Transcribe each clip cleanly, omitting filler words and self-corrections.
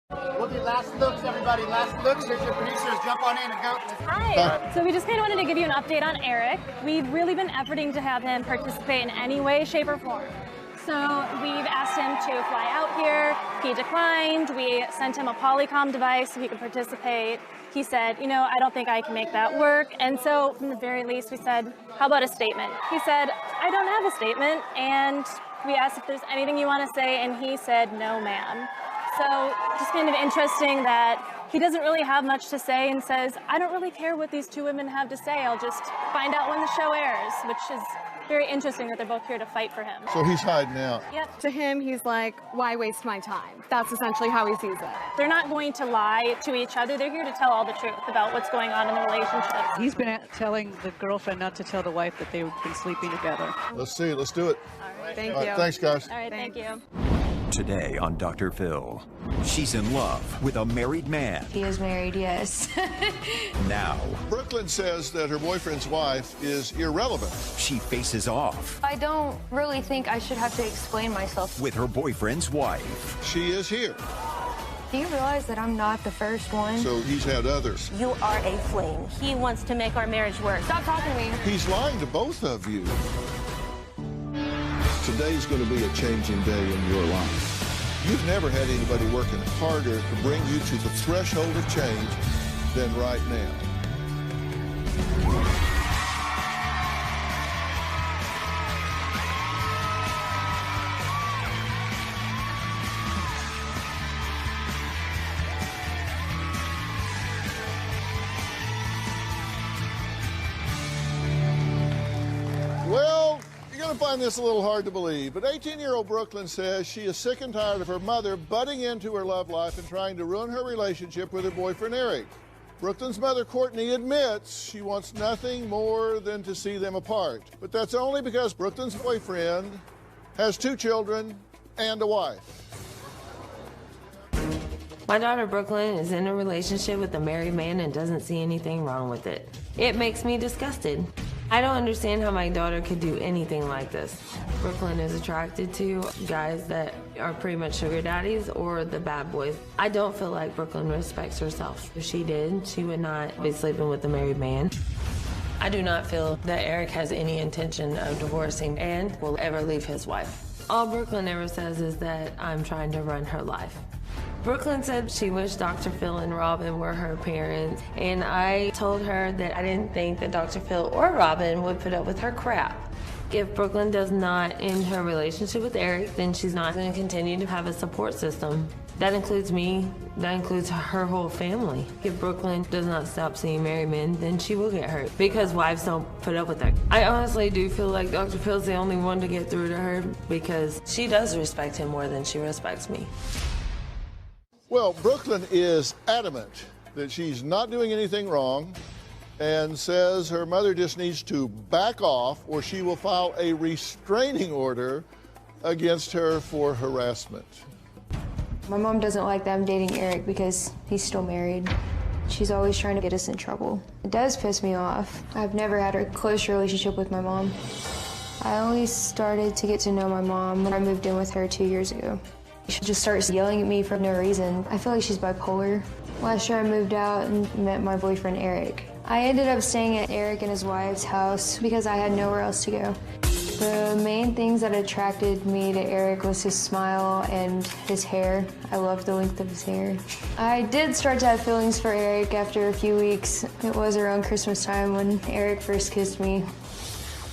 We'll do last looks, everybody. Last looks. Here's your producers. Jump on in and go. Hi. So we just kind of wanted to give you an update on Eric. We've really been efforting to have him participate in any way, shape, or form. So we've asked him to fly out here. He declined. We sent him a Polycom device so he could participate. He said, I don't think I can make that work. And so from the very least, we said, how about a statement? He said, I don't have a statement. And we asked if there's anything you want to say, and he said, no, ma'am. So just kind of interesting that he doesn't really have much to say and says, I don't really care what these two women have to say. I'll just find out when the show airs, which is very interesting that they're both here to fight for him. So he's hiding out. Yep. To him, he's like, why waste my time? That's essentially how he sees it. They're not going to lie to each other. They're here to tell all the truth about what's going on in the relationship. He's been telling the girlfriend not to tell the wife that they've been sleeping together. Let's see it. Let's do it. All right. Thank All you. right, thanks, guys. All right, thank you. Today on Dr. Phil, she's in love with a married man. He is married, yes. Now, Brooklyn says that her boyfriend's wife is irrelevant. she faces off I don't really think I should have to explain myself. with her boyfriend's wife. She is here. Do you realize that I'm not the first one? So he's had others. You are a fling. He wants to make our marriage work. Stop talking to me. He's lying to both of you. Today's going to be a changing day in your life. You've never had anybody working harder to bring you to the threshold of change than right now. Well, you're going to find this a little hard to believe, but 18-year-old Brooklyn says she is sick and tired of her mother butting into her love life and trying to ruin her relationship with her boyfriend, Eric. Brooklyn's mother, Courtney, admits she wants nothing more than to see them apart. But that's only because Brooklyn's boyfriend has 2 children and a wife. My daughter Brooklyn is in a relationship with a married man and doesn't see anything wrong with it. It makes me disgusted. I don't understand how my daughter could do anything like this. Brooklyn is attracted to guys that are pretty much sugar daddies or the bad boys. I don't feel like Brooklyn respects herself. If she did, she would not be sleeping with a married man. I do not feel that Eric has any intention of divorcing and will ever leave his wife. All Brooklyn ever says is that I'm trying to run her life. Brooklyn said she wished Dr. Phil and Robin were her parents, and I told her that I didn't think that Dr. Phil or Robin would put up with her crap. If Brooklyn does not end her relationship with Eric, then she's not going to continue to have a support system. That includes me, that includes her whole family. If Brooklyn does not stop seeing married men, then she will get hurt because wives don't put up with that. I honestly do feel like Dr. Phil's the only one to get through to her because she does respect him more than she respects me. Well, Brooklyn is adamant that she's not doing anything wrong and says her mother just needs to back off or she will file a restraining order against her for harassment. My mom doesn't like that I'm dating Eric because he's still married. She's always trying to get us in trouble. It does piss me off. I've never had a close relationship with my mom. I only started to get to know my mom when I moved in with her 2 years ago. She just starts yelling at me for no reason. I feel like she's bipolar. Last year I moved out and met my boyfriend Eric. I ended up staying at Eric and his wife's house because I had nowhere else to go. The main things that attracted me to Eric was his smile and his hair. I loved the length of his hair. I did start to have feelings for Eric after a few weeks. It was around Christmas time when Eric first kissed me.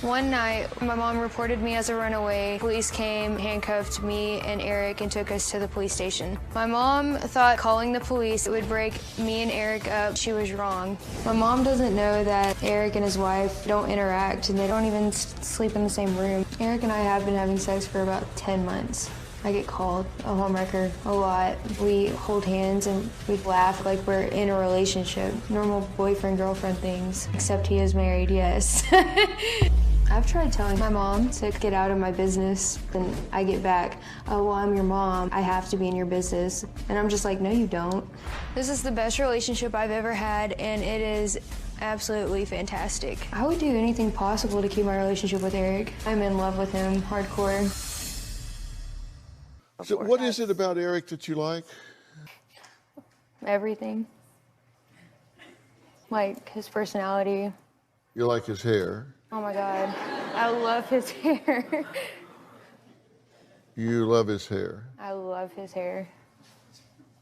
One night, my mom reported me as a runaway. Police came, handcuffed me and Eric, and took us to the police station. My mom thought calling the police would break me and Eric up. She was wrong. My mom doesn't know that Eric and his wife don't interact, and they don't even sleep in the same room. Eric and I have been having sex for about 10 months. I get called a homewrecker a lot. We hold hands and we laugh like we're in a relationship. Normal boyfriend-girlfriend things, except he is married, yes. I've tried telling my mom to get out of my business, and I get back, oh, well, I'm your mom. I have to be in your business. And I'm just like, no, you don't. This is the best relationship I've ever had, and it is absolutely fantastic. I would do anything possible to keep my relationship with Eric. I'm in love with him, hardcore. So what is it about Eric that you like? Everything. Like his personality. You like his hair. Oh my God. I love his hair. You love his hair. I love his hair.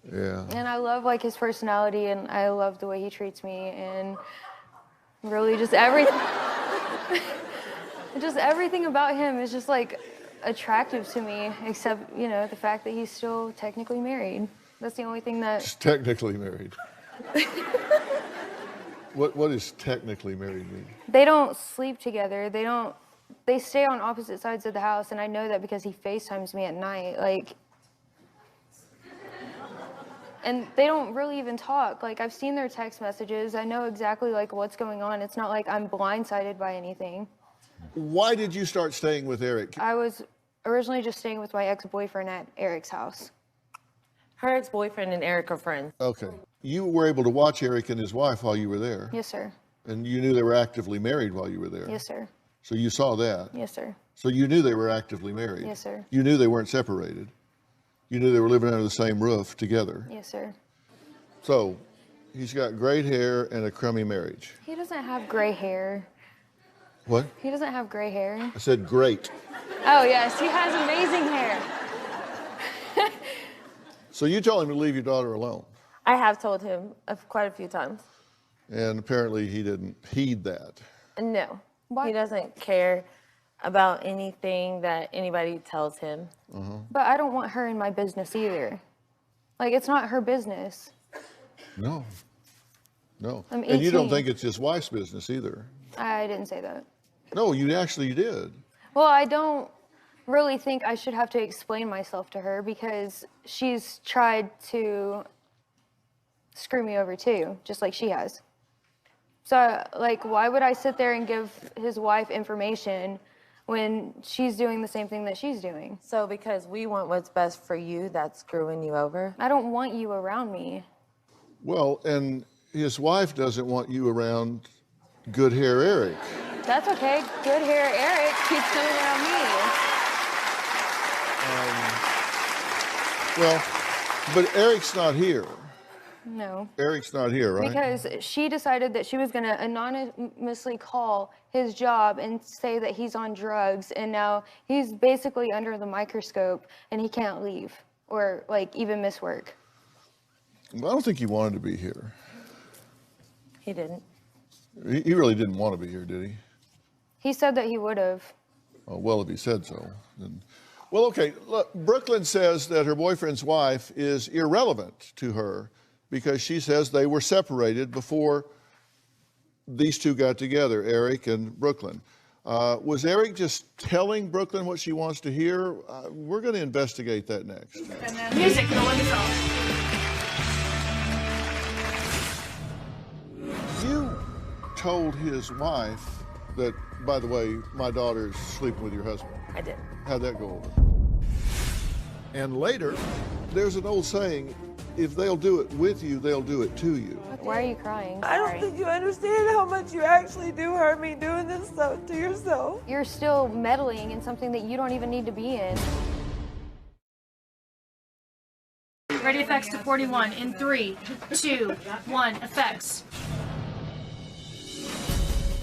Yeah. And I love like his personality, and I love the way he treats me, and really just everything. Just everything about him is just like attractive to me, except, you know, the fact that he's still technically married. That's the only thing that... He's technically married. What does technically married mean? They don't sleep together. They stay on opposite sides of the house, and I know that because he FaceTimes me at night, like... And they don't really even talk. Like, I've seen their text messages. I know exactly, like, what's going on. It's not like I'm blindsided by anything. Why did you start staying with Eric? I was originally just staying with my ex-boyfriend at Eric's house. Her ex-boyfriend and Eric are friends. Okay. You were able to watch Eric and his wife while you were there. Yes, sir. And you knew they were actively married while you were there. Yes, sir. So you saw that. Yes, sir. So you knew they were actively married. Yes, sir. You knew they weren't separated. You knew they were living under the same roof together. Yes, sir. So he's got great hair and a crummy marriage. He doesn't have gray hair. What? He doesn't have gray hair. I said great. Oh, yes, he has amazing hair. So you told him to leave your daughter alone. I have told him quite a few times. And apparently he didn't heed that. No. Why? He doesn't care about anything that anybody tells him. But I don't want her in my business either. Like, it's not her business. No. No. I'm And you don't 18. think it's his wife's business either. I didn't say that. No, you actually did. Well, I don't really think I should have to explain myself to her because she's tried to screw me over too, just like she has. So, like, why would I sit there and give his wife information when she's doing the same thing that she's doing? So because we want what's best for you, that's screwing you over? I don't want you around me. Well, and his wife doesn't want you around good hair Eric. That's okay. Good hair Eric keeps coming around me. Well, but Eric's not here. No. Eric's not here, right? Because she decided that she was going to anonymously call his job and say that he's on drugs, and now he's basically under the microscope and he can't leave or like even miss work. Well, I don't think he wanted to be here. He didn't. He really didn't want to be here, did he? He said that he would have. Oh, well, if he said so, then... Well, okay, look, Brooklyn says that her boyfriend's wife is irrelevant to her because she says they were separated before these two got together, Eric and Brooklyn. Was Eric just telling Brooklyn what she wants to hear? We're going to investigate that next. Music, no one is off. You told his wife that, by the way, my daughter's sleeping with your husband. I did. How'd that go over? And later, there's an old saying, if they'll do it with you, they'll do it to you. Why are you crying? I don't think you understand how much you actually do hurt me doing this stuff to yourself. You're still meddling in something that you don't even need to be in. Ready effects to 41 in 3, 2, 1, effects.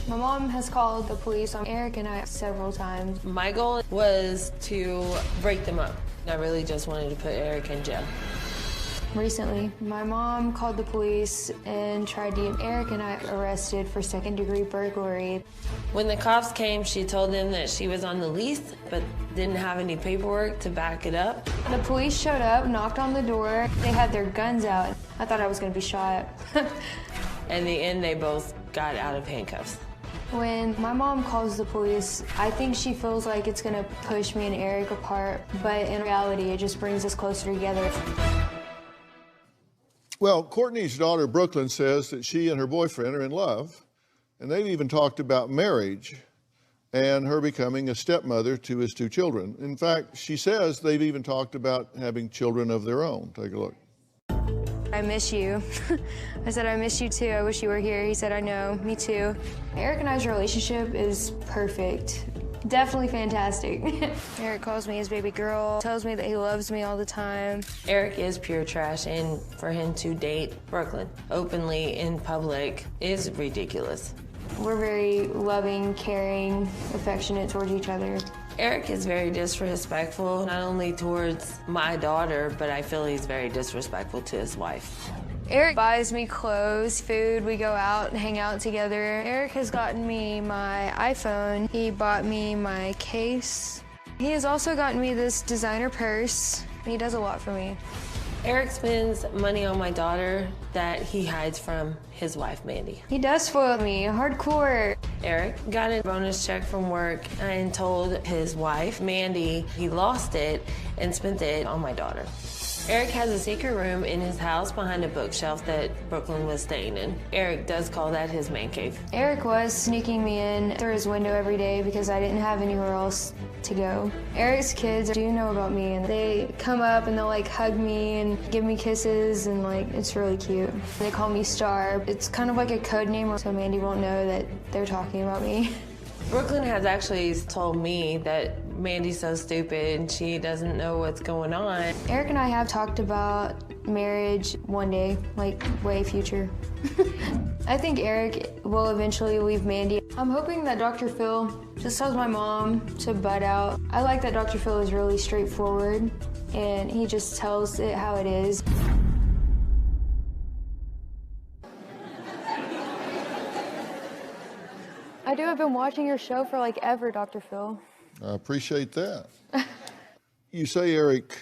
My mom has called the police on Eric and I several times. My goal was to break them up. I really just wanted to put Eric in jail. Recently, my mom called the police and tried to get Eric and I arrested for second-degree burglary. When the cops came, she told them that she was on the lease, but didn't have any paperwork to back it up. The police showed up, knocked on the door. They had their guns out. I thought I was going to be shot. In the end, they both got out of handcuffs. When my mom calls the police, I think she feels like it's going to push me and Eric apart, but in reality, it just brings us closer together. Well, Courtney's daughter, Brooklyn, says that she and her boyfriend are in love, and they've even talked about marriage and her becoming a stepmother to his two children. In fact, she says they've even talked about having children of their own. Take a look. I miss you. I said, I miss you too. I wish you were here. He said, I know, me too. Eric and I's relationship is perfect. Definitely fantastic. Eric calls me his baby girl, tells me that he loves me all the time. Eric is pure trash, and for him to date Brooklyn openly in public is ridiculous. We're very loving, caring, affectionate towards each other. Eric is very disrespectful, not only towards my daughter, but I feel he's very disrespectful to his wife. Eric buys me clothes, food, we go out and hang out together. Eric has gotten me my iPhone. He bought me my case. He has also gotten me this designer purse. He does a lot for me. Eric spends money on my daughter that he hides from his wife, Mandy. He does spoil me, hardcore. Eric got a bonus check from work and told his wife, Mandy, he lost it and spent it on my daughter. Eric has a secret room in his house behind a bookshelf that Brooklyn was staying in. Eric does call that his man cave. Eric was sneaking me in through his window every day because I didn't have anywhere else to go. Eric's kids do know about me, and they come up and they'll like hug me and give me kisses, and like it's really cute. They call me Star. It's kind of like a code name so Mandy won't know that they're talking about me. Brooklyn has actually told me that Mandy's so stupid and she doesn't know what's going on. Eric and I have talked about marriage one day, like way future. I think Eric will eventually leave Mandy. I'm hoping that Dr. Phil just tells my mom to butt out. I like that Dr. Phil is really straightforward and he just tells it how it is. I do. I've been watching your show for like ever, Dr. Phil. I appreciate that. You say Eric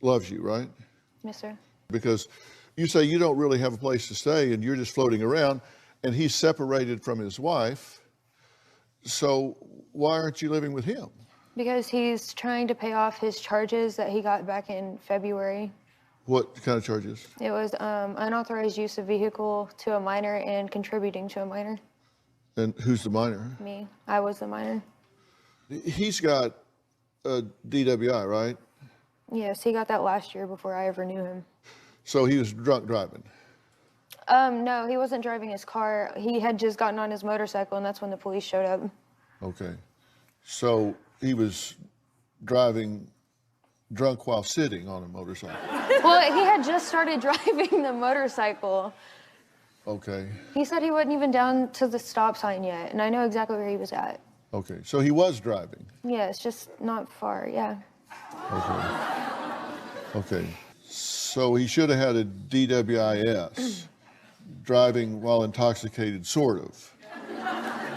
loves you, right? Yes, sir. Because you say you don't really have a place to stay and you're just floating around, and he's separated from his wife. So why aren't you living with him? Because he's trying to pay off his charges that he got back in February. What kind of charges? It was unauthorized use of vehicle to a minor and contributing to a minor. And who's the minor? Me. I was the minor. He's got a DWI, right? Yes, he got that last year before I ever knew him. So he was drunk driving? No, he wasn't driving his car. He had just gotten on his motorcycle, and that's when the police showed up. Okay. So he was driving drunk while sitting on a motorcycle? Well, he had just started driving the motorcycle. Okay. He said he wasn't even down to the stop sign yet, and I know exactly where he was at. Okay, so he was driving? Yeah, it's just not far, yeah. Okay. Okay. So he should have had a DWIS, driving while intoxicated, sort of.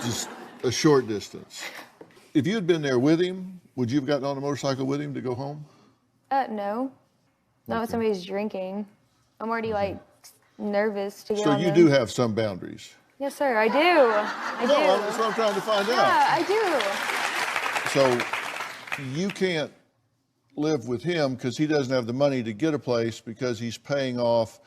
Just a short distance. If you had been there with him, would you have gotten on a motorcycle with him to go home? No. Not when somebody's drinking. I'm already, like, nervous to get So on you them. do have some boundaries? Yes, sir, I do. I do. That's what I'm trying to find out. Yeah, I do. So you can't live with him because he doesn't have the money to get a place because he's paying off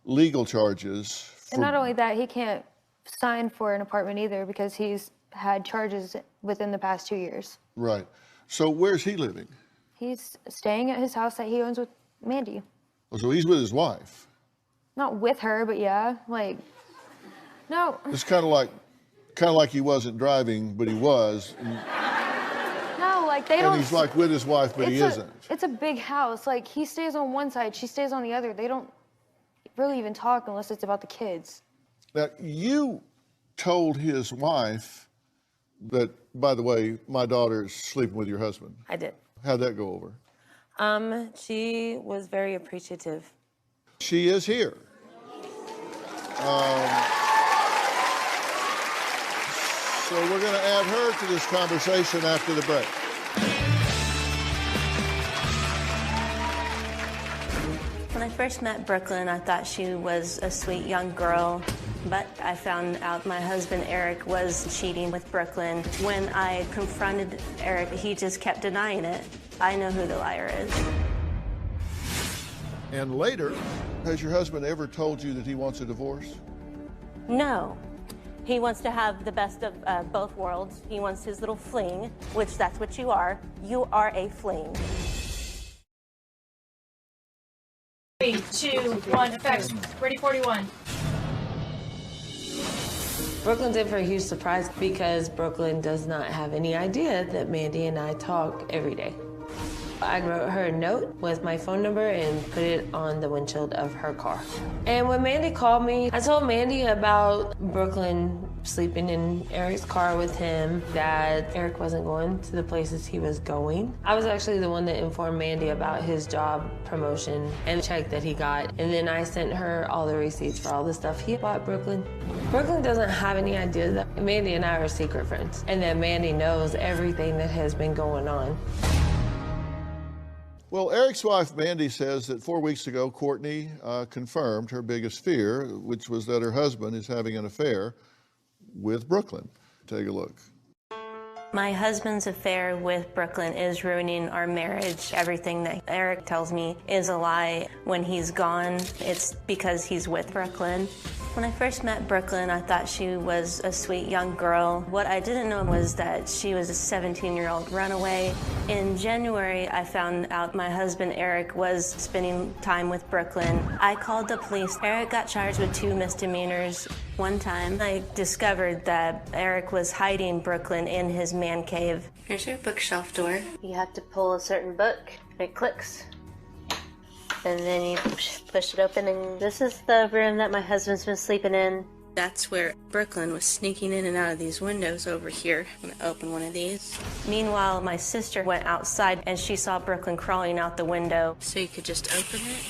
legal charges. And not only that, he can't sign for an apartment either because he's had charges within the past 2 years. Right. So where's he living? He's staying at his house that he owns with Mandy. Oh, so he's with his wife. Not with her, but yeah, like, no. It's kind of like he wasn't driving, but he was. No, like they don't. And he's like with his wife, but he isn't. It's a big house. Like he stays on one side, she stays on the other. They don't really even talk unless it's about the kids. Now, you told his wife that, by the way, my daughter's sleeping with your husband. I did. How'd that go over? She was very appreciative. She is here. So we're going to add her to this conversation after the break. When I first met Brooklyn, I thought she was a sweet young girl, but I found out my husband Eric was cheating with Brooklyn. When I confronted Eric, he just kept denying it. I know who the liar is. And later, has your husband ever told you that he wants a divorce? No. He wants to have the best of both worlds. He wants his little fling, which that's what you are. You are a fling. 3, 2, 1, effects. Ready, 41. Brooklyn's in for a huge surprise because Brooklyn does not have any idea that Mandy and I talk every day. I wrote her a note with my phone number and put it on the windshield of her car. And when Mandy called me, I told Mandy about Brooklyn sleeping in Eric's car with him, that Eric wasn't going to the places he was going. I was actually the one that informed Mandy about his job promotion and the check that he got. And then I sent her all the receipts for all the stuff he bought Brooklyn. Brooklyn doesn't have any idea that Mandy and I are secret friends and that Mandy knows everything that has been going on. Well, Eric's wife, Mandy, says that 4 weeks ago, Courtney confirmed her biggest fear, which was that her husband is having an affair with Brooklyn. Take a look. My husband's affair with Brooklyn is ruining our marriage. Everything that Eric tells me is a lie. When he's gone, it's because he's with Brooklyn. When I first met Brooklyn, I thought she was a sweet young girl. What I didn't know was that she was a 17-year-old runaway. In January, I found out my husband, Eric, was spending time with Brooklyn. I called the police. Eric got charged with 2 misdemeanors. One time, I discovered that Eric was hiding Brooklyn in his man cave. Here's your bookshelf door. You have to pull a certain book. It clicks. And then you push it open, and this is the room that my husband's been sleeping in. That's where Brooklyn was sneaking in and out of these windows over here. I'm gonna open one of these. Meanwhile, my sister went outside and she saw Brooklyn crawling out the window. So you could just open it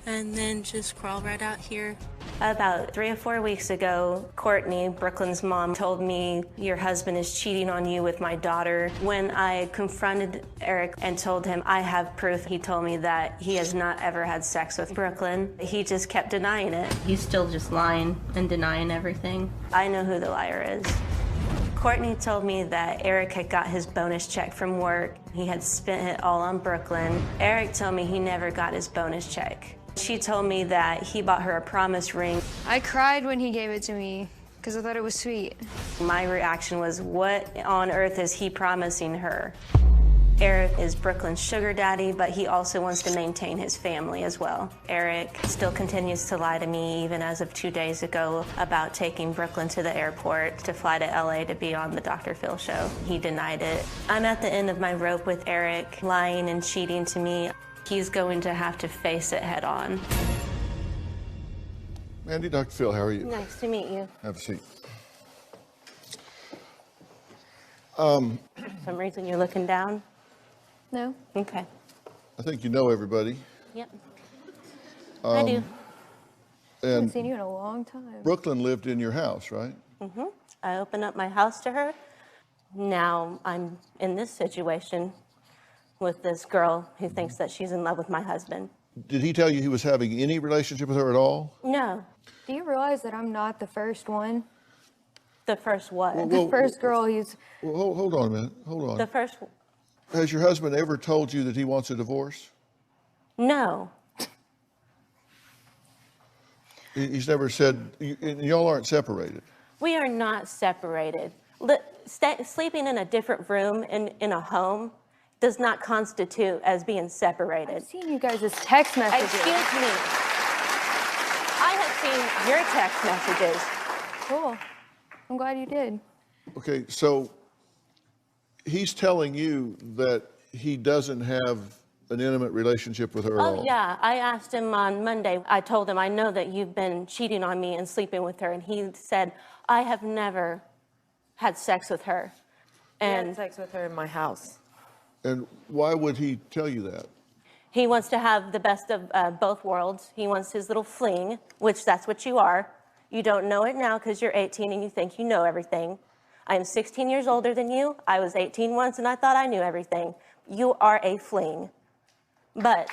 and then just crawl right out here. About 3 or 4 weeks ago, Courtney, Brooklyn's mom, told me, your husband is cheating on you with my daughter. When I confronted Eric and told him I have proof, he told me that he has not ever had sex with Brooklyn. He just kept denying it. He's still just lying and denying everything. I know who the liar is. Courtney told me that Eric had got his bonus check from work. He had spent it all on Brooklyn. Eric told me he never got his bonus check. She told me that he bought her a promise ring. I cried when he gave it to me because I thought it was sweet. My reaction was, what on earth is he promising her? Eric is Brooklyn's sugar daddy, but he also wants to maintain his family as well. Eric still continues to lie to me, even as of 2 days ago, about taking Brooklyn to the airport to fly to LA to be on the Dr. Phil show. He denied it. I'm at the end of my rope with Eric, lying and cheating to me. He's going to have to face it head on. Mandy, Dr. Phil, how are you? Nice to meet you. Have a seat. For some reason you're looking down? No? Okay. I think you know everybody. Yep. I do. I haven't And seen you in a long time. Brooklyn lived in your house, right? Mm-hmm. I opened up my house to her. Now I'm in this situation with this girl who thinks that she's in love with my husband. Did he tell you he was having any relationship with her at all? No. Do you realize that I'm not the first one? The first what? Well, The first girl he's... Well, hold on a minute. Hold on. The first... Has your husband ever told you that he wants a divorce? No. He's never said, and y'all aren't separated. We are not separated. Sleeping in a different room in a home does not constitute as being separated. I've seen you guys' text messages. Excuse me. I have seen your text messages. Cool. I'm glad you did. Okay, so he's telling you that he doesn't have an intimate relationship with her at all? Oh, yeah. I asked him on Monday. I told him, I know that you've been cheating on me and sleeping with her. And he said, I have never had sex with her. And sex with her in my house. And why would he tell you that? He wants to have the best of both worlds. He wants his little fling, which that's what you are. You don't know it now because you're 18 and you think you know everything. I am 16 years older than you. I was 18 once and I thought I knew everything. You are a fling. But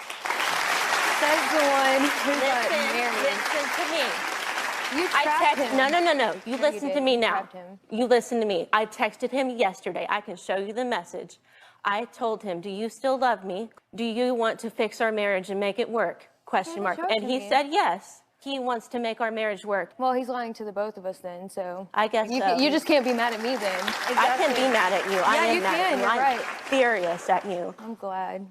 says the one who got married. Listen to me. You trapped him. No. You listen to me now. Trapped him. You listen to me. I texted him yesterday. I can show you the message. I told him, do you still love me? Do you want to fix our marriage and make it work? Question mark. show it And to he me. said yes. He wants to make our marriage work. Well, he's lying to the both of us then, so. I guess so. You just can't be mad at me then. I can be mad at you. I am you mad can. at you. You're I'm right. furious at you. I'm glad.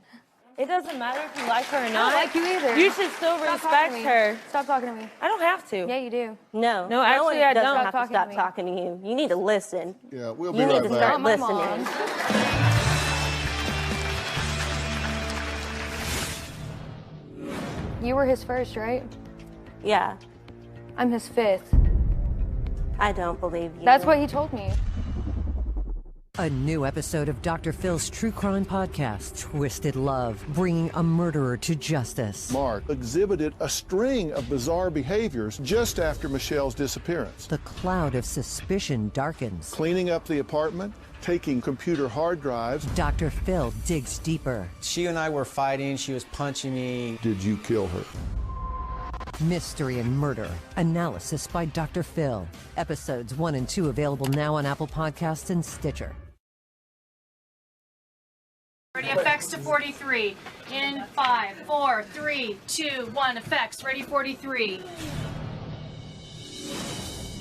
It doesn't matter if you like her or I not. don't like you either. You should still Stop respect talking to me. her. Stop talking to me. I don't have to. Yeah, you do. No. No, actually, one I doesn't don't. have to Stop stop talking talking to you. You need to listen. Yeah, we'll be You right need to back. start My listening. mom. You were his first, right? Yeah, I'm his fifth. I don't believe you. That's what he told me. A new episode of Dr. Phil's true crime podcast, Twisted Love, bringing a murderer to justice. Mark exhibited a string of bizarre behaviors just after Michelle's disappearance. The cloud of suspicion darkens. Cleaning up the apartment, taking computer hard drives. Dr. Phil digs deeper. She and I were fighting. She was punching me. Did you kill her? Mystery and Murder. Analysis by Dr. Phil. Episodes 1 and 2 available now on Apple Podcasts and Stitcher. Ready, effects to 43. In 5, 4, 3, 2, 1, effects. Ready, 43.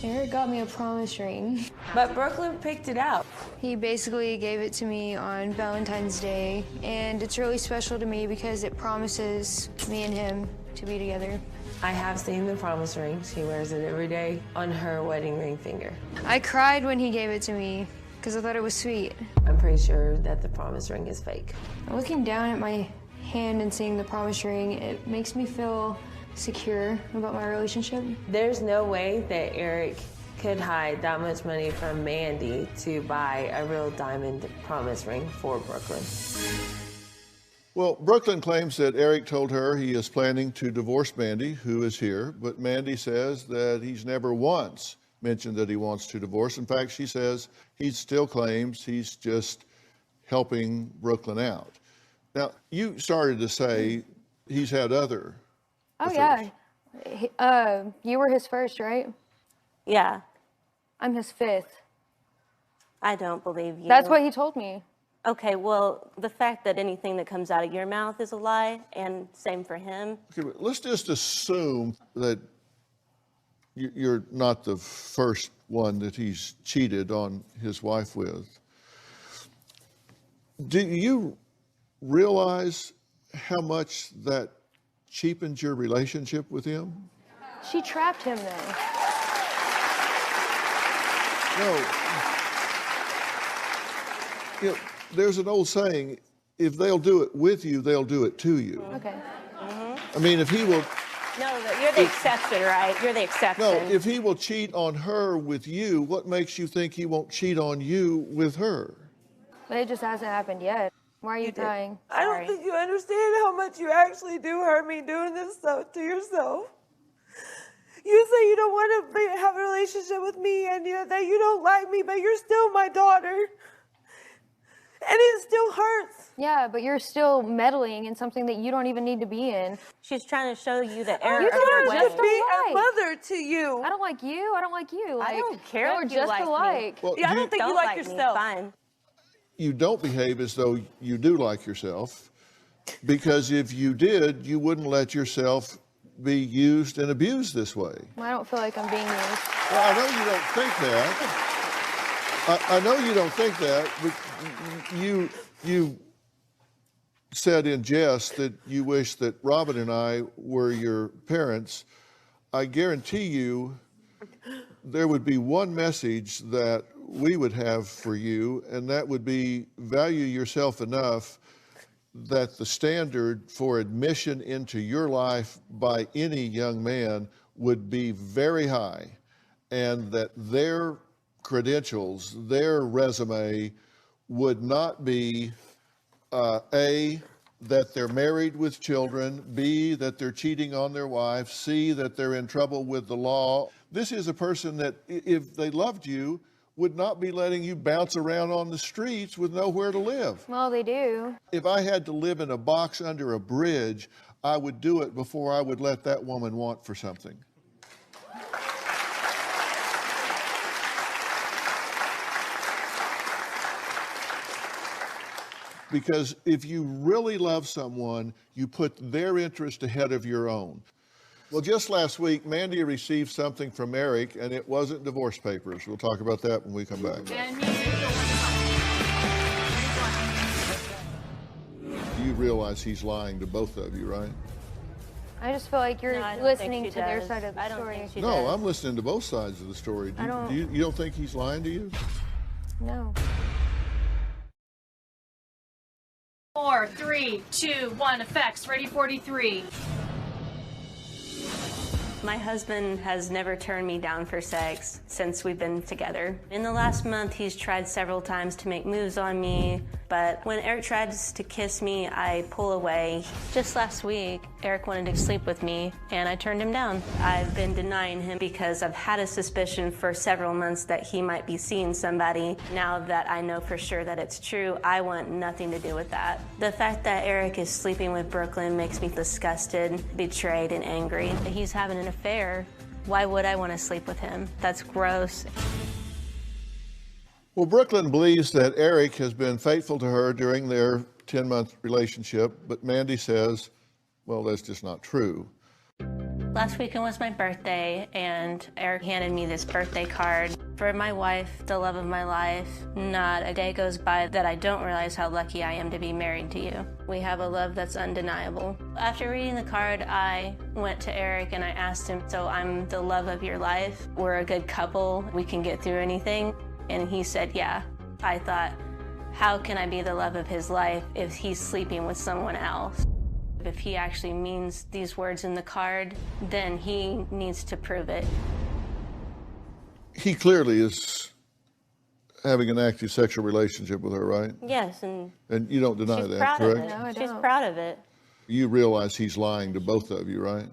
Eric got me a promise ring. But Brooklyn picked it out. He basically gave it to me on Valentine's Day, and it's really special to me because it promises me and him to be together. I have seen the promise ring. She wears it every day on her wedding ring finger. I cried when he gave it to me because I thought it was sweet. I'm pretty sure that the promise ring is fake. Looking down at my hand and seeing the promise ring, it makes me feel secure about my relationship. There's no way that Eric could hide that much money from Mandy to buy a real diamond promise ring for Brooklyn. Well, Brooklyn claims that Eric told her he is planning to divorce Mandy, who is here, but Mandy says that he's never once mentioned that he wants to divorce. In fact, she says he still claims he's just helping Brooklyn out. Now, you started to say he's had other affairs. Yeah. You were his first, right? Yeah, I'm his fifth. I don't believe you. That's what he told me. Okay, well, the fact that anything that comes out of your mouth is a lie, and same for him. Okay, but let's just assume that you're not the first one that he's cheated on his wife with. Do you realize how much that cheapens your relationship with him? She trapped him then. No. You know, there's an old saying, if they'll do it with you, they'll do it to you. Okay. I mean, if he will... No, you're the exception, right? You're the exception. No, if he will cheat on her with you, what makes you think he won't cheat on you with her? But it just hasn't happened yet. Why are you crying? I don't think you understand how much you actually do hurt me doing this stuff to yourself. You say you don't want to have a relationship with me and that you don't like me, but you're still my daughter. And it still hurts. Yeah, but you're still meddling in something that you don't even need to be in. She's trying to show you that error You of your guys way. just Be alike. a mother to you. I don't like you. I don't like you. Like, I don't care y'all are if you just like me. alike. Well, Yeah, I don't think you like yourself. Me, fine. you don't behave as though you do like yourself, because if you did, you wouldn't let yourself be used and abused this way. I don't feel like I'm being used. Well, I know you don't think that. I know you don't think that, but you said in jest that you wish that Robin and I were your parents. I guarantee you there would be one message that we would have for you, and that would be value yourself enough that the standard for admission into your life by any young man would be very high, and that their credentials, their resume would not be A, that they're married with children, B, that they're cheating on their wife, C, that they're in trouble with the law. This is a person that, if they loved you, would not be letting you bounce around on the streets with nowhere to live. Well, they do. If I had to live in a box under a bridge, I would do it before I would let that woman want for something. Because if you really love someone, you put their interest ahead of your own. Well, just last week, Mandy received something from Eric, and it wasn't divorce papers. We'll talk about that when we come back. Do you You realize he's lying to both of you, right? I just feel like you're No, I don't listening think to she their does. side of the I don't story. think she No, does. I'm listening to both sides of the story. You don't think he's lying to you? No. 4, 3, 2, 1, effects, ready 43. My husband has never turned me down for sex since we've been together. In the last month, he's tried several times to make moves on me, but when Eric tries to kiss me, I pull away. Just last week, Eric wanted to sleep with me, and I turned him down. I've been denying him because I've had a suspicion for several months that he might be seeing somebody. Now that I know for sure that it's true, I want nothing to do with that. The fact that Eric is sleeping with Brooklyn makes me disgusted, betrayed, and angry. He's having an affair. Why would I want to sleep with him? That's gross. Well, Brooklyn believes that Eric has been faithful to her during their 10-month relationship, but Mandy says, well, that's just not true. Last weekend was my birthday, and Eric handed me this birthday card. For my wife, the love of my life, not a day goes by that I don't realize how lucky I am to be married to you. We have a love that's undeniable. After reading the card, I went to Eric and I asked him, so I'm the love of your life? We're a good couple? We can get through anything? And he said, yeah. I thought, how can I be the love of his life if he's sleeping with someone else? If he actually means these words in the card, then he needs to prove it. He clearly is having an active sexual relationship with her, right? Yes, and you don't deny she's that, proud correct? of it. No, I She's don't. proud of it. You realize he's lying to both of you, right?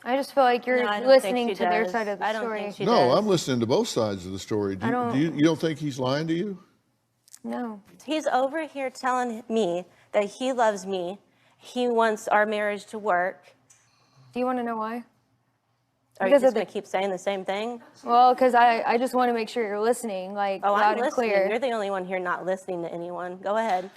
I just feel like you're No, I don't listening think to she their does. side of the I don't story. think she No, does. I'm listening to both sides of the story. You don't think he's lying to you? No. He's over here telling me that he loves me. He wants our marriage to work. Do you want to know why? Are you Because just of the- going to keep saying the same thing? Well, because I just want to make sure you're listening, like Oh, loud I'm and listening. clear. You're the only one here not listening to anyone. Go ahead.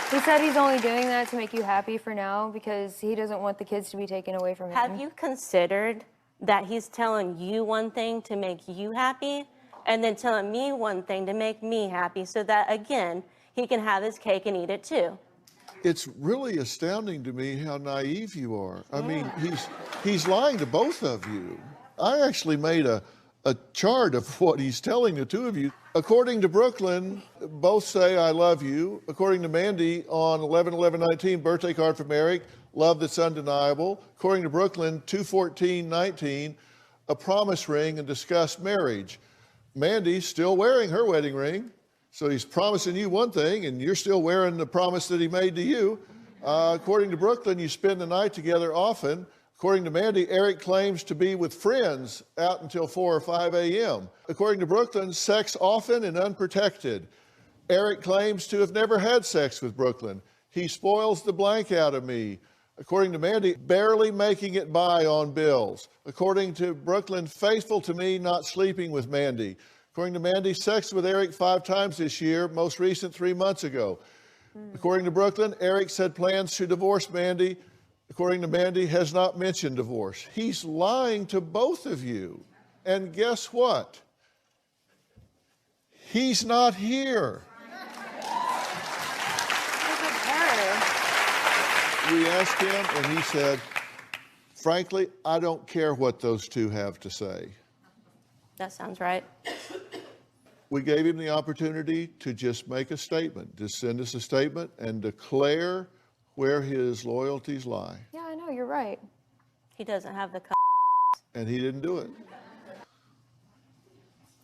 He said he's only doing that to make you happy for now because he doesn't want the kids to be taken away from him. Have you considered that he's telling you one thing to make you happy and then telling me one thing to make me happy so that, again, he can have his cake and eat it too? It's really astounding to me how naive you are. I mean, he's lying to both of you. I actually made a chart of what he's telling the two of you. According to Brooklyn, both say, I love you. According to Mandy, on 11/11/19, birthday card from Eric, love that's undeniable. According to Brooklyn, 2/14/19, a promise ring and discussed marriage. Mandy's still wearing her wedding ring. So he's promising you one thing, and you're still wearing the promise that he made to you. According to Brooklyn, you spend the night together often. According to Mandy, Eric claims to be with friends out until 4 or 5 a.m. According to Brooklyn, sex often and unprotected. Eric claims to have never had sex with Brooklyn. He spoils the blank out of me. According to Mandy, barely making it by on bills. According to Brooklyn, faithful to me, not sleeping with Mandy. According to Mandy, sex with Eric 5 times this year, most recent 3 months ago. According to Brooklyn, Eric said plans to divorce Mandy. According to Mandy, has not mentioned divorce. He's lying to both of you. And guess what? He's not here. We asked him, and he said, frankly, I don't care what those two have to say. That sounds right. We gave him the opportunity to just make a statement, to send us a statement and declare where his loyalties lie. Yeah, I know, you're right. He doesn't have the. And he didn't do it.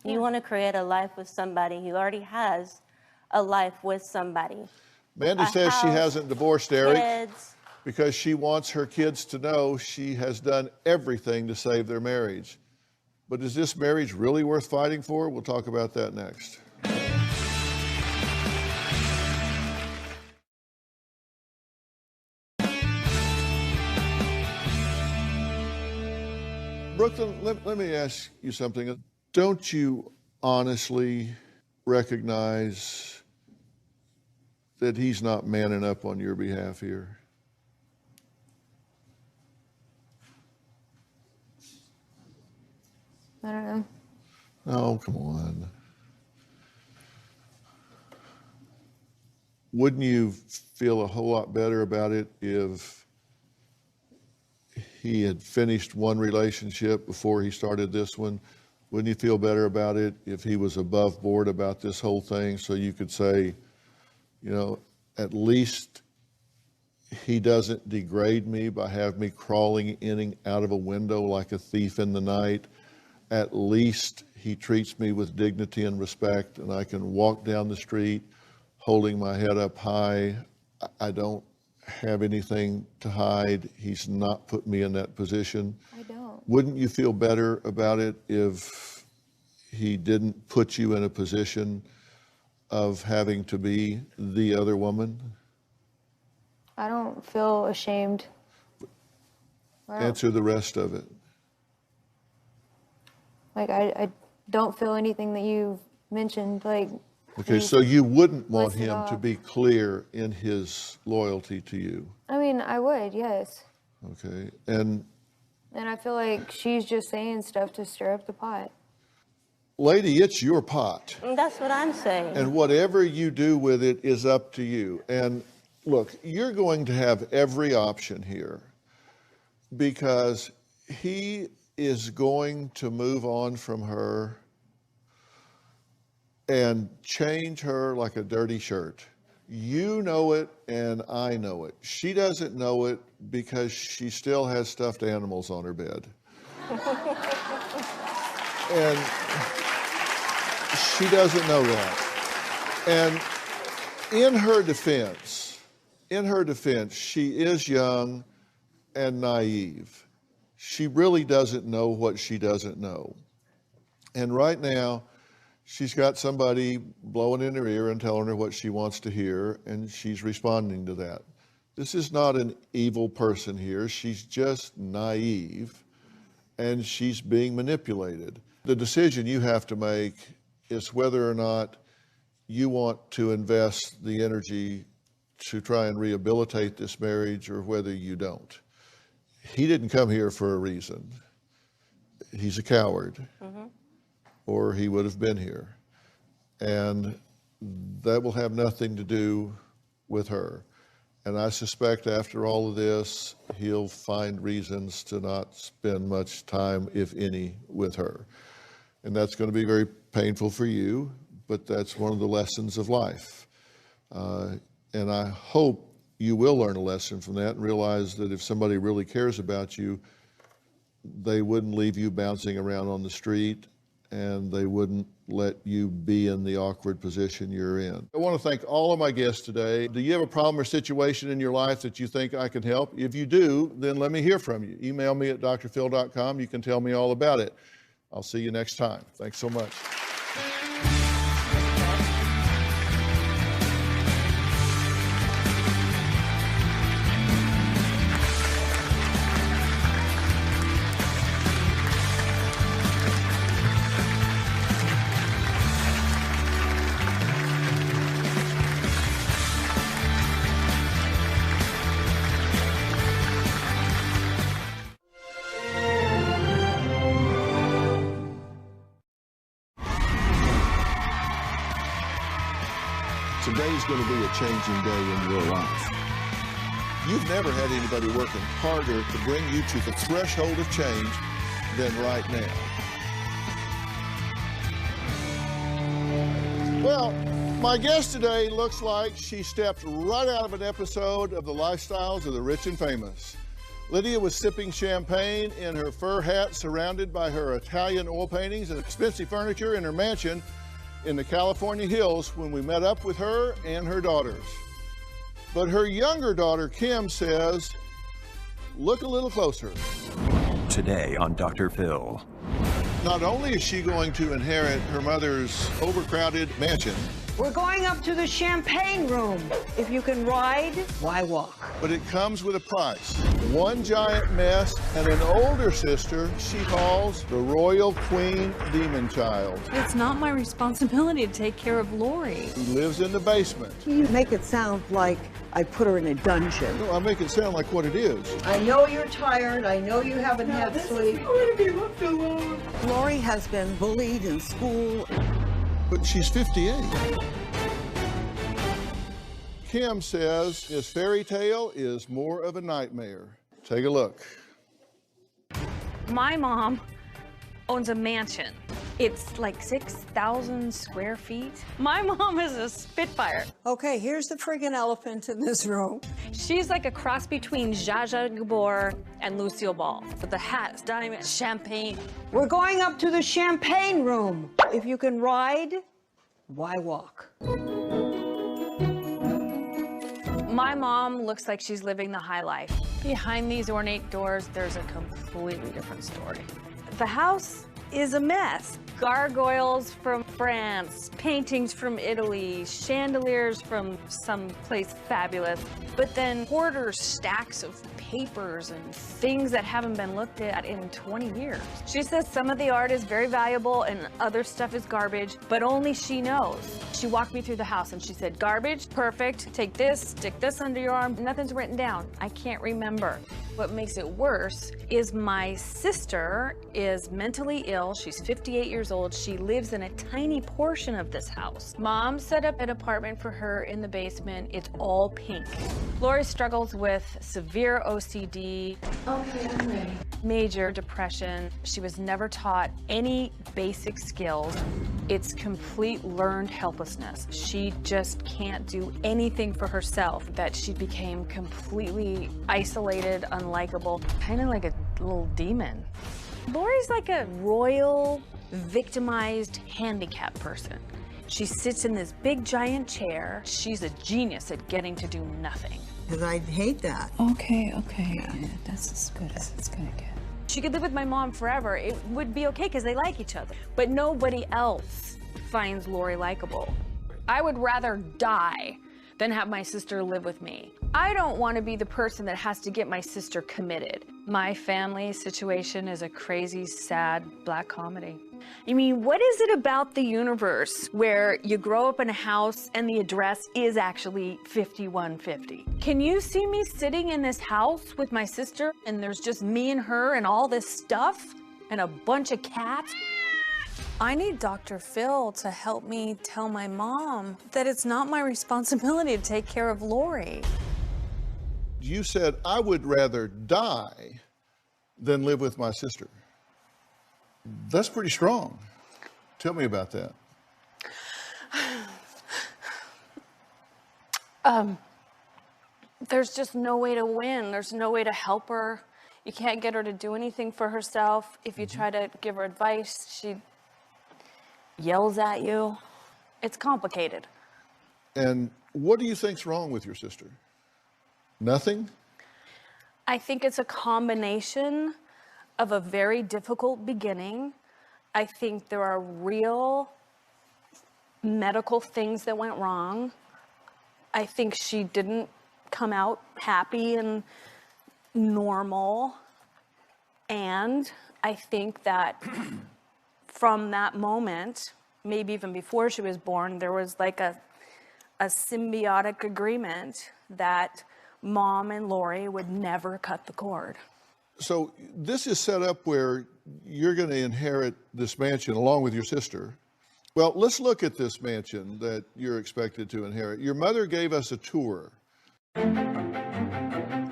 You want to create a life with somebody who already has a life with somebody. Mandy says she hasn't divorced Eric kids. because she wants her kids to know she has done everything to save their marriage. But is this marriage really worth fighting for? We'll talk about that next. Brooklyn, let me ask you something. Don't you honestly recognize that he's not manning up on your behalf here? I don't know. Oh, come on. wouldn't you feel a whole lot better about it if he had finished one relationship before he started this one? Wouldn't you feel better about it if he was above board about this whole thing, so you could say, you know, at least he doesn't degrade me by having me crawling in and out of a window like a thief in the night. At least he treats me with dignity and respect, and I can walk down the street holding my head up high. I don't have anything to hide. He's not put me in that position. I don't. Wouldn't you feel better about it if he didn't put you in a position of having to be the other woman? I don't feel ashamed. Answer the rest of it. Like, I don't feel anything that you've mentioned. Like, Okay, so you wouldn't want him to be clear in his loyalty to you. I mean, I would, yes. Okay, and I feel like she's just saying stuff to stir up the pot. lady, it's your pot. That's what I'm saying. And whatever you do with it is up to you. And look, you're going to have every option here, because he is going to move on from her and change her like a dirty shirt. You know it, and I know it. She doesn't know it because she still has stuffed animals on her bed. And she doesn't know that. And in her defense, she is young and naive. She really doesn't know what she doesn't know. And right now, she's got somebody blowing in her ear and telling her what she wants to hear, and she's responding to that. This is not an evil person here. She's just naive, and she's being manipulated. The decision you have to make is whether or not you want to invest the energy to try and rehabilitate this marriage, or whether you don't. He didn't come here for a reason. He's a coward. Or he would have been here. And that will have nothing to do with her. And I suspect after all of this, he'll find reasons to not spend much time, if any, with her. And that's going to be very painful for you, but that's one of the lessons of life. And I hope you will learn a lesson from that and realize that if somebody really cares about you, they wouldn't leave you bouncing around on the street, and they wouldn't let you be in the awkward position you're in. I want to thank all of my guests today. Do you have a problem or situation in your life that you think I can help? If you do, then let me hear from you. Email me at drphil.com. You can tell me all about it. I'll see you next time. Thanks so much. Today's going to be a changing day in your life. You've never had anybody working harder to bring you to the threshold of change than right now. Well, my guest today looks like she stepped right out of an episode of The Lifestyles of the Rich and Famous. Lydia was sipping champagne in her fur hat, surrounded by her Italian oil paintings and expensive furniture in her mansion in the California hills when we met up with her and her daughters. But her younger daughter, Kim, says, look a little closer. Today on Dr. Phil. Not only is she going to inherit her mother's overcrowded mansion, we're going up to the champagne room. If you can ride, why walk? But it comes with a price. One giant mess and an older sister she calls the Royal Queen Demon Child. It's not my responsibility to take care of Lori. Who lives in the basement. You make it sound like I put her in a dungeon. No, I make it sound like what it is. I know you're tired. I know you haven't had sleep. Lori has been bullied in school. But she's 58. Kim says his fairy tale is more of a nightmare. Take a look. My mom owns a mansion. It's like 6,000 square feet. My mom is a spitfire. Okay, here's the friggin' elephant in this room. She's like a cross between Zsa Zsa Gabor and Lucille Ball. With the hats, diamond, champagne. We're going up to the champagne room. If you can ride, why walk? My mom looks like she's living the high life. Behind these ornate doors, there's a completely different story. The house is a mess. Gargoyles from France, paintings from Italy, chandeliers from someplace fabulous, but then hoarders stacks of papers and things that haven't been looked at in 20 years. She says some of the art is very valuable and other stuff is garbage, but only she knows. She walked me through the house and she said, garbage, perfect, take this, stick this under your arm. Nothing's written down. I can't remember. What makes it worse is my sister is mentally ill. She's 58 years old. She lives in a tiny portion of this house. Mom set up an apartment for her in the basement. It's all pink. Lori struggles with severe OCD. Okay, I'm ready. Major depression. She was never taught any basic skills. It's complete learned helplessness. She just can't do anything for herself. That she became completely isolated, unlikable, kind of like a little demon. Lori's like a royal, victimized, handicapped person. She sits in this big giant chair. She's a genius at getting to do nothing. Because I hate that. Okay, yeah, that's as good as it's gonna get. She could live with my mom forever. It would be okay because they like each other. But nobody else finds Lori likable. I would rather die than have my sister live with me. I don't want to be the person that has to get my sister committed. My family situation is a crazy, sad, black comedy. I mean, what is it about the universe where you grow up in a house and the address is actually 5150? Can you see me sitting in this house with my sister and there's just me and her and all this stuff and a bunch of cats? I need Dr. Phil to help me tell my mom that it's not my responsibility to take care of Lori. You said, I would rather die than live with my sister. That's pretty strong. Tell me about that. There's just no way to win. There's no way to help her. You can't get her to do anything for herself. If you try to give her advice, she yells at you. It's complicated. And what do you think's wrong with your sister? Nothing? I think it's a combination of a very difficult beginning. I think there are real medical things that went wrong. I think she didn't come out happy and normal. And I think that from that moment, maybe even before she was born, there was like a symbiotic agreement that Mom and Lori would never cut the cord. So this is set up where you're going to inherit this mansion along with your sister. Well, let's look at this mansion that you're expected to inherit. Your mother gave us a tour.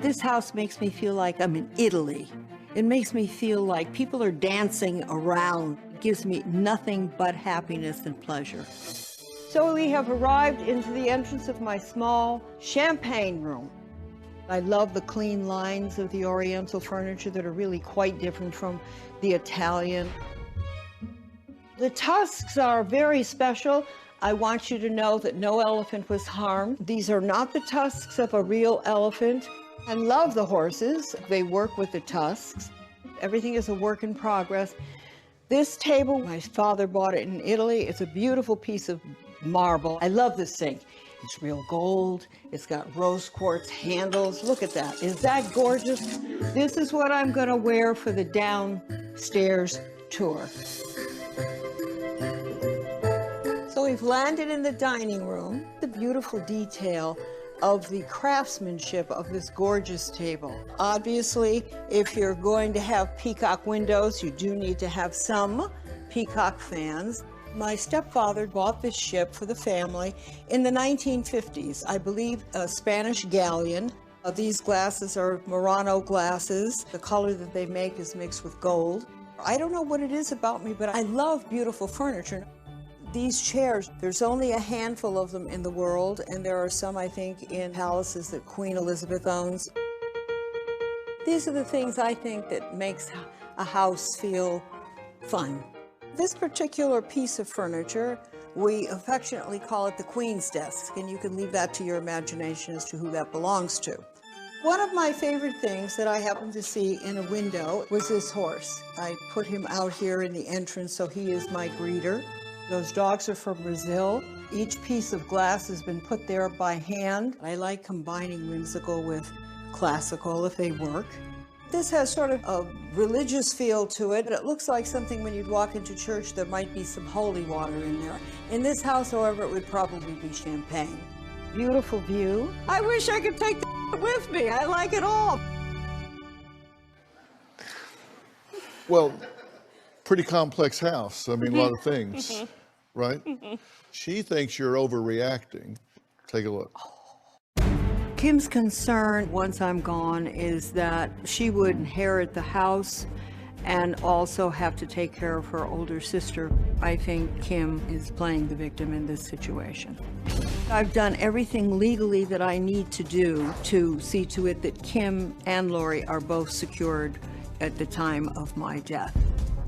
This house makes me feel like I'm in Italy. It makes me feel like people are dancing around. It gives me nothing but happiness and pleasure. So we have arrived into the entrance of my small champagne room. I love the clean lines of the Oriental furniture that are really quite different from the Italian. The tusks are very special. I want you to know that no elephant was harmed. These are not the tusks of a real elephant. I love the horses. They work with the tusks. Everything is a work in progress. This table, my father bought it in Italy. It's a beautiful piece of marble. I love this sink. It's real gold. It's got rose quartz handles. Look at that. Is that gorgeous? This is what I'm going to wear for the downstairs tour. So we've landed in the dining room. The beautiful detail of the craftsmanship of this gorgeous table. Obviously, if you're going to have peacock windows, you do need to have some peacock fans. My stepfather bought this ship for the family in the 1950s. I believe a Spanish galleon. These glasses are Murano glasses. The color that they make is mixed with gold. I don't know what it is about me, but I love beautiful furniture. These chairs, there's only a handful of them in the world, and there are some, I think, in palaces that Queen Elizabeth owns. These are the things I think that makes a house feel fun. This particular piece of furniture, we affectionately call it the Queen's desk, and you can leave that to your imagination as to who that belongs to. One of my favorite things that I happened to see in a window was this horse. I put him out here in the entrance, so he is my greeter. Those dogs are from Brazil. Each piece of glass has been put there by hand. I like combining whimsical with classical if they work. This has sort of a religious feel to it. It looks like something when you'd walk into church, there might be some holy water in there. In this house, however, it would probably be champagne. Beautiful view. I wish I could take that with me. I like it all. Well, pretty complex house. I mean, a lot of things, right? She thinks you're overreacting. Take a look. Kim's concern once I'm gone is that she would inherit the house and also have to take care of her older sister. I think Kim is playing the victim in this situation. I've done everything legally that I need to do to see to it that Kim and Lori are both secured at the time of my death.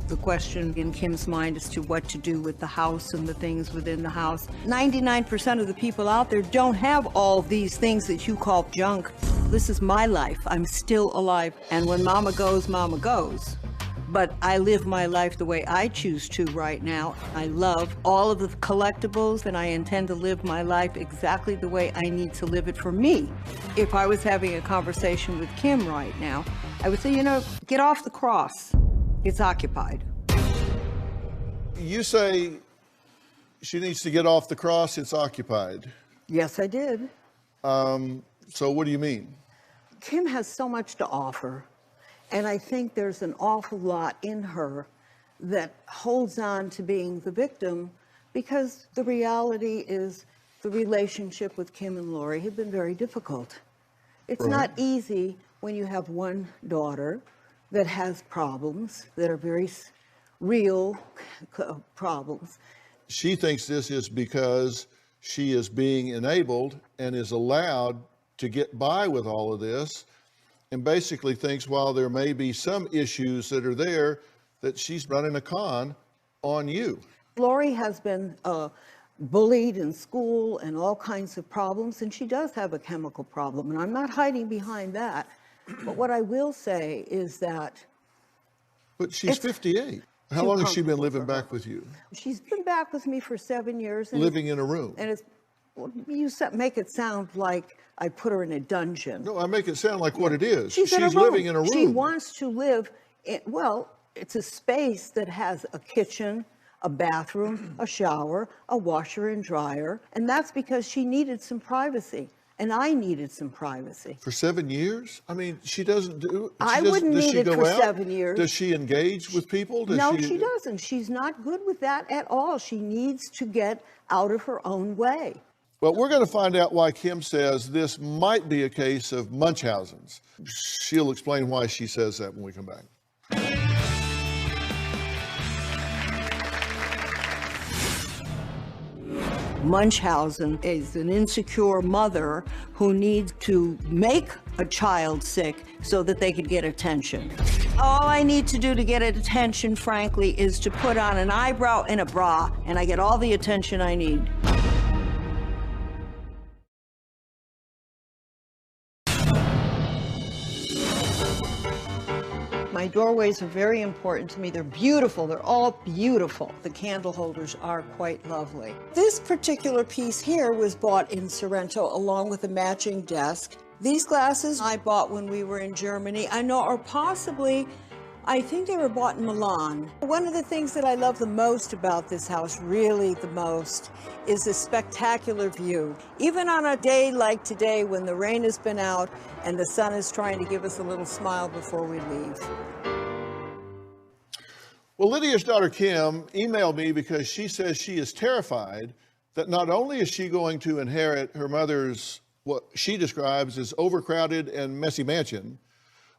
The question in Kim's mind as to what to do with the house and the things within the house. 99% of the people out there don't have all these things that you call junk. This is my life. I'm still alive. And when mama goes, mama goes. But I live my life the way I choose to right now. I love all of the collectibles, and I intend to live my life exactly the way I need to live it for me. If I was having a conversation with Kim right now, I would say, you know, get off the cross. It's occupied. You say she needs to get off the cross, it's occupied. Yes, I did. So what do you mean? Kim has so much to offer, and I think there's an awful lot in her that holds on to being the victim, because the reality is the relationship with Kim and Lori had been very difficult. It's not easy when you have one daughter that has problems that are very real problems. She thinks this is because she is being enabled and is allowed to get by with all of this, and basically thinks while there may be some issues that are there, that she's running a con on you. Lori has been bullied in school and all kinds of problems, and she does have a chemical problem, and I'm not hiding behind that. But what I will say is that... But she's 58. How long has she been living back with you? She's been back with me for 7 years. And living in a room? And it's, well, you make it sound like I put her in a dungeon. No, I make it sound like what it is. She's living in a room. She wants to live in, well, it's a space that has a kitchen, a bathroom, a shower, a washer and dryer. And that's because she needed some privacy. And I needed some privacy. For 7 years? I mean, she doesn't do... I wouldn't need it for 7 years. Does she engage with people? No, she doesn't. She's not good with that at all. She needs to get out of her own way. Well, we're going to find out why Kim says this might be a case of Munchausen's. She'll explain why she says that when we come back. Munchausen is an insecure mother who needs to make a child sick so that they could get attention. All I need to do to get attention, frankly, is to put on an eyebrow and a bra, and I get all the attention I need. My doorways are very important to me. They're beautiful. They're all beautiful. The candle holders are quite lovely. This particular piece here was bought in Sorrento along with a matching desk. These glasses I bought when we were in Germany. I know, or possibly, I think they were bought in Milan. One of the things that I love the most about this house, really the most, is the spectacular view. Even on a day like today when the rain has been out and the sun is trying to give us a little smile before we leave. Well, Lydia's daughter Kim emailed me because she says she is terrified that not only is she going to inherit her mother's, what she describes as overcrowded and messy mansion,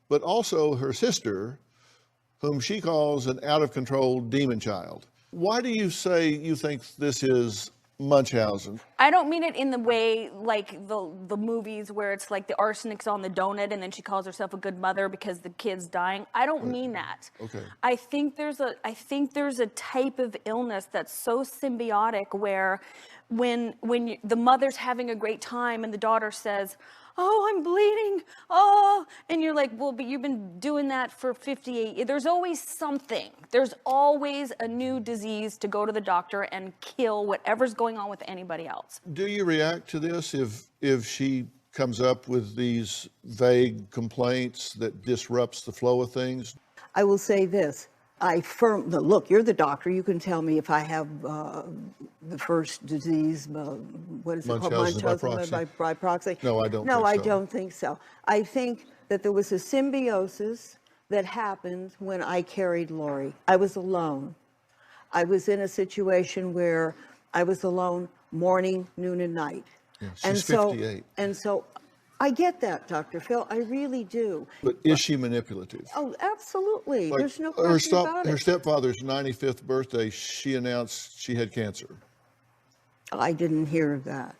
but also her sister, whom she calls an out-of-control demon child. Why do you say you think this is Munchausen? I don't mean it in the way like the movies where it's like the arsenic's on the donut and then she calls herself a good mother because the kid's dying. I don't mean that. Okay. I think there's a type of illness that's so symbiotic where when the mother's having a great time and the daughter says, "Oh, I'm bleeding, oh," and you're like, well, but you've been doing that for 58 years. There's always something. There's always a new disease to go to the doctor and kill whatever's going on with anybody else. Do you react to this if she comes up with these vague complaints that disrupts the flow of things? I will say this. Look, you're the doctor. You can tell me if I have the first disease, what is it called? Munchausen by proxy. No, I don't No, think I so. don't think so. I think that there was a symbiosis that happened when I carried Lori. I was alone. I was in a situation where I was alone morning, noon, and night. Yeah, she's 58. And so I get that, Dr. Phil. I really do. But is she manipulative? Oh, absolutely. Like There's no question about her it. stepfather's 95th birthday, she announced she had cancer. I didn't hear of that.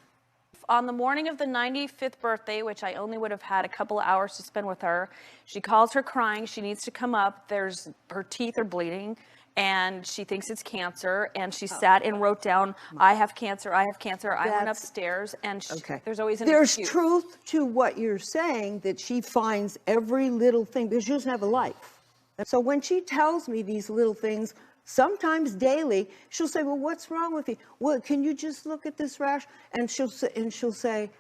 On the morning of the 95th birthday, which I only would have had a couple of hours to spend with her, she calls her crying. She needs to come up. Her teeth are bleeding, and she thinks it's cancer. And she sat and wrote down, "I have cancer, I have cancer." I went upstairs, and there's always an excuse. Truth to what you're saying, that she finds every little thing, because she doesn't have a life. And so when she tells me these little things, sometimes daily, she'll say, "Well, what's wrong with you? Well, can you just look at this rash?" And she'll say,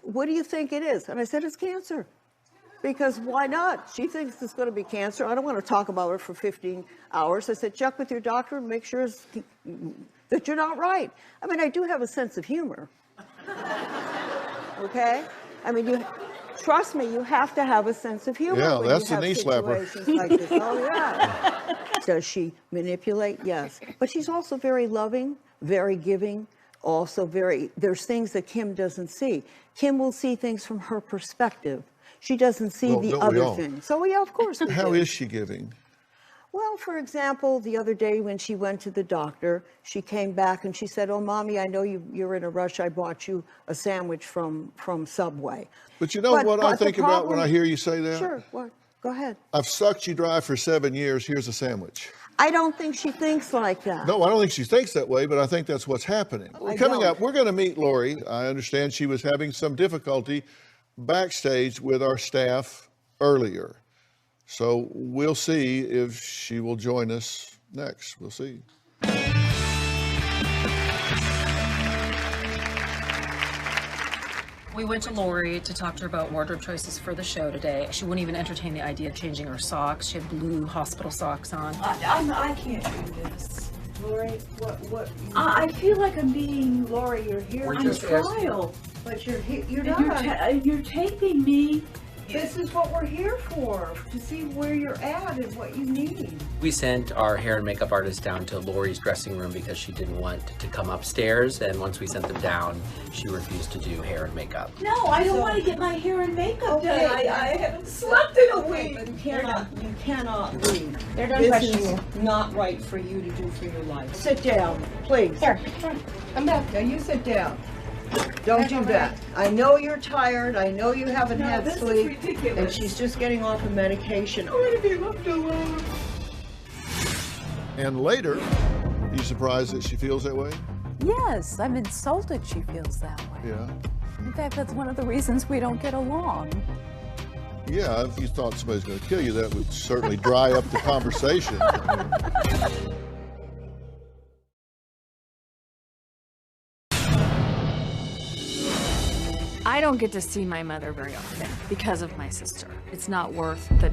"What do you think it is?" And I said, "It's cancer." Because why not? She thinks it's going to be cancer. I don't want to talk about it for 15 hours. I said, check with your doctor and make sure that you're not right. I mean, I do have a sense of humor. Okay? I mean, trust me, you have to have a sense of humor. Yeah, when that's you the have knee slapper. situations like this. Oh, yeah. Does she manipulate? Yes. But she's also very loving, very giving, also there's things that Kim doesn't see. Kim will see things from her perspective. She doesn't see the other things. So, yeah, of course we How do. is she giving? Well, for example, the other day when she went to the doctor, she came back and she said, "Oh, Mommy, I know you're in a rush. I bought you a sandwich from Subway." But you know what I think about when I hear you say that? Sure, what? Go ahead. I've sucked you dry for 7 years. Here's a sandwich. I don't think she thinks like that. No, I don't think she thinks that way, but I think that's what's happening. Coming up, we're going to meet Lori. I understand she was having some difficulty backstage with our staff earlier. So we'll see if she will join us next. We'll see. We went to Lori to talk to her about wardrobe choices for the show today. She wouldn't even entertain the idea of changing her socks. She had blue hospital socks on. I can't do this. Lori, what? I feel like I'm being, Lori, you're here on trial, but you're not. You're taping me. This is what we're here for, to see where you're at and what you need. We sent our hair and makeup artist down to Lori's dressing room because she didn't want to come upstairs, and once we sent them down, she refused to do hair and makeup. No, I don't want to get my hair and makeup done. I haven't slept in a week. You cannot leave. They're done This questioning is not right for you to do for your life. Sit down, please. Here, come back. Now you sit down. Don't do that. I know you're tired. I know you haven't had sleep. This is ridiculous. And she's just getting off of medication. I'm going to be left alone. And later, are you surprised that she feels that way? Yes, I'm insulted she feels that way. Yeah. In fact, that's one of the reasons we don't get along. Yeah, if you thought somebody's going to kill you, that would certainly dry up the conversation. I don't get to see my mother very often because of my sister. It's not worth the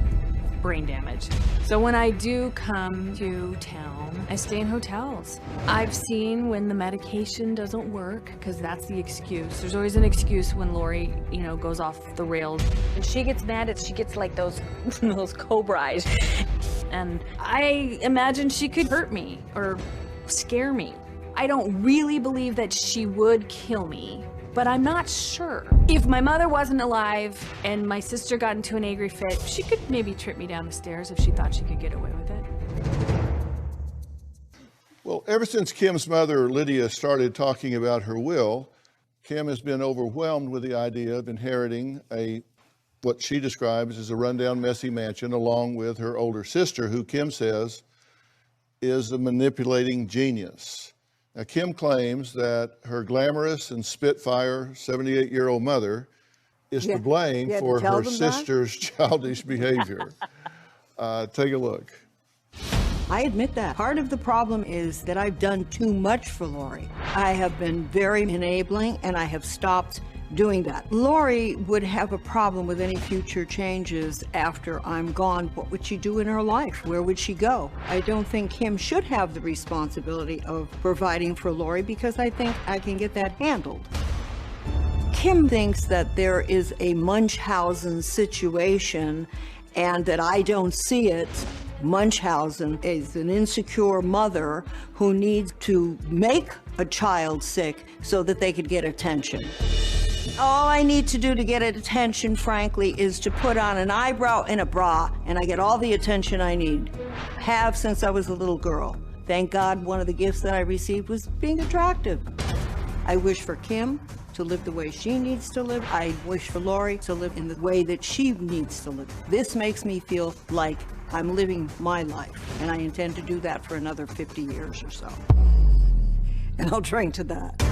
brain damage. So when I do come to town, I stay in hotels. I've seen when the medication doesn't work, because that's the excuse. There's always an excuse when Lori, you know, goes off the rails. And she gets mad, she gets like those, those cobra eyes. And I imagine she could hurt me or scare me. I don't really believe that she would kill me, but I'm not sure. If my mother wasn't alive and my sister got into an angry fit, she could maybe trip me down the stairs if she thought she could get away with it. Well, ever since Kim's mother, Lydia, started talking about her will, Kim has been overwhelmed with the idea of inheriting what she describes as a rundown, messy mansion, along with her older sister, who Kim says is a manipulating genius. Now, Kim claims that her glamorous and spitfire 78-year-old mother is to blame for her sister's childish behavior. Take a look. I admit that. Part of the problem is that I've done too much for Lori. I have been very enabling, and I have stopped doing that. Lori would have a problem with any future changes after I'm gone. What would she do in her life? Where would she go? I don't think Kim should have the responsibility of providing for Lori, because I think I can get that handled. Kim thinks that there is a Munchausen situation and that I don't see it. Munchausen is an insecure mother who needs to make a child sick so that they could get attention. All I need to do to get attention, frankly, is to put on an eyebrow and a bra, and I get all the attention I need. Have since I was a little girl. Thank God one of the gifts that I received was being attractive. I wish for Kim to live the way she needs to live. I wish for Lori to live in the way that she needs to live. This makes me feel like I'm living my life, and I intend to do that for another 50 years or so. And I'll drink to that.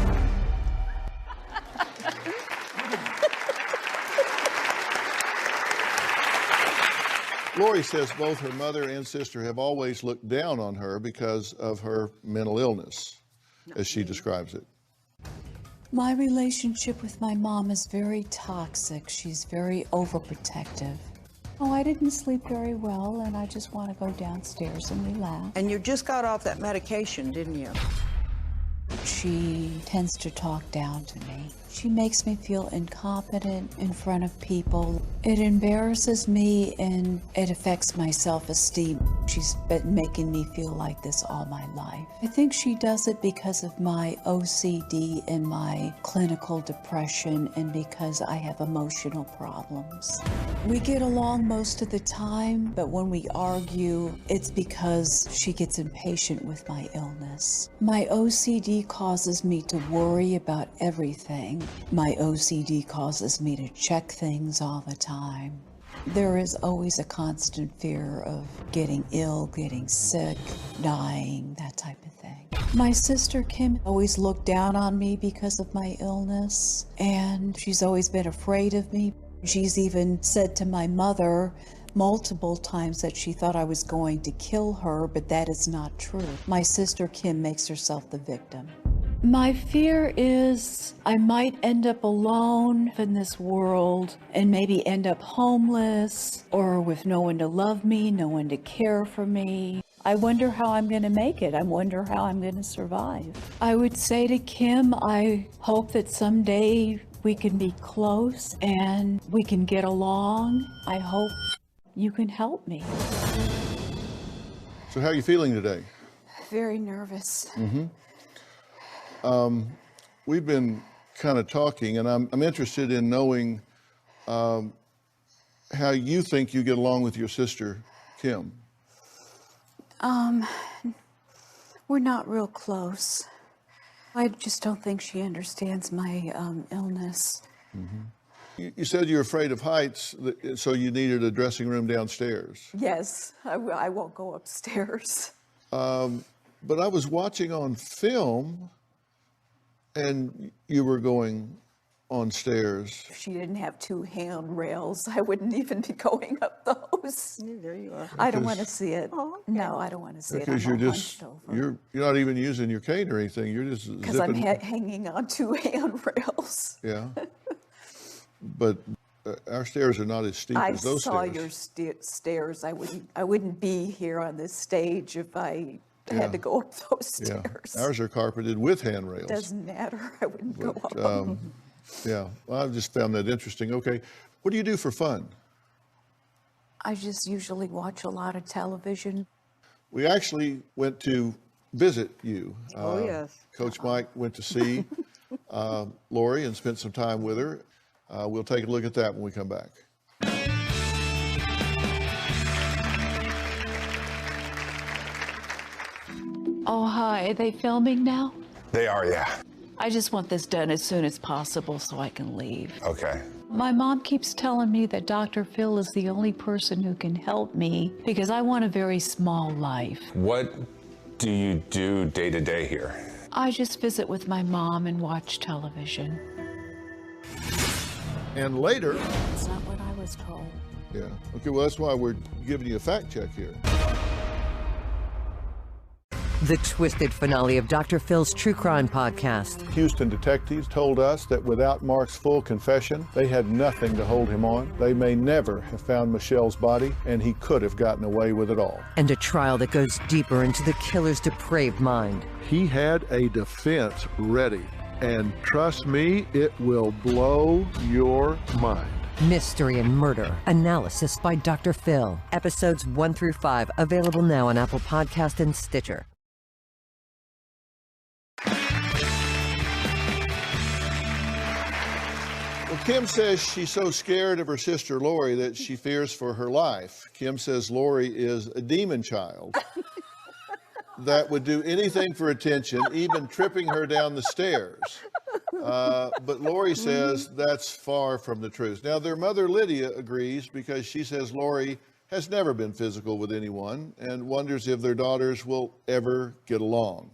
Lori says both her mother and sister have always looked down on her because of her mental illness, as she describes it. My relationship with my mom is very toxic. She's very overprotective. Oh, I didn't sleep very well, and I just want to go downstairs and relax. And you just got off that medication, didn't you? She tends to talk down to me. She makes me feel incompetent in front of people. It embarrasses me and it affects my self-esteem. She's been making me feel like this all my life. I think she does it because of my OCD and my clinical depression, and because I have emotional problems. We get along most of the time, but when we argue, it's because she gets impatient with my illness. My OCD causes me to worry about everything. My OCD causes me to check things all the time. There is always a constant fear of getting ill, getting sick, dying, that type of thing. My sister Kim always looked down on me because of my illness, and she's always been afraid of me. She's even said to my mother multiple times that she thought I was going to kill her, but that is not true. My sister Kim makes herself the victim. My fear is I might end up alone in this world and maybe end up homeless or with no one to love me, no one to care for me. I wonder how I'm going to make it. I wonder how I'm going to survive. I would say to Kim, I hope that someday we can be close and we can get along. I hope you can help me. So how are you feeling today? Very nervous. Mm-hmm. We've been kind of talking, and I'm interested in knowing how you think you get along with your sister, Kim. We're not real close. I just don't think she understands my illness. Mm-hmm. You said you're afraid of heights, so you needed a dressing room downstairs. Yes, I won't go upstairs. But I was watching on film, and you were going on stairs. If she didn't have 2 handrails, I wouldn't even be going up those. There you are. I don't want to see it. Oh, okay. No, I don't want to see it. Because you're not even using your cane or anything. You're just because I'm hanging on 2 handrails. Yeah. But our stairs are not as steep as those I saw stairs. your stairs. I wouldn't be here on this stage if I had to go up those stairs. Ours are carpeted with handrails. Doesn't matter. I wouldn't go up. Yeah, well, I've just found that interesting. Okay, what do you do for fun? I just usually watch a lot of television. We actually went to visit you. Oh, yes. Coach Mike went to see Lori and spent some time with her. We'll take a look at that when we come back. Oh, hi. Are they filming now? They are, yeah. I just want this done as soon as possible so I can leave. Okay. My mom keeps telling me that Dr. Phil is the only person who can help me because I want a very small life. What do you do day to day here? I just visit with my mom and watch television. And later... That's not what I was told. Yeah. Okay, well, that's why we're giving you a fact check here. The twisted finale of Dr. Phil's true crime podcast. Houston detectives told us that without Mark's full confession, they had nothing to hold him on. They may never have found Michelle's body, and he could have gotten away with it all. And a trial that goes deeper into the killer's depraved mind. He had a defense ready, and trust me, it will blow your mind. Mystery and Murder. Analysis by Dr. Phil. Episodes 1 through 5 available now on Apple Podcast and Stitcher. Well, Kim says she's so scared of her sister Lori that she fears for her life. Kim says Lori is a demon child that would do anything for attention, even tripping her down the stairs. But Lori says that's far from the truth. Now, their mother Lydia agrees because she says Lori has never been physical with anyone and wonders if their daughters will ever get along.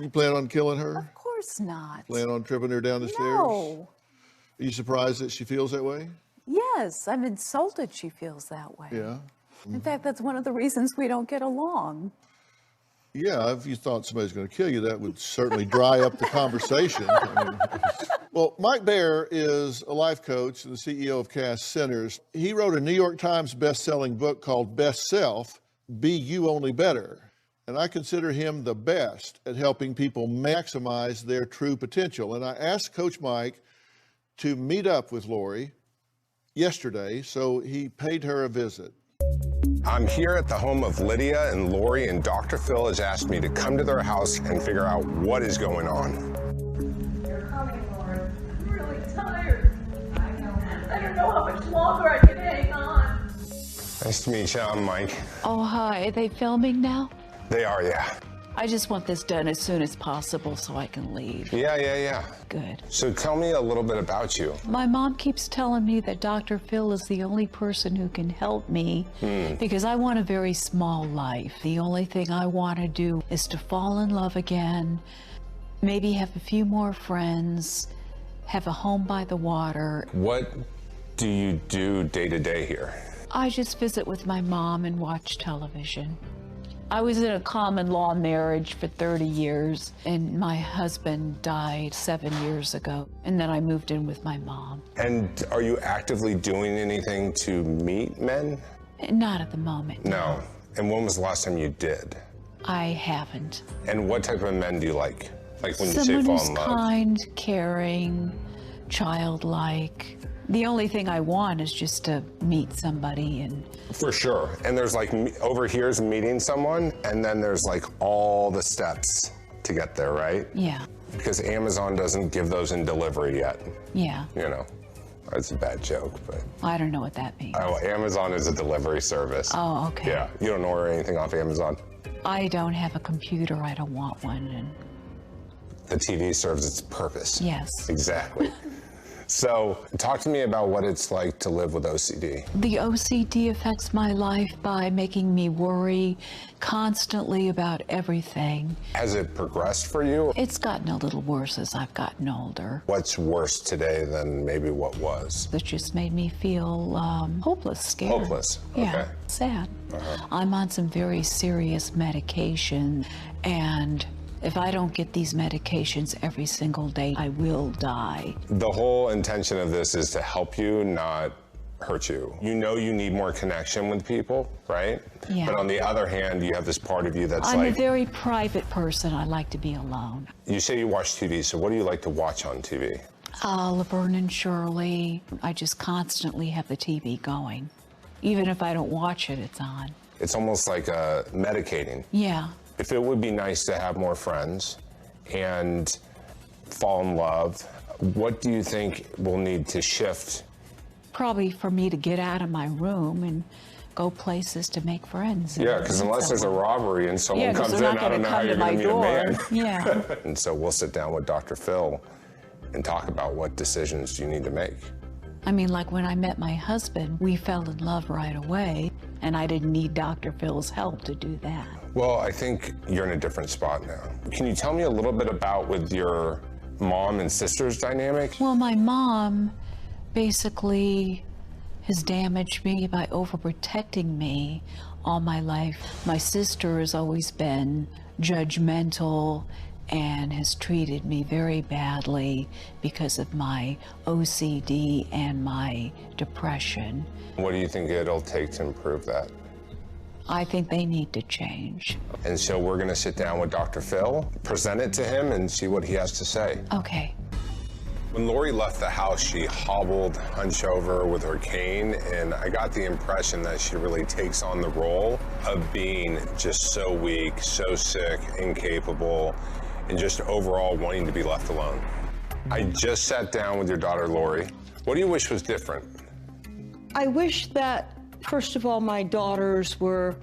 You plan on killing her? Of course not. Plan on tripping her down the stairs? No. Are you surprised that she feels that way? Yes, I'm insulted she feels that way. Yeah. In fact, that's one of the reasons we don't get along. Yeah, if you thought somebody's going to kill you, that would certainly dry up the conversation. I mean, well, Mike Baer is a life coach and the CEO of Cass Centers. He wrote a New York Times best-selling book called Best Self, Be You Only Better. And I consider him the best at helping people maximize their true potential. And I asked Coach Mike to meet up with Lori yesterday, so he paid her a visit. I'm here at the home of Lydia and Lori, and Dr. Phil has asked me to come to their house and figure out what is going on. You're coming, Lori. I'm really tired. I know. I don't know how much longer I can hang on. Nice to meet you. I'm Mike. Oh, hi. Are they filming now? They are, yeah. I just want this done as soon as possible so I can leave. Yeah. Good. So tell me a little bit about you. My mom keeps telling me that Dr. Phil is the only person who can help me because I want a very small life. The only thing I want to do is to fall in love again, maybe have a few more friends, have a home by the water. What do you do day to day here? I just visit with my mom and watch television. I was in a common law marriage for 30 years, and my husband died 7 years ago, and then I moved in with my mom. And are you actively doing anything to meet men? Not at the moment. No. And when was the last time you did? I haven't. And what type of men do you like? Like when you say Someone fall who's in love? kind, caring, childlike. The only thing I want is just to meet somebody and... For sure. And there's like, over here's meeting someone, and then there's like all the steps to get there, right? Yeah. Because Amazon doesn't give those in delivery yet. Yeah. You know, it's a bad joke, but... I don't know what that means. Oh, Amazon is a delivery service. Oh, okay. Yeah, you don't order anything off Amazon? I don't have a computer, I don't want one. And... The TV serves its purpose. Yes. Exactly. So, talk to me about what it's like to live with OCD. The OCD affects my life by making me worry constantly about everything. Has it progressed for you? It's gotten a little worse as I've gotten older. What's worse today than maybe what was? It just made me feel hopeless, scared. Hopeless? Yeah, Okay. sad. I'm on some very serious medication, and If I don't get these medications every single day, I will die. The whole intention of this is to help you, not hurt you. You know you need more connection with people, right? Yeah. But on the other hand, you have this part of you that's I'm like... a very private person. I like to be alone. You say you watch TV, so what do you like to watch on TV? Laverne and Shirley. I just constantly have the TV going. Even if I don't watch it, it's on. It's almost like medicating. Yeah. If it would be nice to have more friends and fall in love, what do you think will need to shift? Probably for me to get out of my room and go places to make friends. Yeah, because unless there's a robbery and someone comes in, I don't know how you're going to meet a man. Yeah. And so we'll sit down with Dr. Phil and talk about what decisions you need to make. I mean, like when I met my husband, we fell in love right away, and I didn't need Dr. Phil's help to do that. Well, I think you're in a different spot now. Can you tell me a little bit about with your mom and sister's dynamic? Well, my mom basically has damaged me by overprotecting me all my life. My sister has always been judgmental and has treated me very badly because of my OCD and my depression. What do you think it'll take to improve that? I think they need to change. And so we're going to sit down with Dr. Phil, present it to him, and see what he has to say. Okay. When Lori left the house, she hobbled, hunched over with her cane, and I got the impression that she really takes on the role of being just so weak, so sick, incapable, and just overall wanting to be left alone. I just sat down with your daughter, Lori. What do you wish was different? I wish that, first of all, my daughters were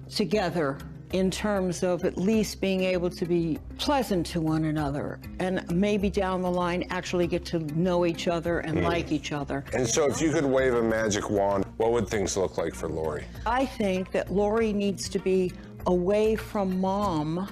together in terms of at least being able to be pleasant to one another and maybe down the line actually get to know each other and like each other. And so if you could wave a magic wand, what would things look like for Lori? I think that Lori needs to be away from Mom,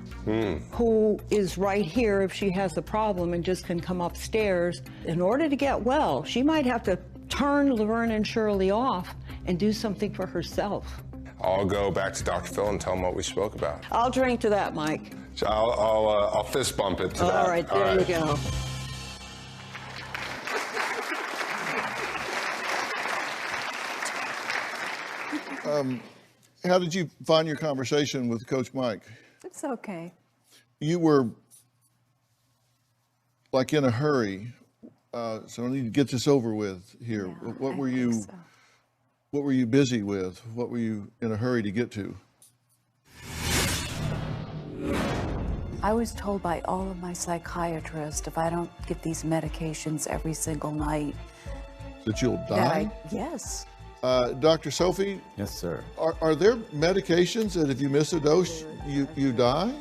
who is right here if she has a problem and just can come upstairs. In order to get well, she might have to turn Laverne and Shirley off and do something for herself. I'll go back to Dr. Phil and tell him what we spoke about. I'll drink to that, Mike. So I'll fist bump it to that. All right, there you go. How did you find your conversation with Coach Mike? It's okay. You were like in a hurry, so I need to get this over with here. Yeah, what were you? so. What were you busy with? What were you in a hurry to get to? I was told by all of my psychiatrists if I don't get these medications every single night, That you'll die? yes. Dr. Sophie? Yes, sir. Are there medications that if you miss a dose, you die?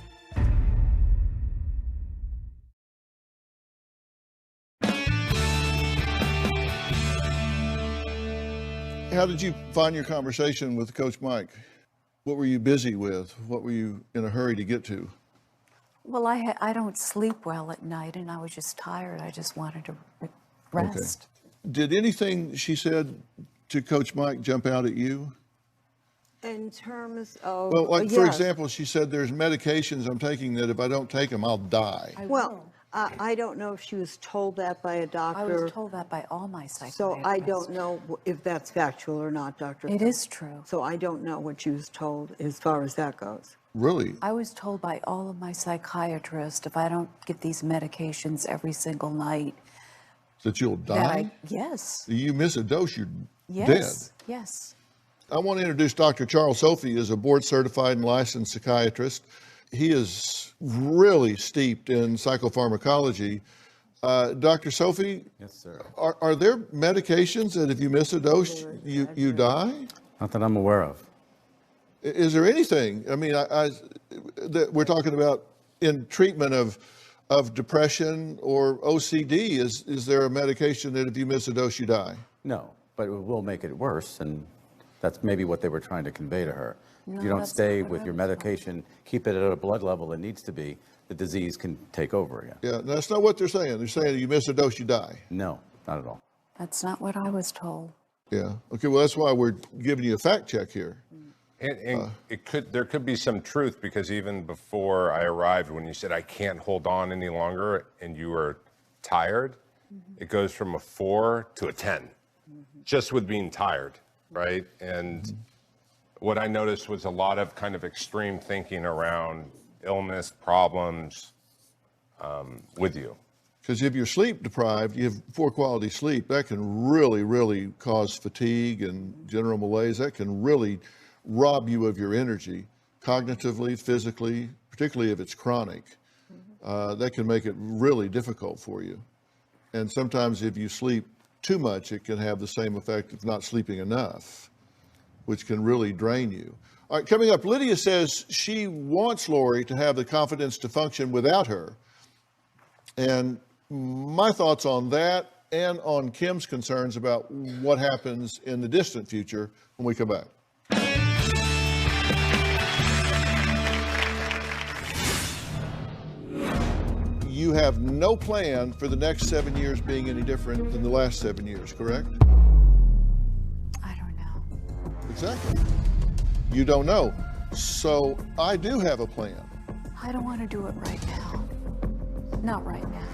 How did you find your conversation with Coach Mike? What were you busy with? What were you in a hurry to get to? Well, I don't sleep well at night, and I was just tired. I just wanted to rest. Okay. Did anything she said to Coach Mike jump out at you? In terms of... Well, like, for yes. example, she said, there's medications I'm taking that if I don't take them, I'll die. Well, I don't know if she was told that by a doctor. I was told that by all my psychiatrists. So I don't know if that's factual or not, Dr. It Phil. is true. So I don't know what she was told as far as that goes. Really? I was told by all of my psychiatrists if I don't get these medications every single night. That you'll die? Yes. You miss a dose, you're Yes. dead. Yes. I want to introduce Dr. Charles Sophie as a board-certified and licensed psychiatrist. He is really steeped in psychopharmacology. Dr. Sophie? Yes, sir. Are there medications that if you miss a dose, you die? Not that I'm aware of. Is there anything? I mean, that we're talking about in treatment of depression or OCD. Is there a medication that if you miss a dose, you die? No, but it will make it worse, and that's maybe what they were trying to convey to her. No, if you don't that's stay not what with I your was medication, keep it at a blood level it needs to be, the disease can take over again. Yeah, that's not what they're saying. They're saying you miss a dose, you die. No, not at all. That's not what I was told. Yeah. Okay, well, that's why we're giving you a fact check here. And there could be some truth, because even before I arrived, when you said I can't hold on any longer and you were tired, it goes from a 4 to a 10, just with being tired, right? And what I noticed was a lot of kind of extreme thinking around illness, problems with you. Because if you're sleep deprived, you have poor quality sleep, that can really, really cause fatigue and general malaise. That can really rob you of your energy, cognitively, physically, particularly if it's chronic. That can make it really difficult for you. And sometimes if you sleep too much, it can have the same effect of not sleeping enough, which can really drain you. All right, coming up, Lydia says she wants Lori to have the confidence to function without her. And my thoughts on that and on Kim's concerns about what happens in the distant future when we come back. You have no plan for the next 7 years being any different than the last 7 years, correct? I don't know. Exactly. You don't know. So I do have a plan. I don't want to do it right now. Not right now.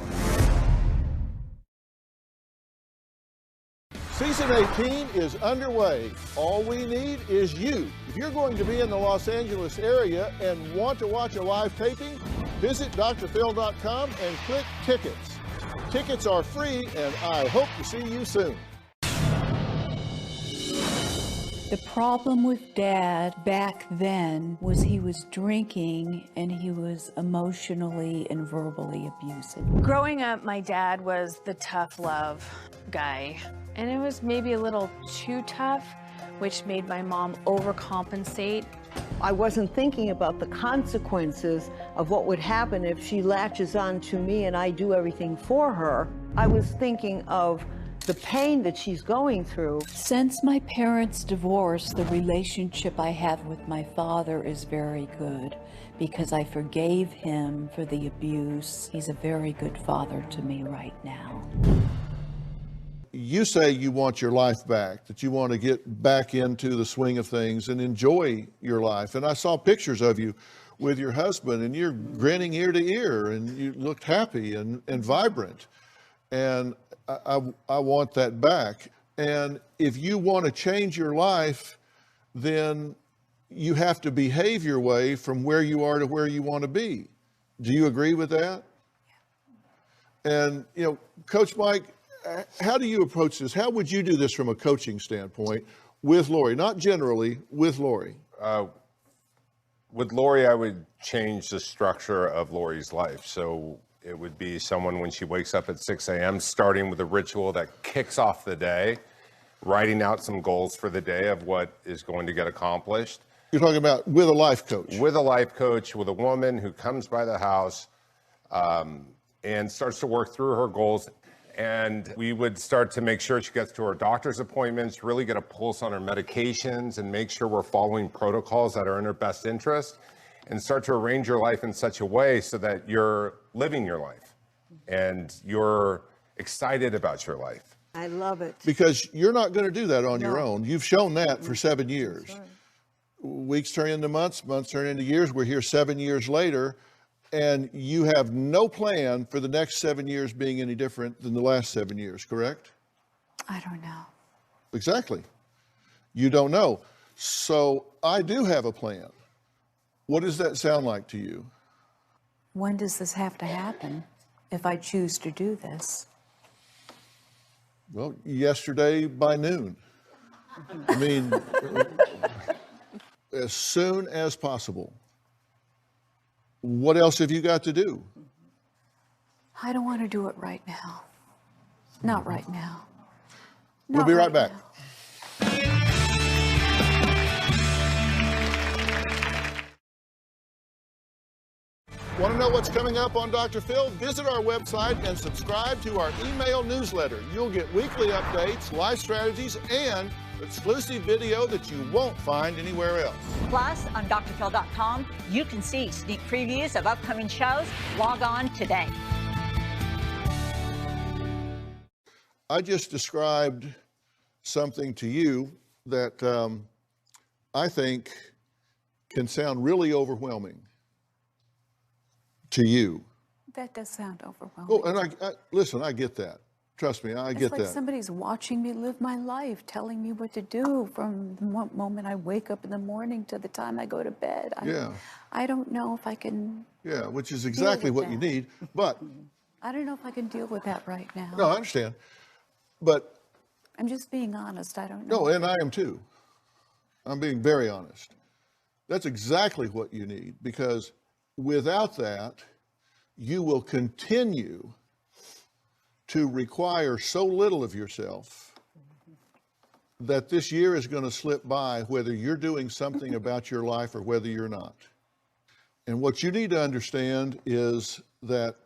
Season 18 is underway. All we need is you. If you're going to be in the Los Angeles area and want to watch a live taping, visit drphil.com and click tickets. Tickets are free, and I hope to see you soon. The problem with Dad back then was he was drinking and he was emotionally and verbally abusive. Growing up, my dad was the tough love guy, and it was maybe a little too tough, which made my mom overcompensate. I wasn't thinking about the consequences of what would happen if she latches on to me and I do everything for her. I was thinking of the pain that she's going through. Since my parents' divorce, the relationship I have with my father is very good because I forgave him for the abuse. He's a very good father to me right now. You say you want your life back, that you want to get back into the swing of things and enjoy your life. And I saw pictures of you with your husband, and you're grinning ear to ear, and you looked happy and vibrant. And I want that back. And if you want to change your life, then you have to behave your way from where you are to where you want to be. Do you agree with that? And, you know, Coach Mike, how do you approach this? How would you do this from a coaching standpoint with Lori? Not generally, with Lori. With Lori, I would change the structure of Lori's life. So it would be someone, when she wakes up at 6 a.m., starting with a ritual that kicks off the day, writing out some goals for the day of what is going to get accomplished. You're talking about with a life coach? With a life coach, with a woman who comes by the house and starts to work through her goals. And we would start to make sure she gets to her doctor's appointments, really get a pulse on her medications, and make sure we're following protocols that are in her best interest, and start to arrange your life in such a way so that you're living your life and you're excited about your life. I love it. Because you're not going to do that on your own. You've shown that for 7 years. Right. Weeks turn into months, months turn into years. We're here 7 years later, and you have no plan for the next 7 years being any different than the last 7 years, correct? I don't know. Exactly. You don't know. So I do have a plan. What does that sound like to you? When does this have to happen if I choose to do this? Well, yesterday by noon. I mean, as soon as possible. What else have you got to do? I don't want to do it right now. Not right now. We'll be right back. Want to know what's coming up on Dr. Phil? Visit our website and subscribe to our email newsletter. You'll get weekly updates, life strategies, and exclusive video that you won't find anywhere else. Plus, on drphil.com, you can see sneak previews of upcoming shows. Log on today. I just described something to you that I think can sound really overwhelming to you. That does sound overwhelming. Oh, and listen, I get that. Trust me, I get It's like that. somebody's watching me live my life, telling me what to do from the moment I wake up in the morning to the time I go to bed. I don't know if I can. Yeah, which is exactly what you need, but. I don't know if I can deal with that right now. No, I understand, but. I'm just being honest, I don't know. No, and I am too. I'm being very honest. That's exactly what you need, because without that, you will continue to require so little of yourself that this year is going to slip by whether you're doing something about your life or whether you're not. And what you need to understand is that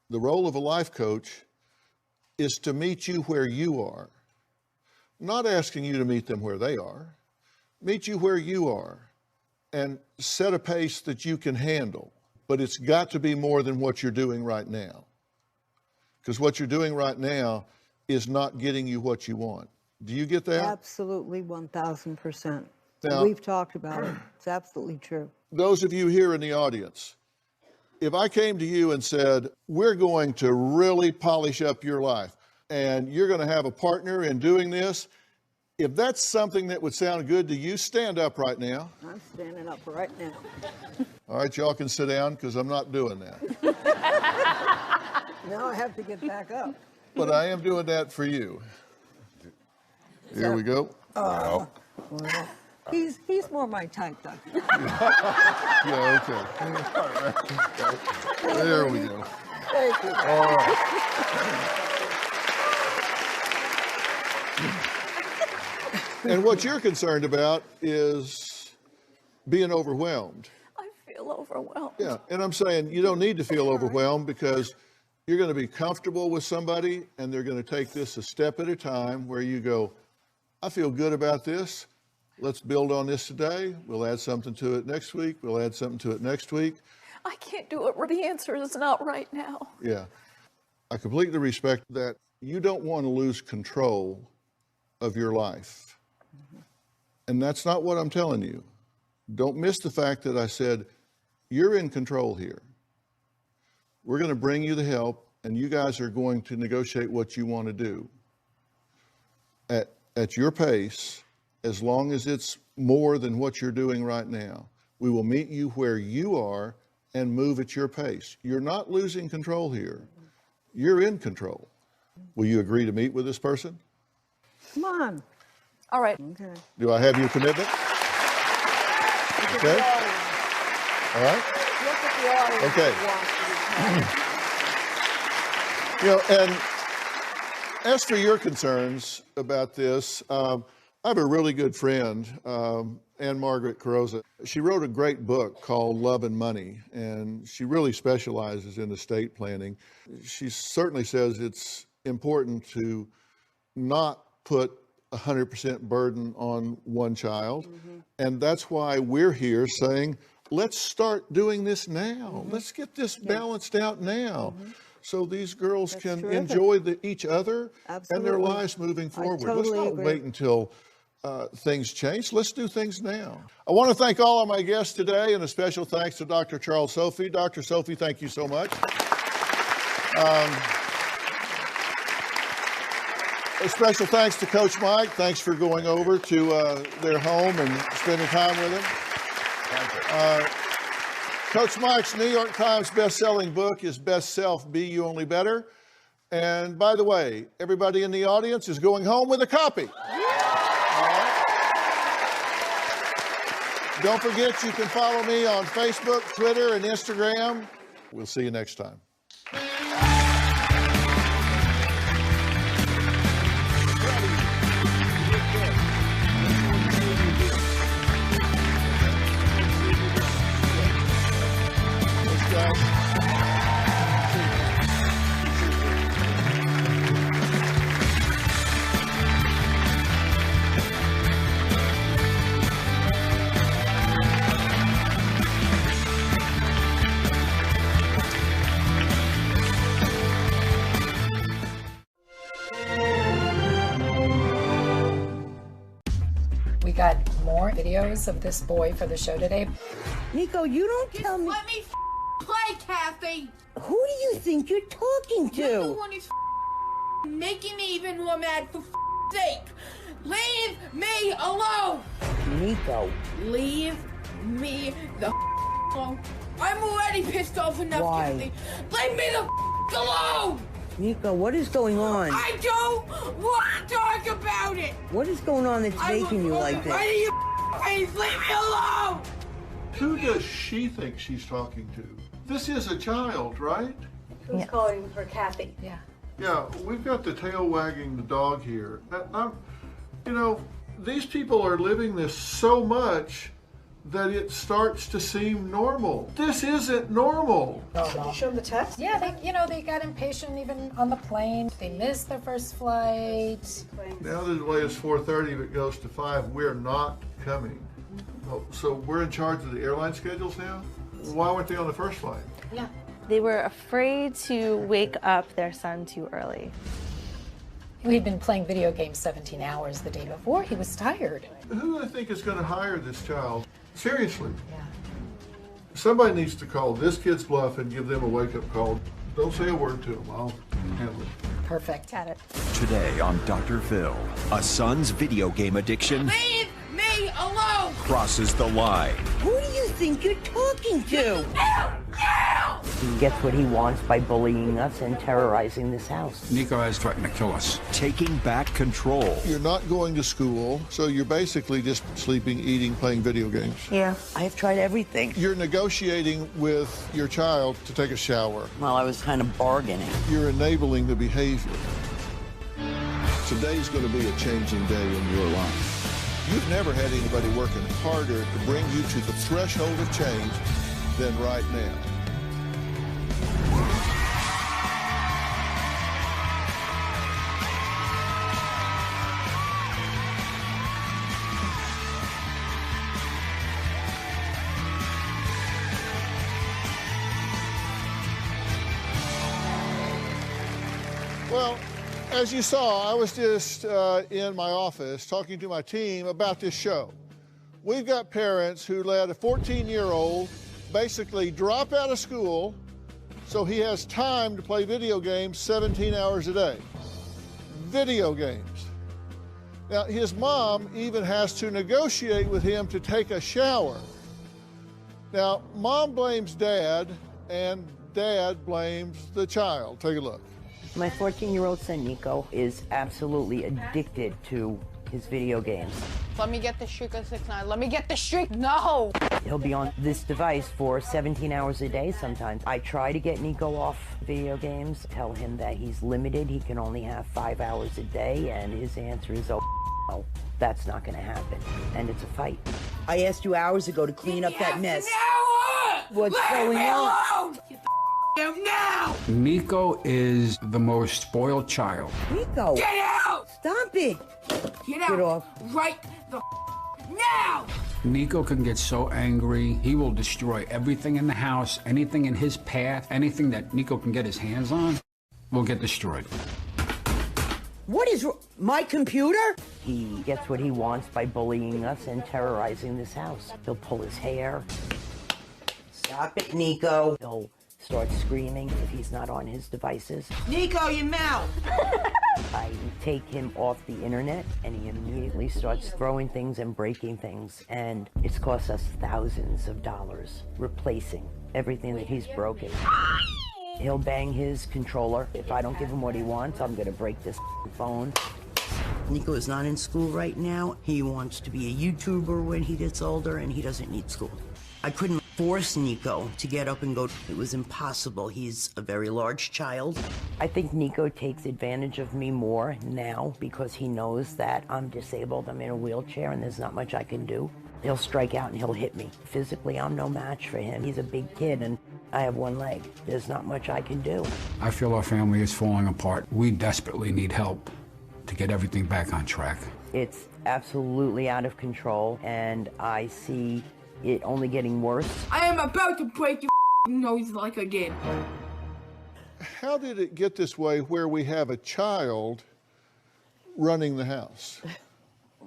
the role of a life coach is to meet you where you are, not asking you to meet them where they are. Meet you where you are and set a pace that you can handle. But it's got to be more than what you're doing right now. Because what you're doing right now is not getting you what you want. Do you get that? Absolutely, 1,000%. Now, we've talked about it. It's absolutely true. Those of you here in the audience, if I came to you and said, we're going to really polish up your life and you're going to have a partner in doing this, if that's something that would sound good to you, stand up right now. I'm standing up right now. All right, y'all can sit down because I'm not doing that. Now I have to get back up. But I am doing that for you. Here we go. Well, he's more my type, though. Yeah, okay. There we go. Thank you. All right. And what you're concerned about is being overwhelmed. I feel overwhelmed. Yeah, and I'm saying you don't need to feel overwhelmed because you're going to be comfortable with somebody and they're going to take this a step at a time where you go, I feel good about this. Let's build on this today. We'll add something to it next week. We'll add something to it next week. I can't do it where the answer is not right now. Yeah. I completely respect that you don't want to lose control of your life. And that's not what I'm telling you. Don't miss the fact that I said, you're in control here. We're going to bring you the help, and you guys are going to negotiate what you want to do at your pace, as long as it's more than what you're doing right now. We will meet you where you are and move at your pace. You're not losing control here. You're in control. Will you agree to meet with this person? Come on. All right. Okay. Do I have your commitment? Okay. All right. Look at the audience. Okay. You know, and as for your concerns about this, I have a really good friend, Ann Margaret Carrozza. She wrote a great book called Love and Money, and she really specializes in estate planning. She certainly says it's important to not put 100% burden on one child. And that's why we're here saying, let's start doing this now. Let's get this balanced out now. So these girls can enjoy each other and their lives moving forward. Let's not wait until things change. Let's do things now. I want to thank all of my guests today, and a special thanks to Dr. Charles Sophie. Dr. Sophie, thank you so much. A special thanks to Coach Mike. Thanks for going over to their home and spending time with him. Coach Mike's New York Times best-selling book is Best Self, Be You Only Better. And by the way, everybody in the audience is going home with a copy. Don't forget, you can follow me on Facebook, Twitter, and Instagram. We'll see you next time. We got more videos of this boy for the show today. Nico, you don't tell me. Let me play, Kathy. Who do you think you're talking to? You're the one who's making me even more mad for sake. Leave me alone. Nico. Leave me the alone. I'm already pissed off enough, Why? Kathy. Leave me the alone. Nico, what is going on? I don't want to talk about it. What is going on that's making you like this? Why do you please leave me alone? Who does she think she's talking to? This is a child, right? Who's calling her Kathy? Yeah. Yeah, we've got the tail wagging the dog here. You know, these people are living this so much that it starts to seem normal. This isn't normal. Did you show them the text? Yeah, they got impatient even on the plane. They missed their first flight. Now the delay is 4:30. If it goes to 5, we're not coming. Oh, so we're in charge of the airline schedules now? Why weren't they on the first flight? Yeah. They were afraid to wake up their son too early. We'd been playing video games 17 hours the day before. He was tired. Who do they think is going to hire this child? Seriously. Yeah. Somebody needs to call this kid's bluff and give them a wake-up call. Don't say a word to them. I'll handle it. Perfect. Got it. Today on Dr. Phil, a son's video game addiction Leave me alone. crosses the line. Who do you think you're talking to? He gets what he wants by bullying us and terrorizing this house. Nico has threatened to kill us. Taking back control. You're not going to school, so you're basically just sleeping, eating, playing video games. Yeah, I have tried everything. You're negotiating with your child to take a shower. Well, I was kind of bargaining. You're enabling the behavior. Today's going to be a changing day in your life. You've never had anybody working harder to bring you to the threshold of change than right now. Well, as you saw, I was just in my office talking to my team about this show. We've got parents who let a 14-year-old basically drop out of school so he has time to play video games 17 hours a day. Video games. Now, his mom even has to negotiate with him to take a shower. Now, mom blames dad, and dad blames the child. Take a look. My 14-year-old son, Nico, is absolutely addicted to his video games. Let me get the streak of 6-9. Let me get the streak. No. He'll be on this device for 17 hours a day sometimes. I try to get Nico off video games, tell him that he's limited. He can only have 5 hours a day, and his answer is, oh, no, that's not going to happen. And it's a fight. I asked you hours ago to clean up that mess. What's going on? Now! Nico is the most spoiled child. Nico! Get out! Stop it! Get out! Get off. Right the now! Nico can get so angry, he will destroy everything in the house, anything in his path, anything that Nico can get his hands on will get destroyed. What is my computer? He gets what he wants by bullying us and terrorizing this house. He'll pull his hair. Stop it, Nico. He'll start screaming if he's not on his devices. Nico, your mouth! I take him off the internet and he immediately starts throwing things and breaking things, and it's cost us thousands of dollars replacing everything that he's broken. He'll bang his controller. If I don't give him what he wants, I'm gonna break this phone. Nico is not in school right now. He wants to be a YouTuber when he gets older, and he doesn't need school. I couldn't force Nico to get up and go. It was impossible. He's a very large child. I think Nico takes advantage of me more now because he knows that I'm disabled. I'm in a wheelchair and there's not much I can do. He'll strike out and he'll hit me. Physically, I'm no match for him. He's a big kid and I have one leg. There's not much I can do. I feel our family is falling apart. We desperately need help to get everything back on track. It's absolutely out of control, and I see it only getting worse. I am about to break your nose like I did. How did it get this way where we have a child running the house?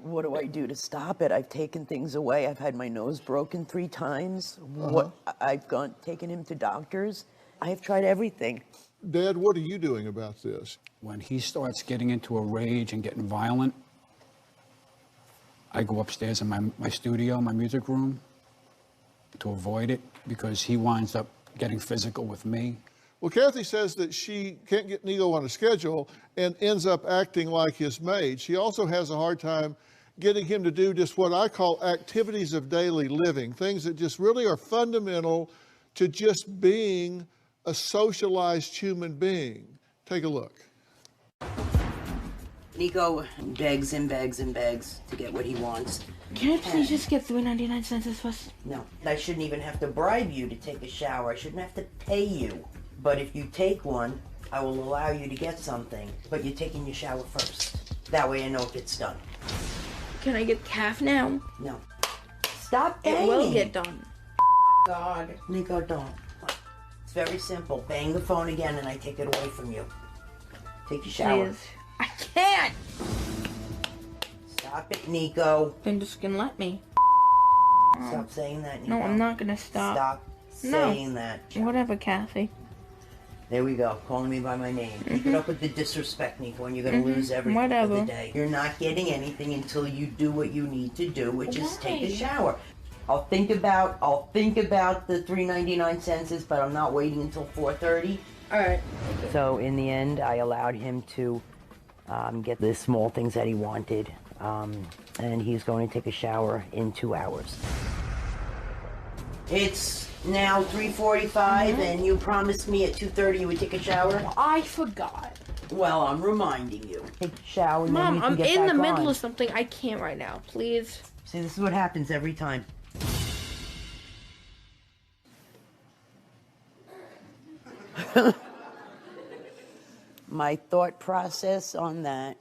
What do I do to stop it? I've taken things away. I've had my nose broken 3 times. I've taken him to doctors. I've tried everything. Dad, what are you doing about this? When he starts getting into a rage and getting violent, I go upstairs in my studio, my music room, to avoid it, because he winds up getting physical with me. Well, Kathy says that she can't get Nico on a schedule and ends up acting like his maid. She also has a hard time getting him to do just what I call activities of daily living, things that just really are fundamental to just being a socialized human being. Take a look. Nico begs and begs and begs to get what he wants. Can I please just get 3.99 cents this was? No, I shouldn't even have to bribe you to take a shower. I shouldn't have to pay you. But if you take one, I will allow you to get something, but you're taking your shower first. That way I know if it's done. Can I get calf now? No. Stop banging. It will get done. God. Nico, don't. It's very simple. Bang the phone again and I take it away from you. Take your shower. Please. I can't! Stop it, Nico. Then just gonna let me. Stop saying that, Nico. No, I'm not gonna stop. Stop saying that. Whatever, Kathy. There we go, calling me by my name. Keep it up with the disrespect, Nico, and you're gonna lose everything for the day. You're not getting anything until you do what you need to do, which is take a shower. I'll think about the 3.99 cents, but I'm not waiting until 4:30. All right. So in the end, I allowed him to get the small things that he wanted, and he's going to take a shower in 2 hours. It's now 3:45, and you promised me at 2:30 you would take a shower? I forgot. Well, I'm reminding you. Take a shower, and Mom, then you can I'm get in back the middle on. of something. I can't right now. Please. See, this is what happens every time. My thought process on that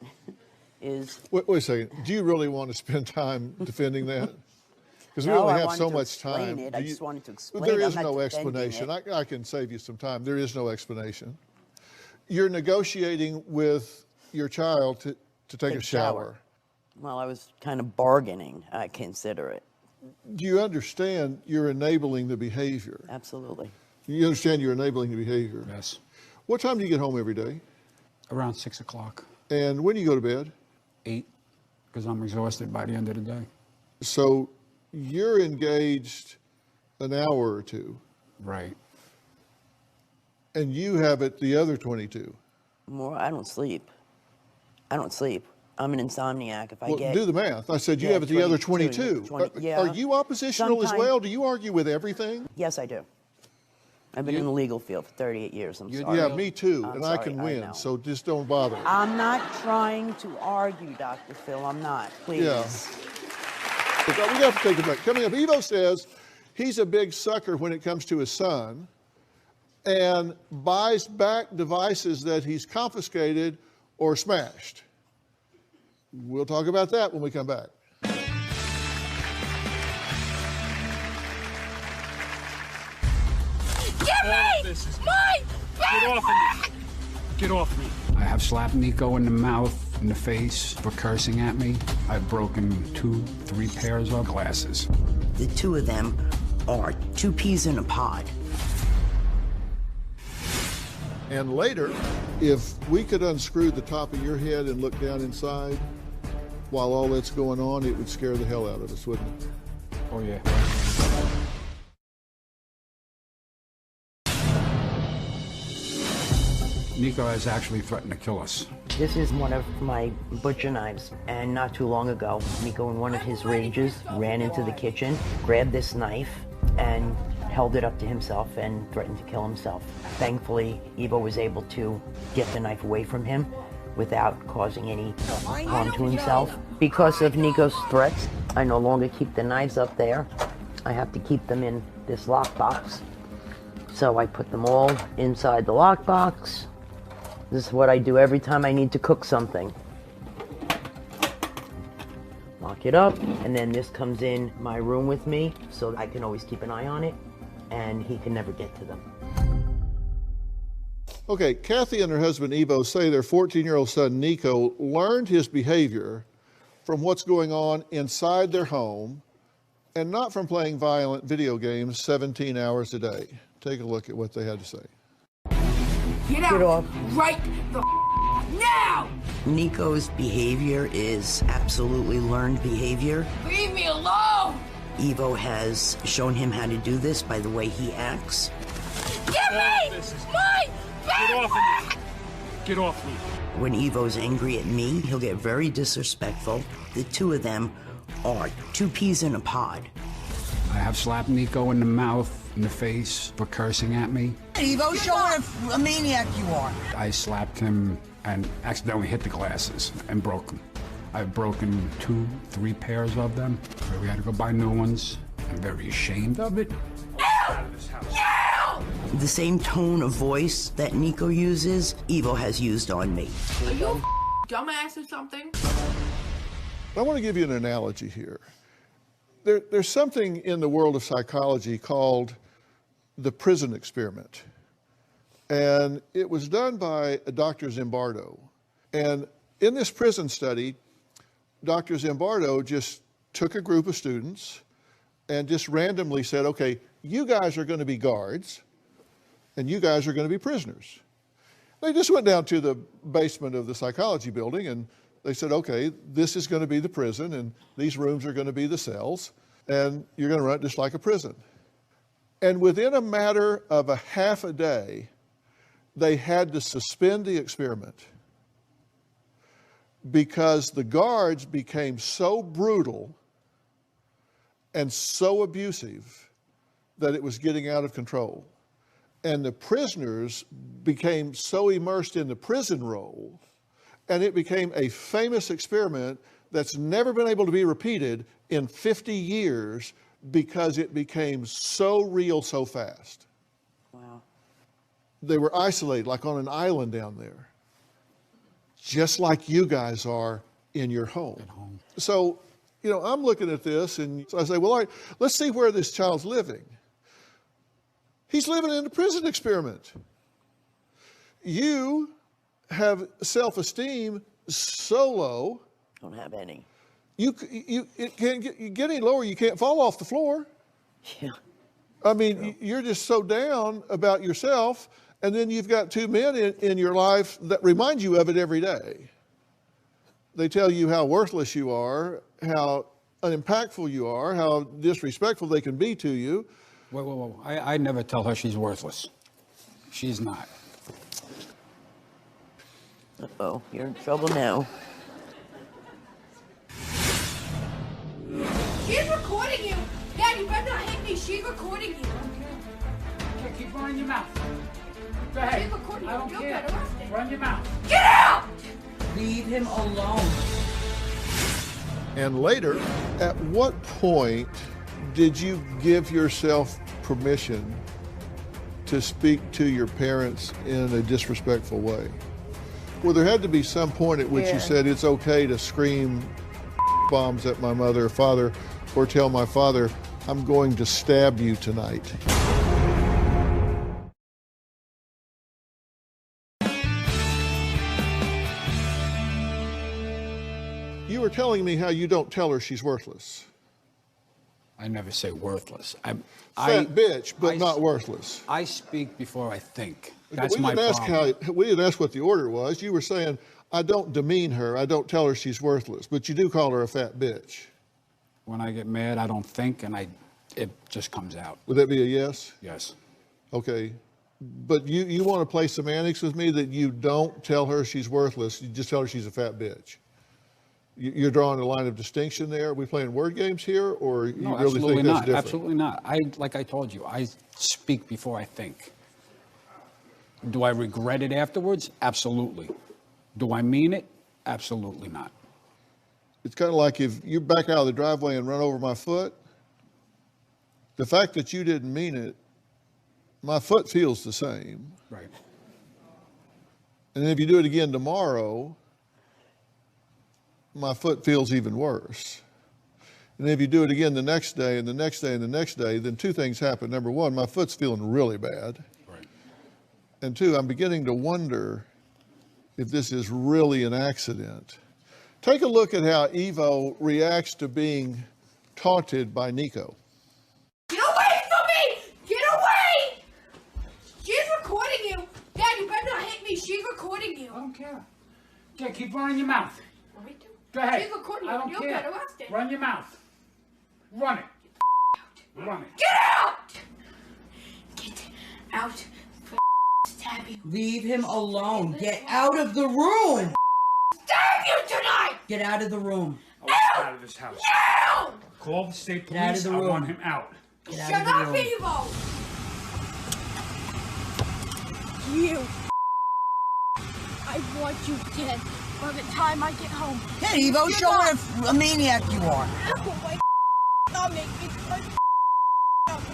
is... Wait a second. Do you really want to spend time defending that? Because we No, only I have wanted so to much time. explain it. I just wanted to explain There it. is I'm not no defending explanation. it. I can save you some time. There is no explanation. You're negotiating with your child to take a shower. Well, I was kind of bargaining, I consider it. Do you understand you're enabling the behavior? Absolutely. You understand you're enabling the behavior? Yes. What time do you get home every day? Around 6 o'clock. And when do you go to bed? 8, because I'm exhausted by the end of the day. So you're engaged an hour or two. Right. And you have it the other 22. More, I don't sleep. I'm an insomniac. If I Well, get... do the math. I said you have it the other 22. 20, yeah. Are you oppositional as Sometime- well? Do you argue with everything? Yes, I do. I've been in the legal field for 38 years. I'm sorry. Yeah, me too. I'm And I sorry, can I win, know. so just don't bother. I'm not trying to argue, Dr. Phil. I'm not. Please. Yeah. We have to take a break. Coming up, Evo says he's a big sucker when it comes to his son and buys back devices that he's confiscated or smashed. We'll talk about that when we come back. Give me my Get off of me! Get off me! I have slapped Nico in the mouth, in the face for cursing at me. I've broken 2-3 pairs of glasses. The two of them are 2 peas in a pod. And later, if we could unscrew the top of your head and look down inside while all that's going on, it would scare the hell out of us, wouldn't it? Oh, yeah. Nico has actually threatened to kill us. This is one of my butcher knives, and not too long ago, Nico, in one of his rages, ran into the kitchen, grabbed this knife, and held it up to himself and threatened to kill himself. Thankfully, Evo was able to get the knife away from him without causing any harm to himself. Because of Nico's threats, I no longer keep the knives up there. I have to keep them in this lockbox. So I put them all inside the lockbox. This is what I do every time I need to cook something. Lock it up, and then this comes in my room with me, so I can always keep an eye on it, and he can never get to them. Okay, Kathy and her husband Evo say their 14-year-old son Nico learned his behavior from what's going on inside their home and not from playing violent video games 17 hours a day. Take a look at what they had to say. Get out off. right the now! Nico's behavior is absolutely learned behavior. Leave me alone! Evo has shown him how to do this by the way he acts. Give me my back! Get off me. When Evo's angry at me, he'll get very disrespectful. The two of them are two peas in a pod. I have slapped Nico in the mouth, in the face, for cursing at me. Evo, show what a maniac you are. I slapped him and accidentally hit the glasses and broke them. I've broken 2, 3 pairs of them. So we had to go buy new ones. I'm very ashamed of it. The same tone of voice that Nico uses, Evo has used on me. Are you a dumbass or something? I want to give you an analogy here. There's something in the world of psychology called the prison experiment. And it was done by Dr. Zimbardo. And in this prison study, Dr. Zimbardo just took a group of students and just randomly said, okay, you guys are going to be guards and you guys are going to be prisoners. They just went down to the basement of the psychology building and they said, okay, this is going to be the prison and these rooms are going to be the cells and you're going to run it just like a prison. And within a matter of a half a day, they had to suspend the experiment because the guards became so brutal and so abusive that it was getting out of control. And the prisoners became so immersed in the prison role, and it became a famous experiment that's never been able to be repeated in 50 years because it became so real so fast. Wow. They were isolated, like on an island down there, just like you guys are in your home. So, you know, I'm looking at this and I say, well, all right, let's see where this child's living. He's living in a prison experiment. You have self-esteem so low. Don't have any. It can't get any lower. You can't fall off the floor. Yeah. I mean, you're just so down about yourself, and then you've got two men in your life that remind you of it every day. They tell you how worthless you are, how unimpactful you are, how disrespectful they can be to you. Whoa. I never tell her she's worthless. She's not. Uh-oh, you're in trouble now. She's recording you! Dad, you better not hit me! She's recording you! Okay, keep running your mouth. Go ahead. She's recording you! I don't You'll care. get arrested! Run your mouth. Get out! Leave him alone. And later, at what point did you give yourself permission to speak to your parents in a disrespectful way? Well, there had to be some point at which you said it's okay to scream bombs at my mother or father, or tell my father, I'm going to stab you tonight. You were telling me how you don't tell her she's worthless. I never say worthless. Fat bitch, but not worthless. I speak before I think. That's my We didn't ask what the order was. You were saying, I don't demean her. I don't tell her she's worthless. But you do call her a fat bitch. When I get mad, I don't think, and it just comes out. Would that be a yes? Yes. Okay. But you want to play semantics with me that you don't tell her she's worthless. You just tell her she's a fat bitch. You're drawing a line of distinction there. Are we playing word games here, or you No, really think that's different? Absolutely not. Like I told you, I speak before I think. Do I regret it afterwards? Absolutely. Do I mean it? Absolutely not. It's kind of like if you back out of the driveway and run over my foot, the fact that you didn't mean it, my foot feels the same. Right. And then if you do it again tomorrow, my foot feels even worse. And if you do it again the next day and the next day and the next day, then two things happen. Number one, my foot's feeling really bad. Right. And two, I'm beginning to wonder if this is really an accident. Take a look at how Evo reacts to being taunted by Nico. Get away from me! Get away! She's recording you. Dad, you better not hit me. She's recording you. I don't care. Okay, keep running your mouth. Want me to? Go ahead. She's recording I you. don't You'll care. get arrested. Run your mouth. Run it. Run it. Get out! Get out. Stab you. Leave him alone. Get out of the room. Stab you tonight! Get out of the room. I want him out of this house. Now! Call the state Get out of police. the I room. want him out. Get out Shut of the up, room. Evo! You. I want you dead by the time I get home. Hey, Evo, show her what a maniac you are. Oh, my I'll make me punch.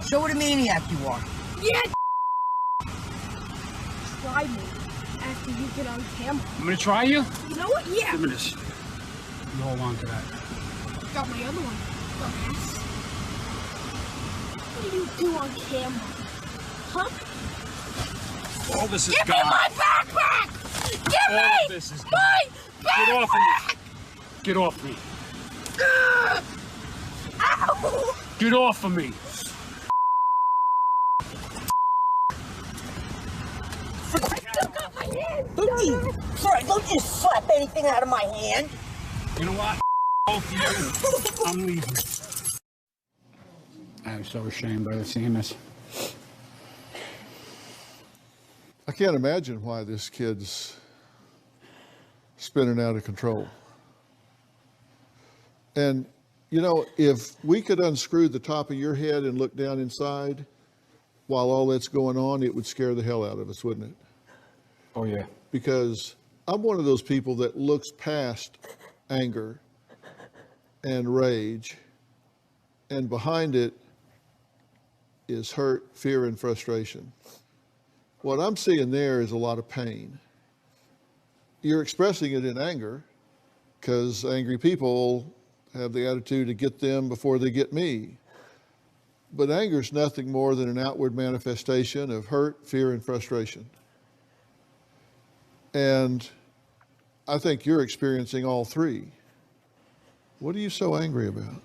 Show what a maniac you are. Yeah. Try me after you get on camera. I'm gonna try you. You know what? Yeah. Give me this. You hold on to that. Got my other one. Dumbass. What do you do on camera? Huh? All this is Give gone. me my backpack! Give All me of this is my Get off backpack! me. Get off me. Ow! Get off of me. Don't you slap anything out of my hand. You know what? Both of you. I'm leaving. I'm so ashamed of seeing this. I can't imagine why this kid's spinning out of control. And, you know, if we could unscrew the top of your head and look down inside while all that's going on, it would scare the hell out of us, wouldn't it? Oh, yeah. Because I'm one of those people that looks past anger and rage, and behind it is hurt, fear, and frustration. What I'm seeing there is a lot of pain. You're expressing it in anger because angry people have the attitude to get them before they get me. But anger is nothing more than an outward manifestation of hurt, fear, and frustration. And I think you're experiencing all three. What are you so angry about?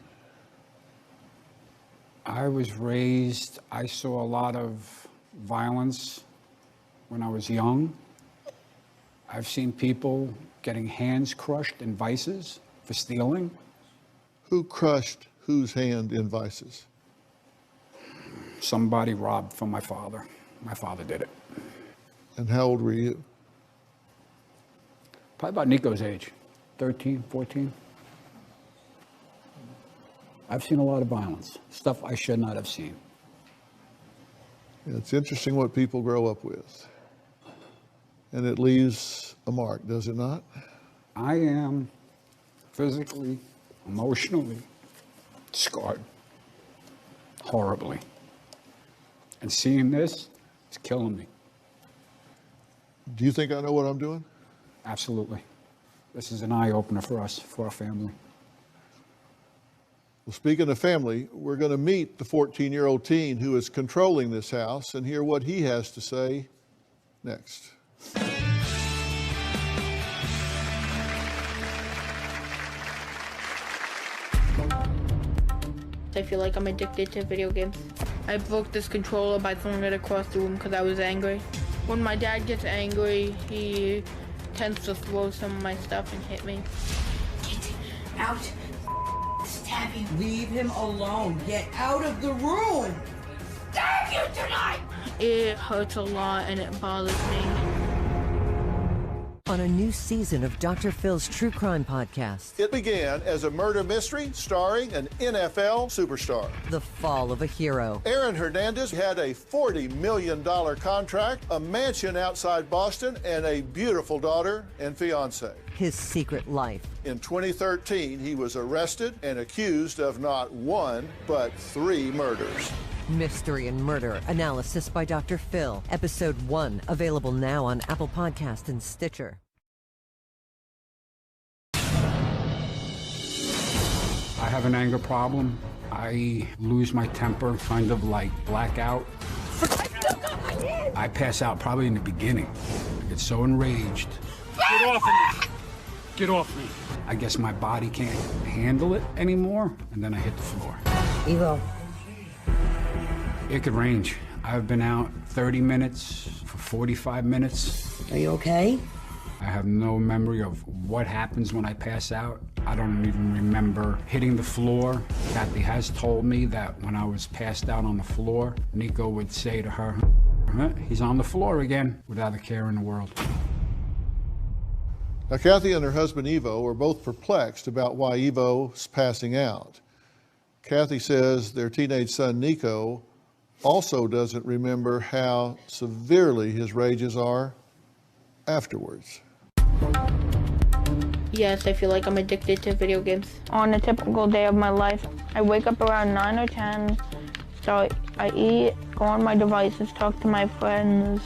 I was raised, I saw a lot of violence when I was young. I've seen people getting hands crushed in vices for stealing. Who crushed whose hand in vices? Somebody robbed from my father. My father did it. And how old were you? Probably about Nico's age, 13, 14. I've seen a lot of violence, stuff I should not have seen. It's interesting what people grow up with. And it leaves a mark, does it not? I am physically, emotionally scarred, horribly. And seeing this, it's killing me. Do you think I know what I'm doing? Absolutely. This is an eye-opener for us, for our family. Well, speaking of family, we're going to meet the 14-year-old teen who is controlling this house and hear what he has to say next. I feel like I'm addicted to video games. I broke this controller by throwing it across the room because I was angry. When my dad gets angry, he tends to throw some of my stuff and hit me. Get out. Stab you. Leave him alone. Get out of the room. Stab you tonight. It hurts a lot and it bothers me. On a new season of Dr. Phil's True Crime Podcast. It began as a murder mystery starring an NFL superstar. The Fall of a Hero. Aaron Hernandez had a $40 million contract, a mansion outside Boston, and a beautiful daughter and fiance. His secret life. In 2013, he was arrested and accused of not one, but 3 murders. Mystery and Murder, analysis by Dr. Phil. Episode 1, available now on Apple Podcast and Stitcher. I have an anger problem. I lose my temper, kind of like blackout. I pass out probably in the beginning. I get so enraged. Get off of me. Get off me. I guess my body can't handle it anymore, and then I hit the floor. Evo. It could range. I've been out 30 minutes for 45 minutes. Are you okay? I have no memory of what happens when I pass out. I don't even remember hitting the floor. Kathy has told me that when I was passed out on the floor, Nico would say to her, "Huh, he's on the floor again," without a care in the world. Now, Kathy and her husband Evo are both perplexed about why Evo's passing out. Kathy says their teenage son Nico also doesn't remember how severely his rages are afterwards. Yes, I feel like I'm addicted to video games. On a typical day of my life, I wake up around 9 or 10, so I eat, go on my devices, talk to my friends.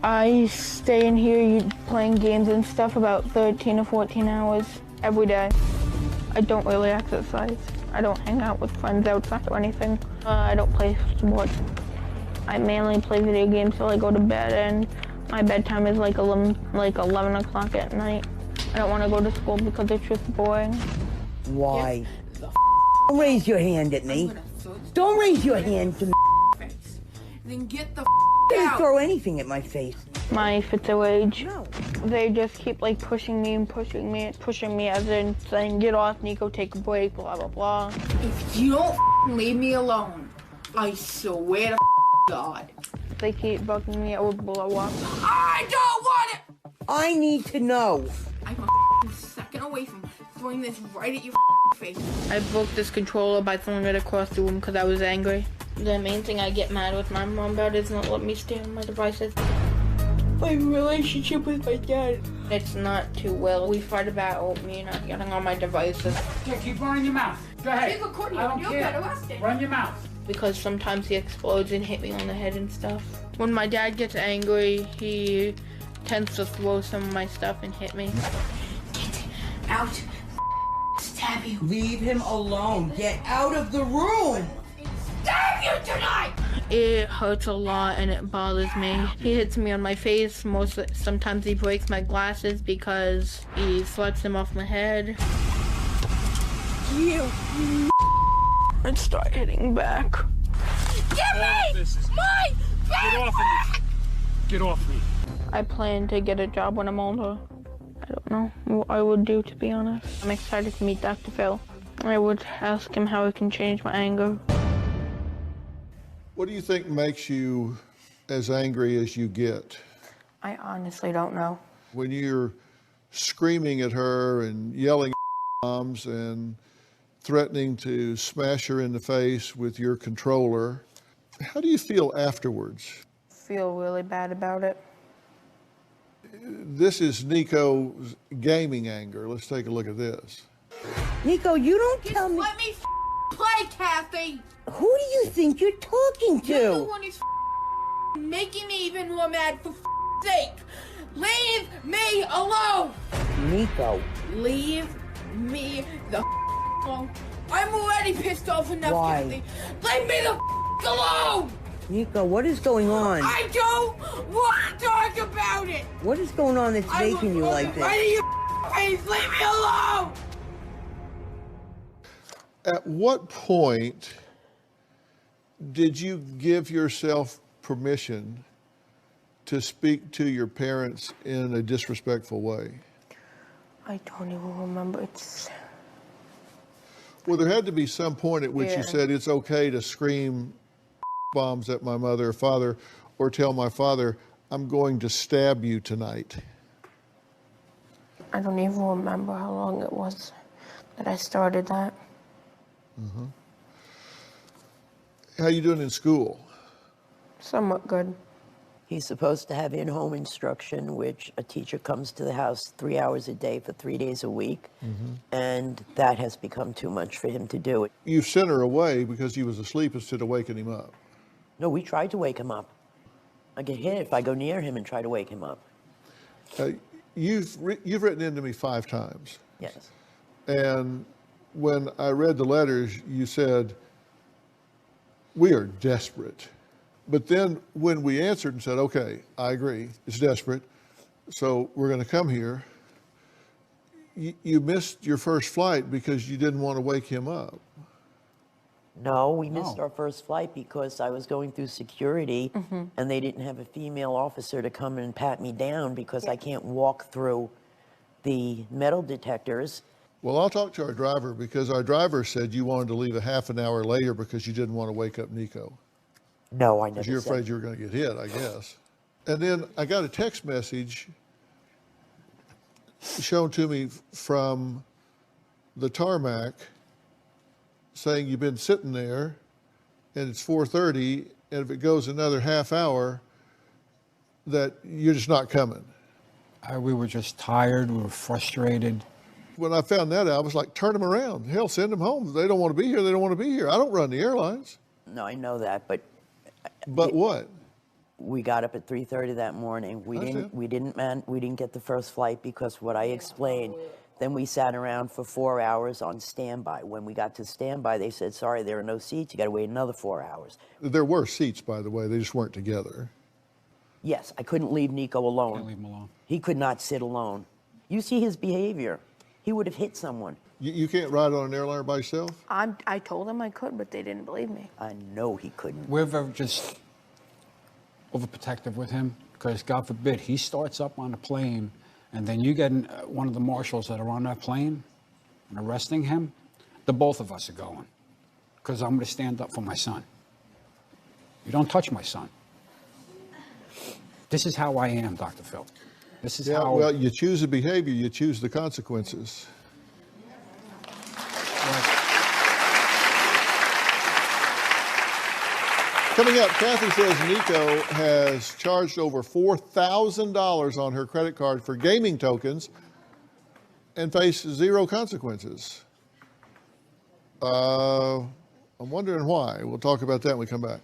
I stay in here playing games and stuff about 13 or 14 hours every day. I don't really exercise. I don't hang out with friends outside or anything. I don't play sports. I mainly play video games till I go to bed, and my bedtime is like 11 o'clock at night. I don't want to go to school because it's just boring. Why? Don't raise your hand at me. Don't raise your hand to me. Then get the Don't throw anything at my face. My fits of rage, they just keep like pushing me and pushing me and pushing me, as in saying, "Get off, Nico, take a break, blah, blah, blah." If you don't leave me alone, I swear to God. If they keep bugging me, I will blow up. I don't want it! I need to know. I'm a second away from throwing this right at your face. I broke this controller by throwing it across the room because I was angry. The main thing I get mad with my mom about is not letting me stay on my devices. My relationship with my dad, it's not too well. We fight about me not getting on my devices. Okay, keep running your mouth. Go ahead. Keep recording, I don't you'll care. get arrested. Run your mouth. Because sometimes he explodes and hit me on the head and stuff. When my dad gets angry, he tends to throw some of my stuff and hit me. Get out. Stab you. Leave him alone. Get out of the room. Stab you tonight! It hurts a lot and it bothers me. He hits me on my face. Sometimes he breaks my glasses because he slaps them off my head. You and start hitting back. Give me my Get off of me. Get off me. I plan to get a job when I'm older. I don't know what I would do, to be honest. I'm excited to meet Dr. Phil. I would ask him how I can change my anger. What do you think makes you as angry as you get? I honestly don't know. When you're screaming at her and yelling at moms and threatening to smash her in the face with your controller, how do you feel afterwards? Feel really bad about it. This is Nico's gaming anger. Let's take a look at this. Nico, you don't tell me. Let me play, Kathy! Who do you think you're talking to? You're the one who's making me even more mad, for sake! Leave me alone! Nico. Leave me the alone. I'm already pissed off enough, Why? Kathy. Leave me the alone! Nico, what is going on? I don't want to talk about it! What is going on that's making you like this? Right in your face! Leave me alone! At what point did you give yourself permission to speak to your parents in a disrespectful way? I don't even remember. Well, there had to be some point at which Yeah. you said it's okay to scream bombs at my mother or father, or tell my father, I'm going to stab you tonight. I don't even remember how long it was that I started that. Mm-hmm. How you doing in school? Somewhat good. He's supposed to have in-home instruction, which a teacher comes to the house 3 hours a day for 3 days a week, and that has become too much for him to do. You sent her away because he was asleep instead of waking him up. No, we tried to wake him up. I get hit if I go near him and try to wake him up. You've written into me 5 times. Yes. And when I read the letters, you said, we are desperate. But then when we answered and said, okay, I agree, it's desperate, so we're going to come here, you missed your first flight because you didn't want to wake him up. No, we missed our first flight because I was going through security and they didn't have a female officer to come and pat me down because I can't walk through the metal detectors. Well, I'll talk to our driver because our driver said you wanted to leave a half an hour later because you didn't want to wake up Nico. No, I never Because you're said afraid you were going to get hit, I guess. And then I got a text message shown to me from the tarmac saying you've been sitting there and it's 4:30, and if it goes another half hour, that you're just not coming. We were just tired, we were frustrated. When I found that out, I was like, turn them around. Hell, send them home. If they don't want to be here, they don't want to be here. I don't run the airlines. No, I know that, but what? We got up at 3:30 that morning. We didn't get the first flight because what I explained. Then we sat around for 4 hours on standby. When we got to standby, they said, sorry, there are no seats. You got to wait another 4 hours. There were seats, by the way. They just weren't together. Yes, I couldn't leave Nico alone. Can't leave him alone. He could not sit alone. You see his behavior. He would have hit someone. You can't ride on an airliner by yourself? I told them I could, but they didn't believe me. I know he couldn't. We're just overprotective with him because, God forbid, he starts up on a plane and then you get one of the marshals that are on that plane and arresting him, the both of us are going because I'm going to stand up for my son. You don't touch my son. This is how I am, Dr. Phil. This is how... Well, you choose a behavior, you choose the consequences. Coming up, Kathy says Nico has charged over $4,000 on her credit card for gaming tokens and faces zero consequences. I'm wondering why. We'll talk about that when we come back.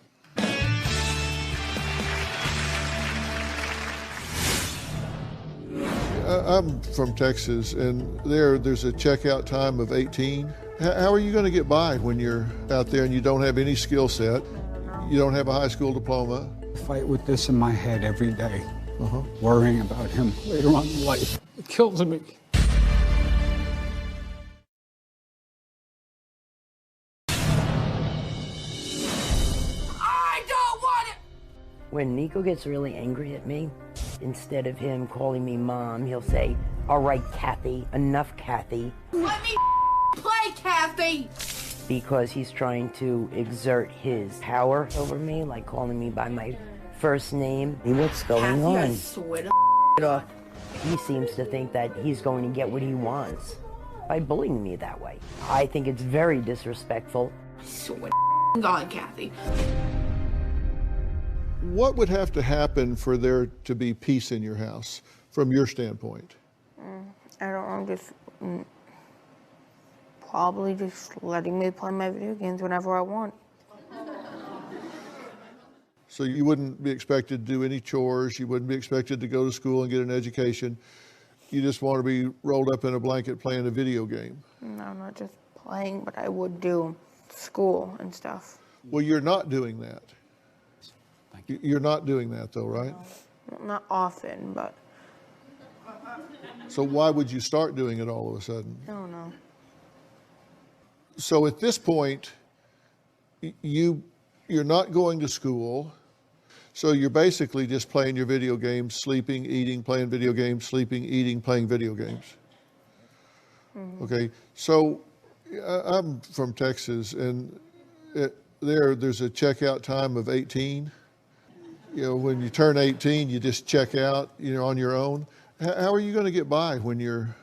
I'm from Texas, and there's a checkout time of 18. How are you going to get by when you're out there and you don't have any skill set? You don't have a high school diploma? I fight with this in my head every day, worrying about him later on in life. It kills me. I don't want it! When Nico gets really angry at me, instead of him calling me mom, he'll say, all right, Kathy, enough, Kathy. Let me play, Kathy! Because he's trying to exert his power over me, like calling me by my first name. What's going on? I swear to He seems to think that he's going to get what he wants by bullying me that way. I think it's very disrespectful. I swear to God, Kathy. What would have to happen for there to be peace in your house, from your standpoint? I don't know, just probably just letting me play my video games whenever I want. So you wouldn't be expected to do any chores, you wouldn't be expected to go to school and get an education. You just want to be rolled up in a blanket playing a video game. No, not just playing, but I would do school and stuff. Well, you're not doing that. You're not doing that though, right? No, not often, but So why would you start doing it all of a sudden? I don't know. So at this point, you're not going to school, so you're basically just playing your video games, sleeping, eating, playing video games, sleeping, eating, playing video games. Okay, so I'm from Texas, and there's a checkout time of 18. You know, when you turn 18, you just check out, on your own. How are you going to get by when you're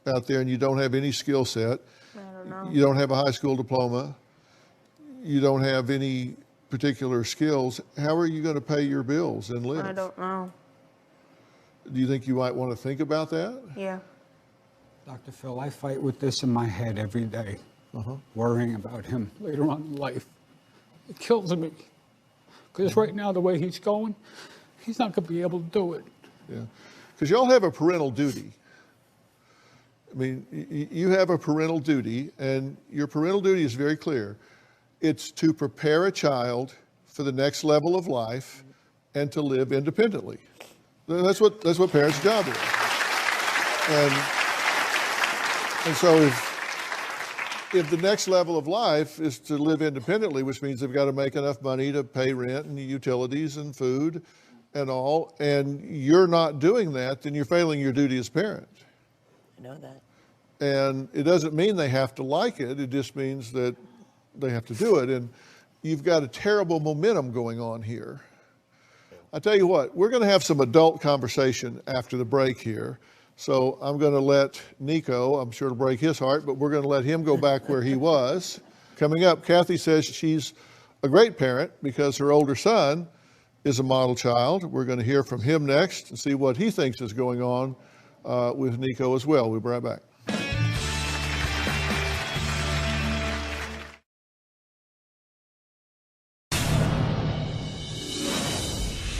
out there and you don't have any skill set? You don't have a high school diploma. You don't have any particular skills. How are you going to pay your bills and live? I don't know. Do you think you might want to think about that? Yeah. Dr. Phil, I fight with this in my head every day, worrying about him later on in life. It kills me. Because right now, the way he's going, he's not going to be able to do it. Yeah. Because y'all have a parental duty. I mean, you have a parental duty, and your parental duty is very clear. It's to prepare a child for the next level of life and to live independently. That's what parents' job is. And And so if the next level of life is to live independently, which means they've got to make enough money to pay rent and utilities and food and all, and you're not doing that, then you're failing your duty as parent. I know that. And it doesn't mean they have to like it. It just means that they have to do it. And you've got a terrible momentum going on here. I tell you what, we're going to have some adult conversation after the break here. So I'm going to let Nico, I'm sure it'll break his heart, but we're going to let him go back where he was. Coming up, Kathy says she's a great parent because her older son is a model child. We're going to hear from him next and see what he thinks is going on with Nico as well. We'll be right back.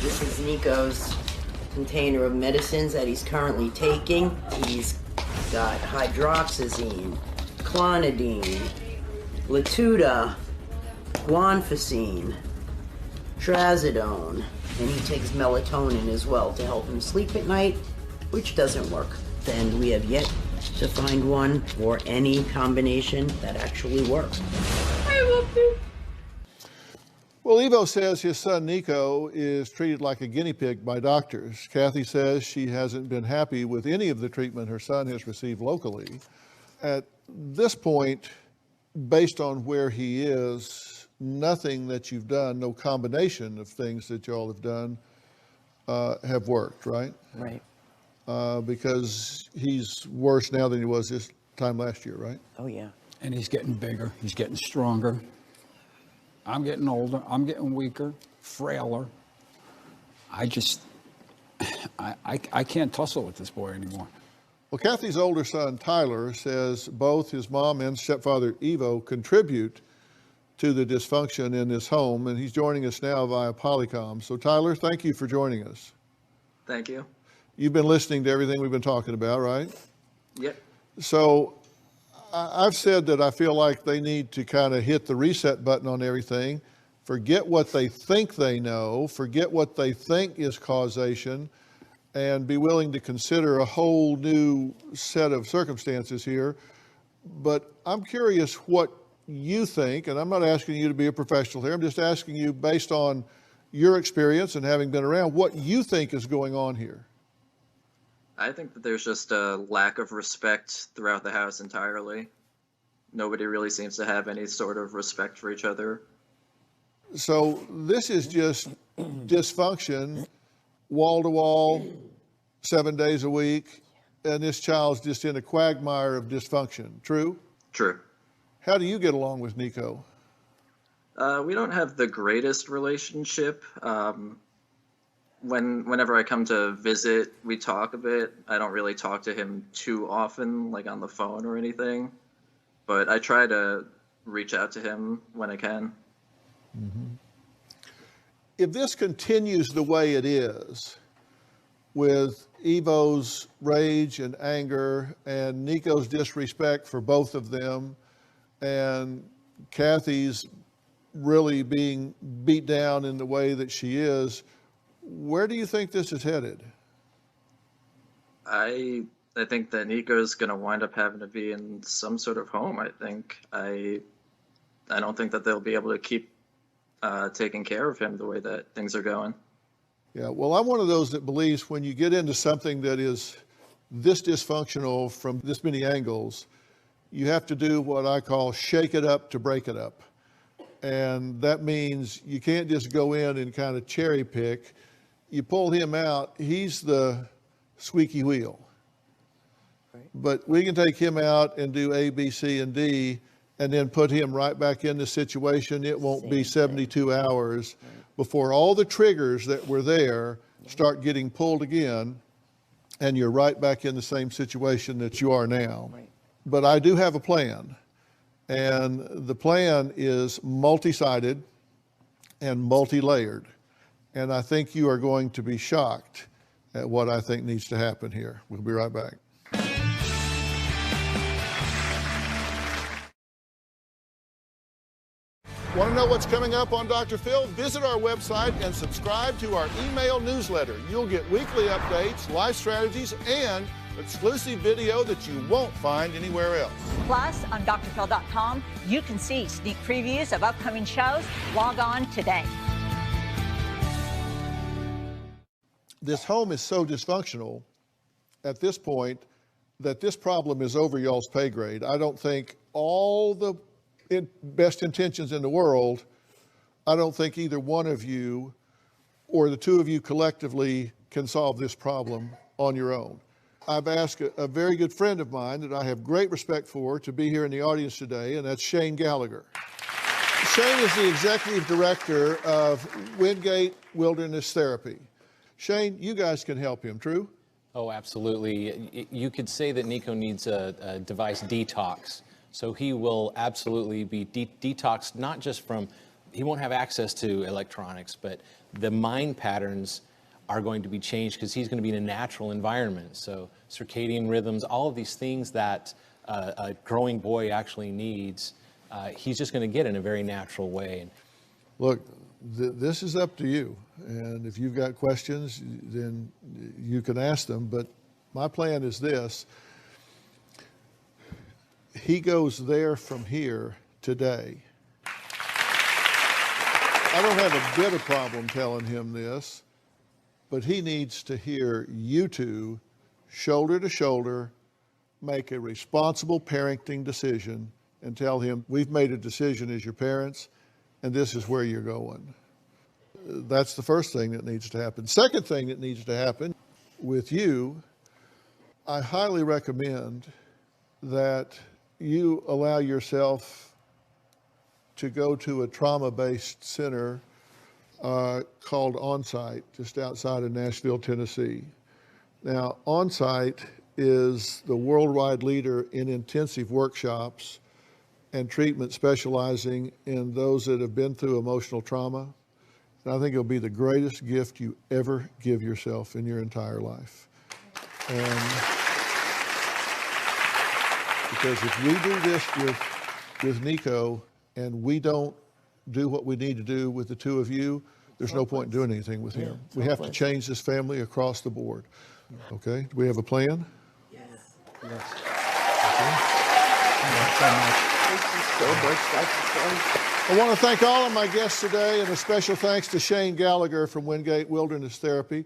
This is Nico's container of medicines that he's currently taking. He's got hydroxyzine, clonidine, Latuda, guanfacine, trazodone, and he takes melatonin as well to help him sleep at night, which doesn't work. And we have yet to find one or any combination that actually works. I love you. Well, Evo says his son Nico is treated like a guinea pig by doctors. Kathy says she hasn't been happy with any of the treatment her son has received locally. At this point, based on where he is, nothing that you've done, no combination of things that y'all have done have worked, right? Right. Because he's worse now than he was this time last year, right? Oh, yeah. And he's getting bigger. He's getting stronger. I'm getting older. I'm getting weaker, frailer. I can't tussle with this boy anymore. Well, Kathy's older son, Tyler, says both his mom and stepfather, Evo, contribute to the dysfunction in this home, and he's joining us now via Polycom. So, Tyler, thank you for joining us. Thank you. You've been listening to everything we've been talking about, right? Yep. So, I've said that I feel like they need to kind of hit the reset button on everything, forget what they think they know, forget what they think is causation, and be willing to consider a whole new set of circumstances here. But I'm curious what you think, and I'm not asking you to be a professional here, I'm just asking you based on your experience and having been around, what you think is going on here. I think that there's just a lack of respect throughout the house entirely. Nobody really seems to have any sort of respect for each other. So this is just dysfunction, wall to wall, 7 days a week, and this child's just in a quagmire of dysfunction. True? True. How do you get along with Nico? We don't have the greatest relationship. Whenever I come to visit, we talk a bit. I don't really talk to him too often, like on the phone or anything, but I try to reach out to him when I can. Mm-hmm. If this continues the way it is, with Evo's rage and anger and Nico's disrespect for both of them, and Kathy's really being beat down in the way that she is, where do you think this is headed? I think that Nico's going to wind up having to be in some sort of home, I think. I don't think that they'll be able to keep taking care of him the way that things are going. Yeah, well, I'm one of those that believes when you get into something that is this dysfunctional from this many angles, you have to do what I call shake it up to break it up. And that means you can't just go in and kind of cherry pick. You pull him out, he's the squeaky wheel. Right. But we can take him out and do A, B, C, and D, and then put him right back in the situation. It won't be 72 hours before all the triggers that were there start getting pulled again, and you're right back in the same situation that you are now. Right. But I do have a plan, and the plan is multi-sided and multi-layered. And I think you are going to be shocked at what I think needs to happen here. We'll be right back. Want to know what's coming up on Dr. Phil? Visit our website and subscribe to our email newsletter. You'll get weekly updates, life strategies, and Exclusive video that you won't find anywhere else. Plus, on drphil.com, you can see sneak previews of upcoming shows. Log on today. This home is so dysfunctional at this point that this problem is over y'all's pay grade. I don't think all the best intentions in the world, I don't think either one of you or the two of you collectively can solve this problem on your own. I've asked a very good friend of mine that I have great respect for to be here in the audience today, and that's Shane Gallagher. Shane is the executive director of Wingate Wilderness Therapy. Shane, you guys can help him, true? Oh, absolutely. You could say that Nico needs a device detox. So he will absolutely be detoxed, not just from, he won't have access to electronics, but the mind patterns are going to be changed because he's going to be in a natural environment. So circadian rhythms, all of these things that a growing boy actually needs, he's just going to get in a very natural way. Look, this is up to you. And if you've got questions, then you can ask them. But my plan is this. He goes there from here today. I don't have a bit of problem telling him this, but he needs to hear you two, shoulder to shoulder, make a responsible parenting decision and tell him, we've made a decision as your parents, and this is where you're going. That's the first thing that needs to happen. Second thing that needs to happen with you, I highly recommend that you allow yourself to go to a trauma-based center called Onsite, just outside of Nashville, Tennessee. Now, Onsite is the worldwide leader in intensive workshops and treatment specializing in those that have been through emotional trauma. And I think it'll be the greatest gift you ever give yourself in your entire life. And because if we do this with Nico and we don't do what we need to do with the two of you, there's no point in doing anything with him. We have to change this family across the board. Okay? Do we have a plan? Yes. Okay. I want to thank all of my guests today, and a special thanks to Shane Gallagher from Wingate Wilderness Therapy.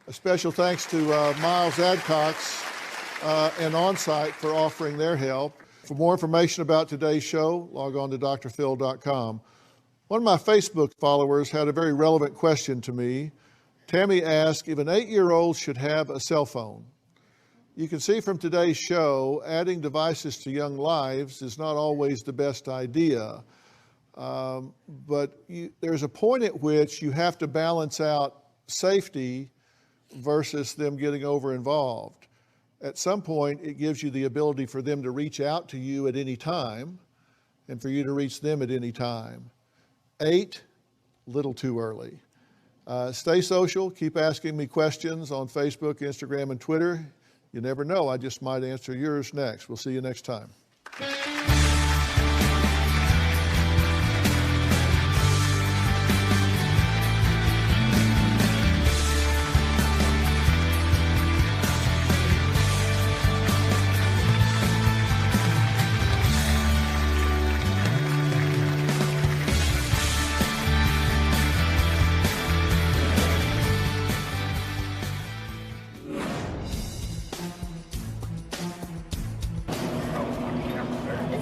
A special thanks to Miles Adcox and Onsite for offering their help. For more information about today's show, log on to drphil.com. One of my Facebook followers had a very relevant question to me. Tammy asked if an 8-year-old should have a cell phone. You can see from today's show, adding devices to young lives is not always the best idea. But there's a point at which you have to balance out safety versus them getting over-involved. At some point, it gives you the ability for them to reach out to you at any time and for you to reach them at any time. 8, little too early. Stay social. Keep asking me questions on Facebook, Instagram, and Twitter. You never know. I just might answer yours next. We'll see you next time.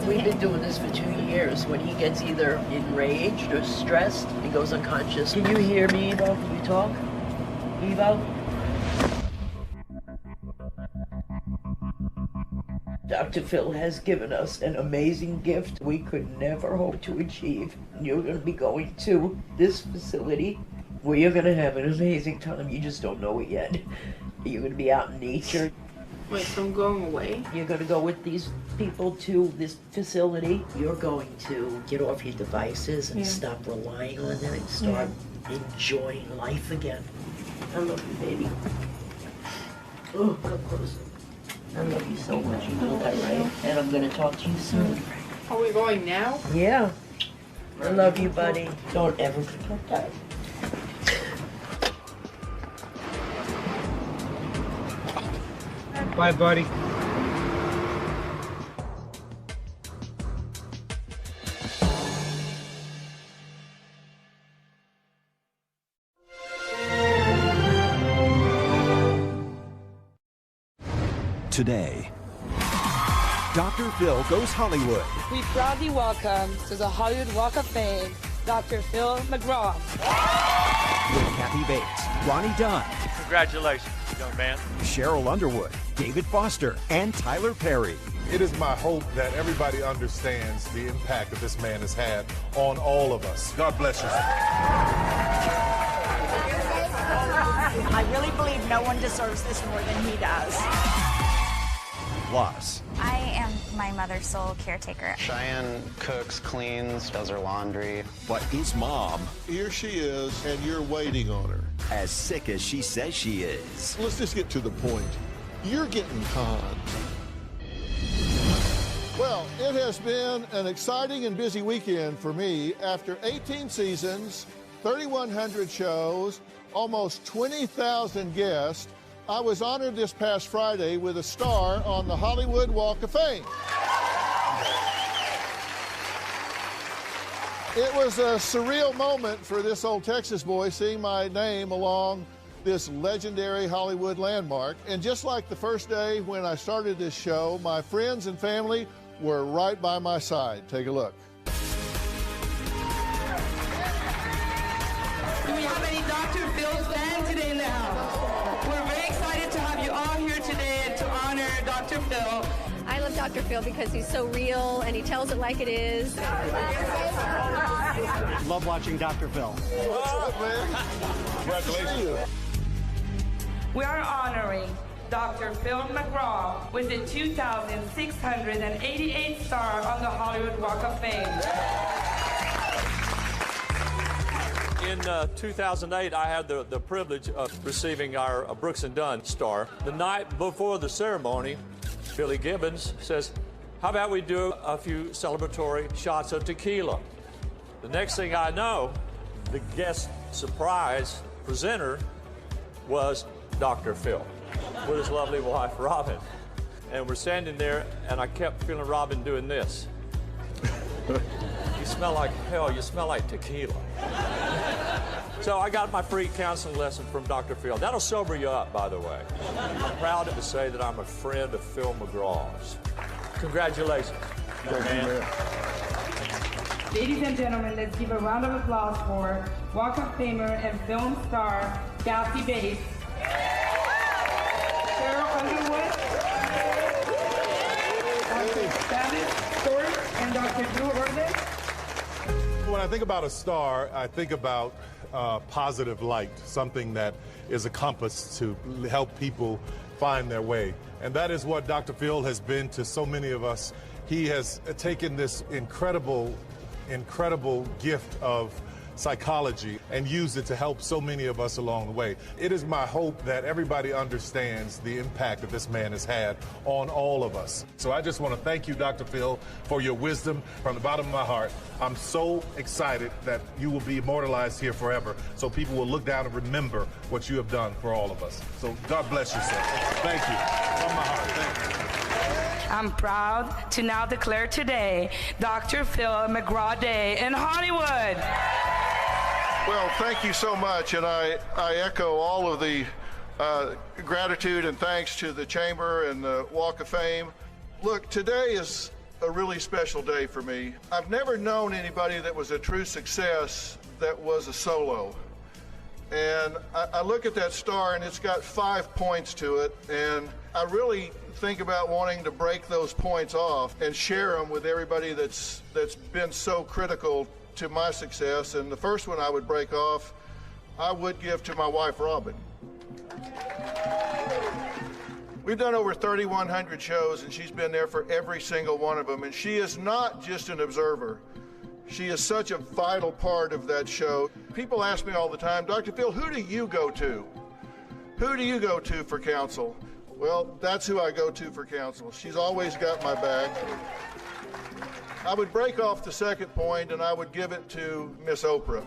We've been doing this for 2 years. When he gets either enraged or stressed, he goes unconscious. Can you hear me, Evo? Can you talk? Evo? Dr. Phil has given us an amazing gift we could never hope to achieve. You're going to be going to this facility where you're going to have an amazing time. You just don't know it yet. You're going to be out in nature. Wait, so I'm going away? You're going to go with these people to this facility. You're going to get off your devices and stop relying on them and start enjoying life again. I love you, baby. Oh, come closer. I love you so much. You know that, right? And I'm going to talk to you soon. Are we going now? Yeah. I love you, buddy. Don't ever forget that. Bye, buddy. Today, Dr. Phil Goes Hollywood. We proudly welcome to the Hollywood Walk of Fame, Dr. Phil McGraw. With Kathy Bates, Ronnie Dunn. Congratulations, young man. Cheryl Underwood, David Foster, and Tyler Perry. It is my hope that everybody understands the impact that this man has had on all of us. God bless you. I really believe no one deserves this more than he does. Plus, I am my mother's sole caretaker. Cheyenne cooks, cleans, does her laundry. But is Mom, Here she is, and you're waiting on her. as sick as she says she is? Let's just get to the point. You're getting conned. Well, it has been an exciting and busy weekend for me. After 18 seasons, 3,100 shows, almost 20,000 guests, I was honored this past Friday with a star on the Hollywood Walk of Fame. It was a surreal moment for this old Texas boy seeing my name along this legendary Hollywood landmark. And just like the first day when I started this show, my friends and family were right by my side. Take a look. Do we have any Dr. Phil fans today in the house? We're very excited to have you all here today to honor Dr. Phil. I love Dr. Phil because he's so real and he tells it like it is. Love watching Dr. Phil. What's up, man? Congratulations. We are honoring Dr. Phil McGraw with the 2,688th star on the Hollywood Walk of Fame. In 2008, I had the privilege of receiving our Brooks and Dunn star. The night before the ceremony, Billy Gibbons says, how about we do a few celebratory shots of tequila? The next thing I know, the guest surprise presenter was Dr. Phil with his lovely wife, Robin. And we're standing there, and I kept feeling Robin doing this. You smell like hell, you smell like tequila. So I got my free counseling lesson from Dr. Phil. That'll sober you up, by the way. I'm proud to say that I'm a friend of Phil McGraw's. Congratulations, young man. Ladies and gentlemen, let's give a round of applause for Walk of Famer and film star Kathy Bates, Cheryl Underwood, Dr. Travis Stewart, and Dr. Drew Orban. When I think about a star, I think about positive light, something that is a compass to help people find their way. And that is what Dr. Phil has been to so many of us. He has taken this incredible gift of psychology and used it to help so many of us along the way. It is my hope that everybody understands the impact that this man has had on all of us. So I just want to thank you, Dr. Phil, for your wisdom from the bottom of my heart. I'm so excited that you will be immortalized here forever, so people will look down and remember what you have done for all of us. So God bless you, sir. Thank you. From my heart, thank you. I'm proud to now declare today Dr. Phil McGraw Day in Hollywood. Well, thank you so much, and I echo all of the gratitude and thanks to the Chamber and the Walk of Fame. Look, today is a really special day for me. I've never known anybody that was a true success that was a solo. And I look at that star, and it's got 5 points to it, and I really think about wanting to break those points off and share them with everybody that's been so critical to my success. And the first one I would break off, I would give to my wife, Robin. We've done over 3,100 shows, and she's been there for every single one of them. And she is not just an observer. She is such a vital part of that show. People ask me all the time, Dr. Phil, who do you go to? Who do you go to for counsel? Well, that's who I go to for counsel. She's always got my back. I would break off the second point, and I would give it to Miss Oprah.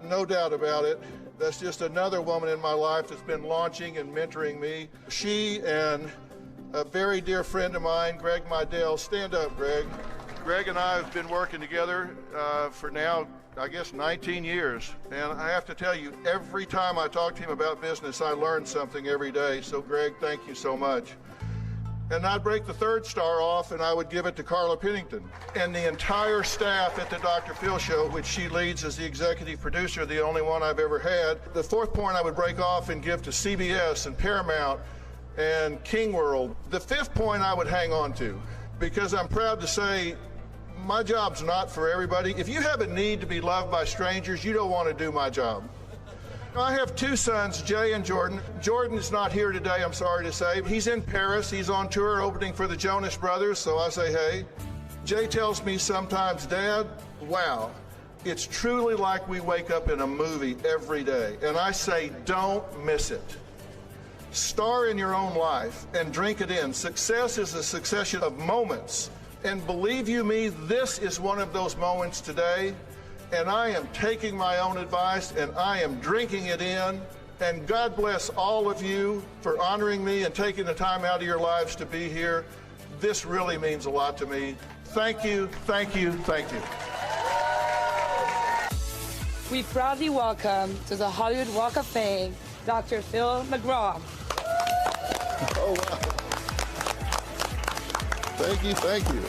No doubt about it. That's just another woman in my life that's been launching and mentoring me. She and a very dear friend of mine, Greg Mydell. Stand up, Greg. Greg and I have been working together for now, I guess, 19 years. And I have to tell you, every time I talk to him about business, I learn something every day. So, Greg, thank you so much. And I'd break the third star off and I would give it to Carla Pennington and the entire staff at the Dr. Phil Show, which she leads as the executive producer, the only one I've ever had. The fourth point I would break off and give to CBS and Paramount and King World. The fifth point I would hang on to, because I'm proud to say my job's not for everybody. If you have a need to be loved by strangers, you don't want to do my job. I have two sons, Jay and Jordan. Jordan is not here today, I'm sorry to say. He's in Paris. He's on tour opening for the Jonas Brothers, so I say, hey. Jay tells me sometimes, Dad, wow, it's truly like we wake up in a movie every day. And I say, don't miss it. Star in your own life and drink it in. Success is a succession of moments. And believe you me, this is one of those moments today. And I am taking my own advice and I am drinking it in. And God bless all of you for honoring me and taking the time out of your lives to be here. This really means a lot to me. Thank you, thank you, thank you. We proudly welcome to the Hollywood Walk of Fame, Dr. Phil McGraw. Oh, wow. Thank you, thank you.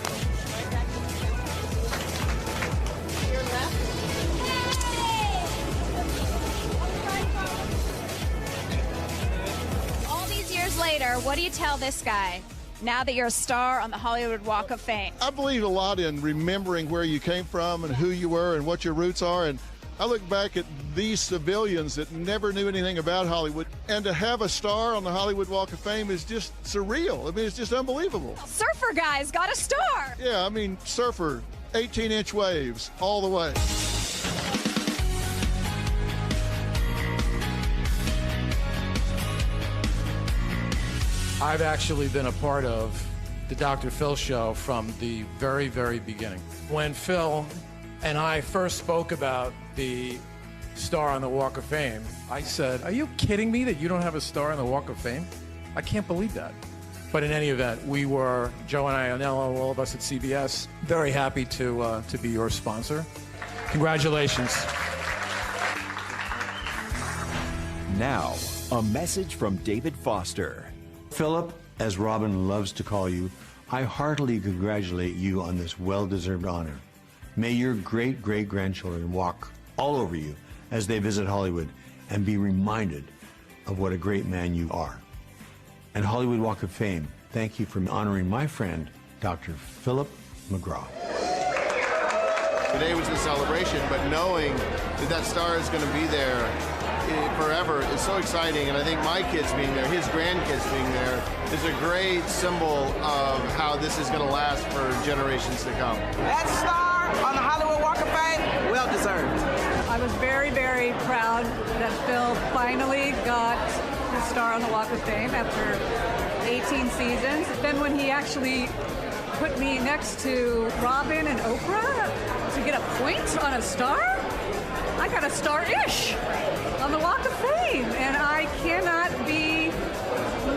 All these years later, what do you tell this guy now that you're a star on the Hollywood Walk of Fame? I believe a lot in remembering where you came from and who you were and what your roots are. And I look back at these civilians that never knew anything about Hollywood, and to have a star on the Hollywood Walk of Fame is just surreal. I mean, it's just unbelievable. Surfer guys got a star. Yeah, I mean, surfer, 18-inch waves, all the way. I've actually been a part of the Dr. Phil Show from the very, very beginning. When Phil and I first spoke about the star on the Walk of Fame, I said, are you kidding me that you don't have a star on the Walk of Fame? I can't believe that. But in any event, we were, Joe and I, Anello, all of us at CBS, very happy to be your sponsor. Congratulations. Now, a message from David Foster. Philip, as Robin loves to call you, I heartily congratulate you on this well-deserved honor. May your great-great-grandchildren walk all over you as they visit Hollywood and be reminded of what a great man you are. And Hollywood Walk of Fame, thank you for honoring my friend, Dr. Philip McGraw. Today was a celebration, but knowing that that star is going to be there forever is so exciting. And I think my kids being there, his grandkids being there, is a great symbol of how this is going to last for generations to come. That star on the Hollywood Walk of Fame, well deserved. I was very, very proud that Phil finally got his star on the Walk of Fame after 18 seasons. Then when he actually put me next to Robin and Oprah to get a point on a star, I got a star-ish on the Walk of Fame. And I cannot be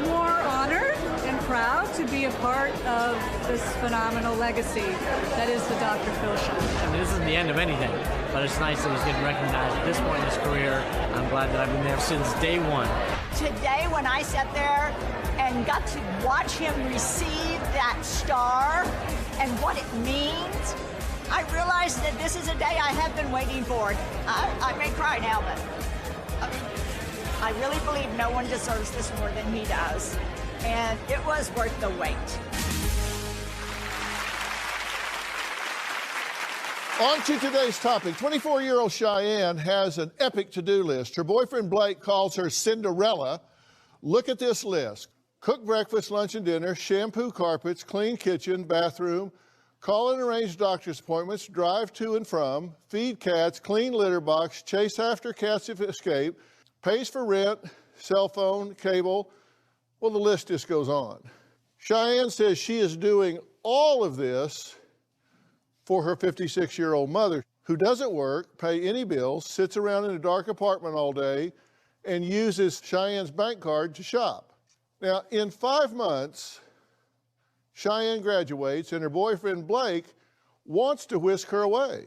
more honored and proud to be a part of this phenomenal legacy that is the Dr. Phil Show. I mean, this isn't the end of anything, but it's nice that he's getting recognized at this point in his career. I'm glad that I've been there since day one. Today, when I sat there and got to watch him receive that star and what it means, I realized that this is a day I have been waiting for. I may cry now, but I really believe no one deserves this more than he does. And it was worth the wait. On to today's topic. 24-year-old Cheyenne has an epic to-do list. Her boyfriend Blake calls her Cinderella. Look at this list. Cook breakfast, lunch, and dinner, shampoo carpets, clean kitchen, bathroom, call and arrange doctor's appointments, drive to and from, feed cats, clean litter box, chase after cats if escape, pays for rent, cell phone, cable. Well, the list just goes on. Cheyenne says she is doing all of this for her 56-year-old mother, who doesn't work, pay any bills, sits around in a dark apartment all day, and uses Cheyenne's bank card to shop. Now, in 5 months, Cheyenne graduates, and her boyfriend, Blake, wants to whisk her away.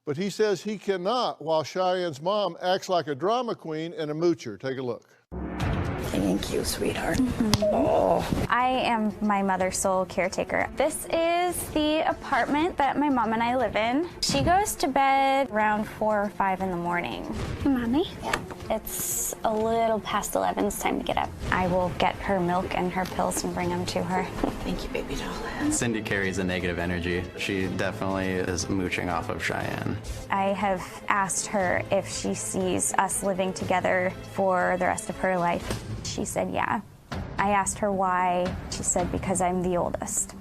But he says he cannot while Cheyenne's mom acts like a drama queen and a moocher. Take a look. Thank you, sweetheart. Oh. I am my mother's sole caretaker. This is the apartment that my mom and I live in. She goes to bed around 4 or 5 in the morning. Mommy? Yeah. It's a little past 11. It's time to get up. I will get her milk and her pills and bring them to her. Thank you, baby doll. Cindy carries a negative energy. She definitely is mooching off of Cheyenne. I have asked her if she sees us living together for the rest of her life. She said yeah. I asked her why. She said because I'm the oldest.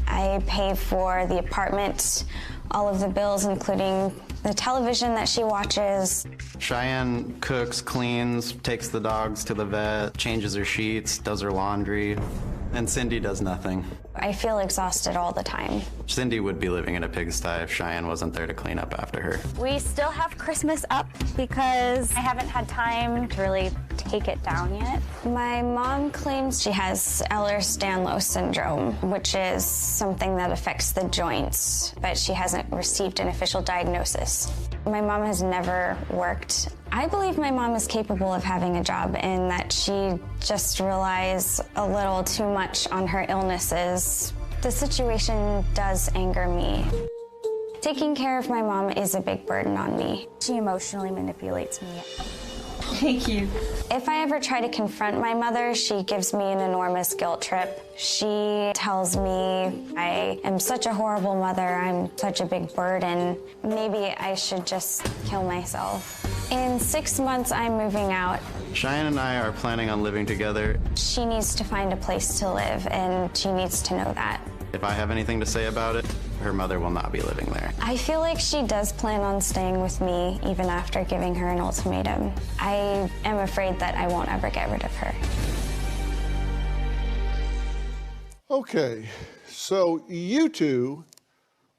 I pay for the apartment, all of the bills, including the television that she watches. Cheyenne cooks, cleans, takes the dogs to the vet, changes her sheets, does her laundry, and Cindy does nothing. I feel exhausted all the time. Cindy would be living in a pigsty if Cheyenne wasn't there to clean up after her. We still have Christmas up because I haven't had time to really take it down yet. My mom claims she has Ehlers-Danlos syndrome, which is something that affects the joints, but she hasn't received an official diagnosis. My mom has never worked. I believe my mom is capable of having a job and that she just relies a little too much on her illnesses. The situation does anger me. Taking care of my mom is a big burden on me. She emotionally manipulates me. Thank you. If I ever try to confront my mother, she gives me an enormous guilt trip. She tells me I am such a horrible mother, I'm such a big burden. Maybe I should just kill myself. In 6 months, I'm moving out. Cheyenne and I are planning on living together. She needs to find a place to live, and she needs to know that. If I have anything to say about it, her mother will not be living there. I feel like she does plan on staying with me even after giving her an ultimatum. I am afraid that I won't ever get rid of her. Okay, so you two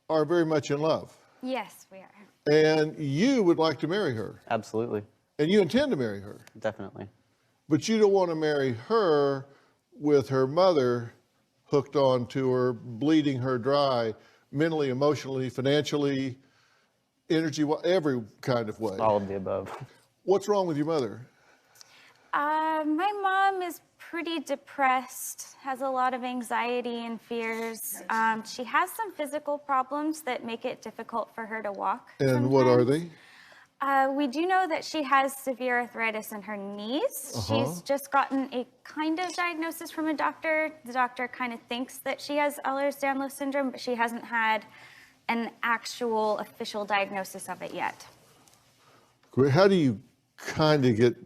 are very much in love. Yes, we are. And you would like to marry her. Absolutely. And you intend to marry her. Definitely. But you don't want to marry her with her mother hooked on to her, bleeding her dry, mentally, emotionally, financially, energy, every kind of way. All of the above. What's wrong with your mother? My mom is pretty depressed, has a lot of anxiety and fears. She has some physical problems that make it difficult for her to walk. And what are they? We do know that she has severe arthritis in her knees. She's just gotten a kind of diagnosis from a doctor. The doctor kind of thinks that she has Ehlers-Danlos syndrome, but she hasn't had an actual official diagnosis of it yet. How do you kind of get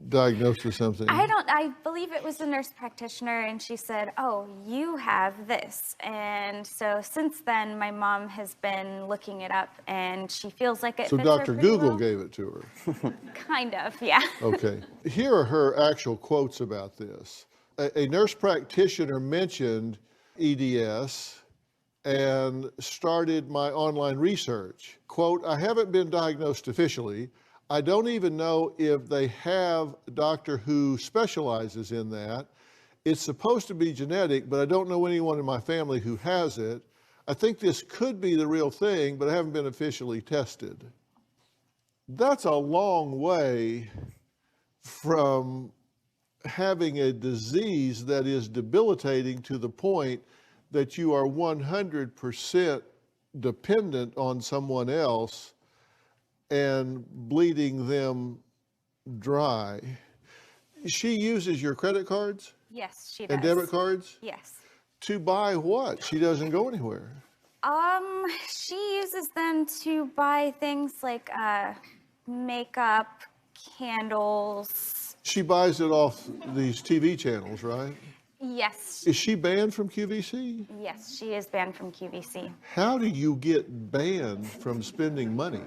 diagnosed with something? I believe it was a nurse practitioner, and she said, oh, you have this. And so since then, my mom has been looking it up, and she feels like it So fits her Dr. pretty Google well. gave it to her. Kind of, yeah. Okay. Here are her actual quotes about this. A nurse practitioner mentioned EDS and started my online research. Quote, I haven't been diagnosed officially. I don't even know if they have a doctor who specializes in that. It's supposed to be genetic, but I don't know anyone in my family who has it. I think this could be the real thing, but I haven't been officially tested. That's a long way from having a disease that is debilitating to the point that you are 100% dependent on someone else and bleeding them dry. She uses your credit cards? Yes, she does. And debit cards? Yes. To buy what? She doesn't go anywhere. She uses them to buy things like makeup, candles. She buys it off these TV channels, right? Yes. Is she banned from QVC? Yes, she is banned from QVC. How do you get banned from spending money?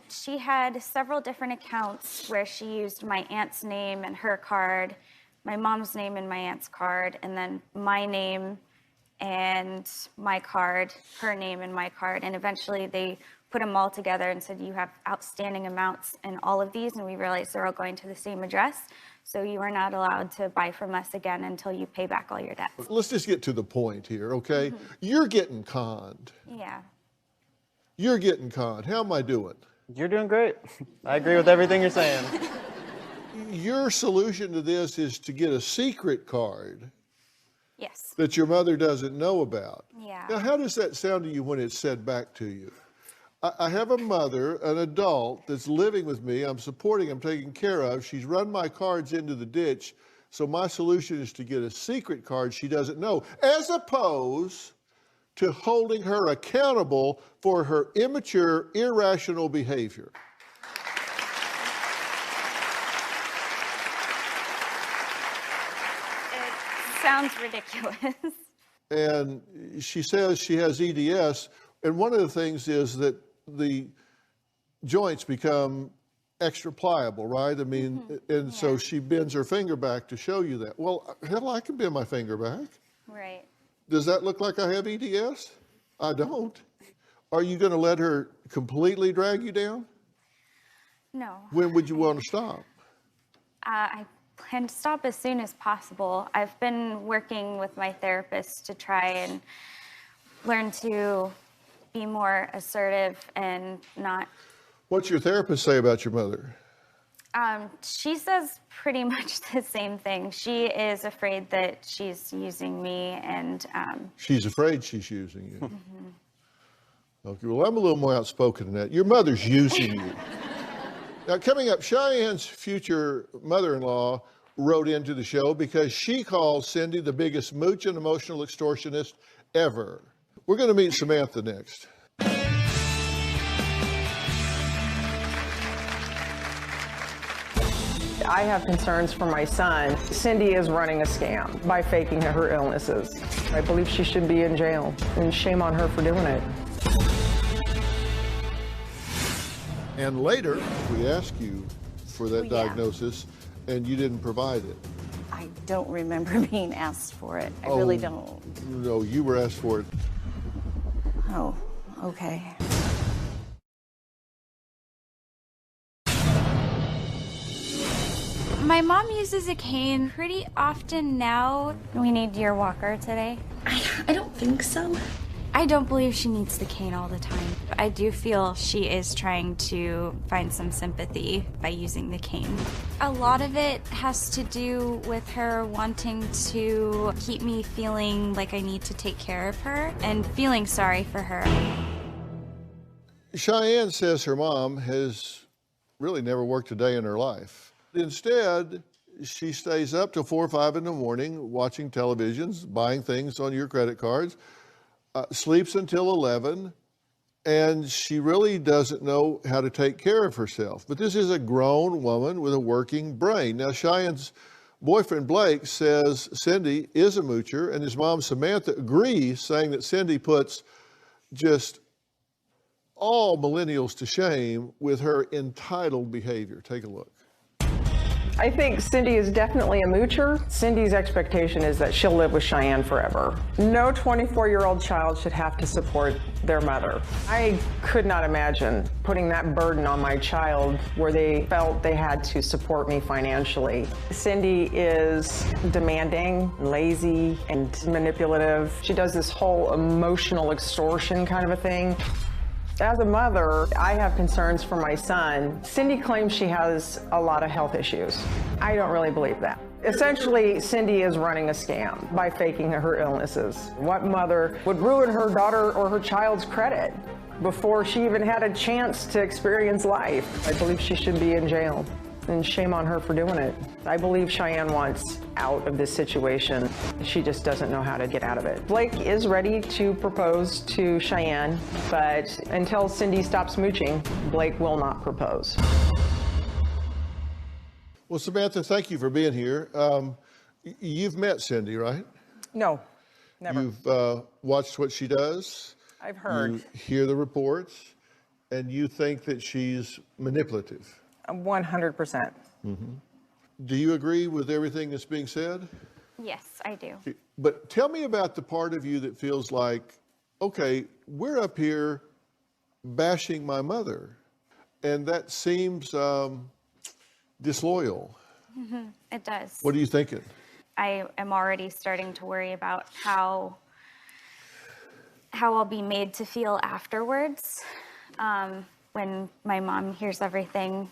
She had several different accounts where she used my aunt's name and her card, my mom's name and my aunt's card, and then my name and my card, her name and my card. And eventually they put them all together and said, you have outstanding amounts in all of these. And we realized they're all going to the same address. So you are not allowed to buy from us again until you pay back all your debts. Let's just get to the point here, okay? You're getting conned. Yeah. You're getting conned. How am I doing? You're doing great. I agree with everything you're saying. Your solution to this is to get a secret card. Yes. That your mother doesn't know about. Yeah. Now, how does that sound to you when it's said back to you? I have a mother, an adult, that's living with me. I'm supporting, I'm taking care of. She's run my cards into the ditch. So my solution is to get a secret card she doesn't know, as opposed to holding her accountable for her immature, irrational behavior. It sounds ridiculous. And she says she has EDS. And one of the things is that the joints become extra pliable, right? I mean, and so she bends her finger back to show you that. Well, hell, I can bend my finger back. Right. Does that look like I have EDS? I don't. Are you going to let her completely drag you down? No. When would you want to stop? I plan to stop as soon as possible. I've been working with my therapist to try and learn to be more assertive and not. What's your therapist say about your mother? She says pretty much the same thing. She is afraid that she's using me, and she's afraid she's using you. Okay, well, I'm a little more outspoken than that. Your mother's using you. Now, coming up, Cheyenne's future mother-in-law wrote into the show because she calls Cindy the biggest mooch and emotional extortionist ever. We're going to meet Samantha next. I have concerns for my son. Cindy is running a scam by faking her illnesses. I believe she should be in jail, and shame on her for doing it. And later, we asked you for that diagnosis, and you didn't provide it. I don't remember being asked for it. I really don't. No, you were asked for it. Oh, okay. My mom uses a cane pretty often now. We need your walker today. I don't think so. I don't believe she needs the cane all the time. I do feel she is trying to find some sympathy by using the cane. A lot of it has to do with her wanting to keep me feeling like I need to take care of her and feeling sorry for her. Cheyenne says her mom has really never worked a day in her life. Instead, she stays up till 4 or 5 in the morning watching televisions, buying things on your credit cards, sleeps until 11, and she really doesn't know how to take care of herself. But this is a grown woman with a working brain. Now, Cheyenne's boyfriend, Blake, says Cindy is a moocher, and his mom, Samantha, agrees, saying that Cindy puts just all millennials to shame with her entitled behavior. Take a look. I think Cindy is definitely a moocher. Cindy's expectation is that she'll live with Cheyenne forever. No 24-year-old child should have to support their mother. I could not imagine putting that burden on my child where they felt they had to support me financially. Cindy is demanding, lazy, and manipulative. She does this whole emotional extortion kind of a thing. As a mother, I have concerns for my son. Cindy claims she has a lot of health issues. I don't really believe that. Essentially, Cindy is running a scam by faking her illnesses. What mother would ruin her daughter or her child's credit before she even had a chance to experience life? I believe she should be in jail, and shame on her for doing it. I believe Cheyenne wants out of this situation. She just doesn't know how to get out of it. Blake is ready to propose to Cheyenne, but until Cindy stops mooching, Blake will not propose. Well, Samantha, thank you for being here. You've met Cindy, right? No, never. You've watched what she does. I've heard. You hear the reports, and you think that she's manipulative. 100%. Mm-hmm. Do you agree with everything that's being said? Yes, I do. But tell me about the part of you that feels like, okay, we're up here bashing my mother, and that seems disloyal. Mm-hmm. It does. What are you thinking? I am already starting to worry about how I'll be made to feel afterwards when my mom hears everything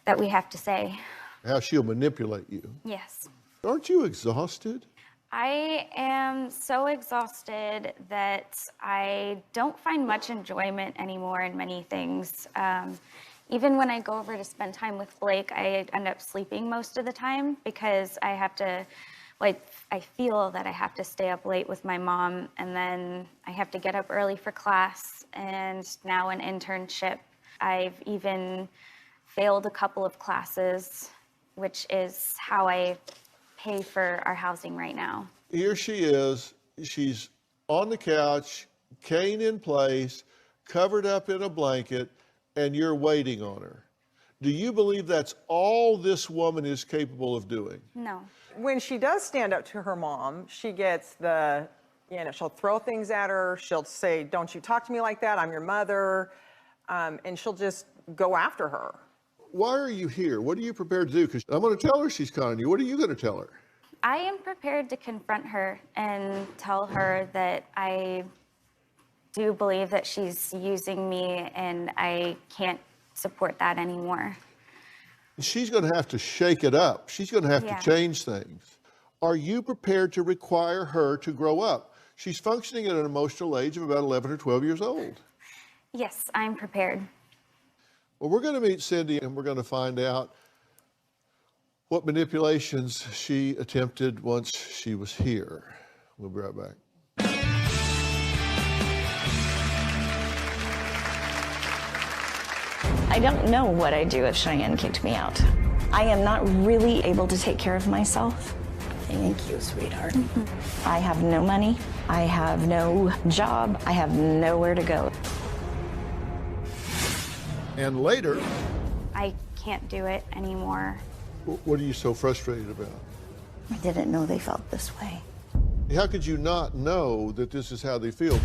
that we have to say. How she'll manipulate you. Yes. Aren't you exhausted? I am so exhausted that I don't find much enjoyment anymore in many things. Even when I go over to spend time with Blake, I end up sleeping most of the time because I have to, I feel that I have to stay up late with my mom, and then I have to get up early for class and now an internship. I've even failed a couple of classes, which is how I pay for our housing right now. Here she is. She's on the couch, cane in place, covered up in a blanket, and you're waiting on her. Do you believe that's all this woman is capable of doing? No. When she does stand up to her mom, she gets she'll throw things at her. She'll say, "Don't you talk to me like that, I'm your mother." And she'll just go after her. Why are you here? What are you prepared to do? Because I'm going to tell her she's conning you. What are you going to tell her? I am prepared to confront her and tell her that I do believe that she's using me and I can't support that anymore. She's going to have to shake it up. She's going to have to change things. Are you prepared to require her to grow up? She's functioning at an emotional age of about 11 or 12 years old. Yes, I'm prepared. Well, we're going to meet Cindy and we're going to find out what manipulations she attempted once she was here. We'll be right back. I don't know what I'd do if Cheyenne kicked me out. I am not really able to take care of myself. Thank you, sweetheart. Mm-hmm. I have no money. I have no job. I have nowhere to go. And later... I can't do it anymore. What are you so frustrated about? I didn't know they felt this way. How could you not know that this is how they feel?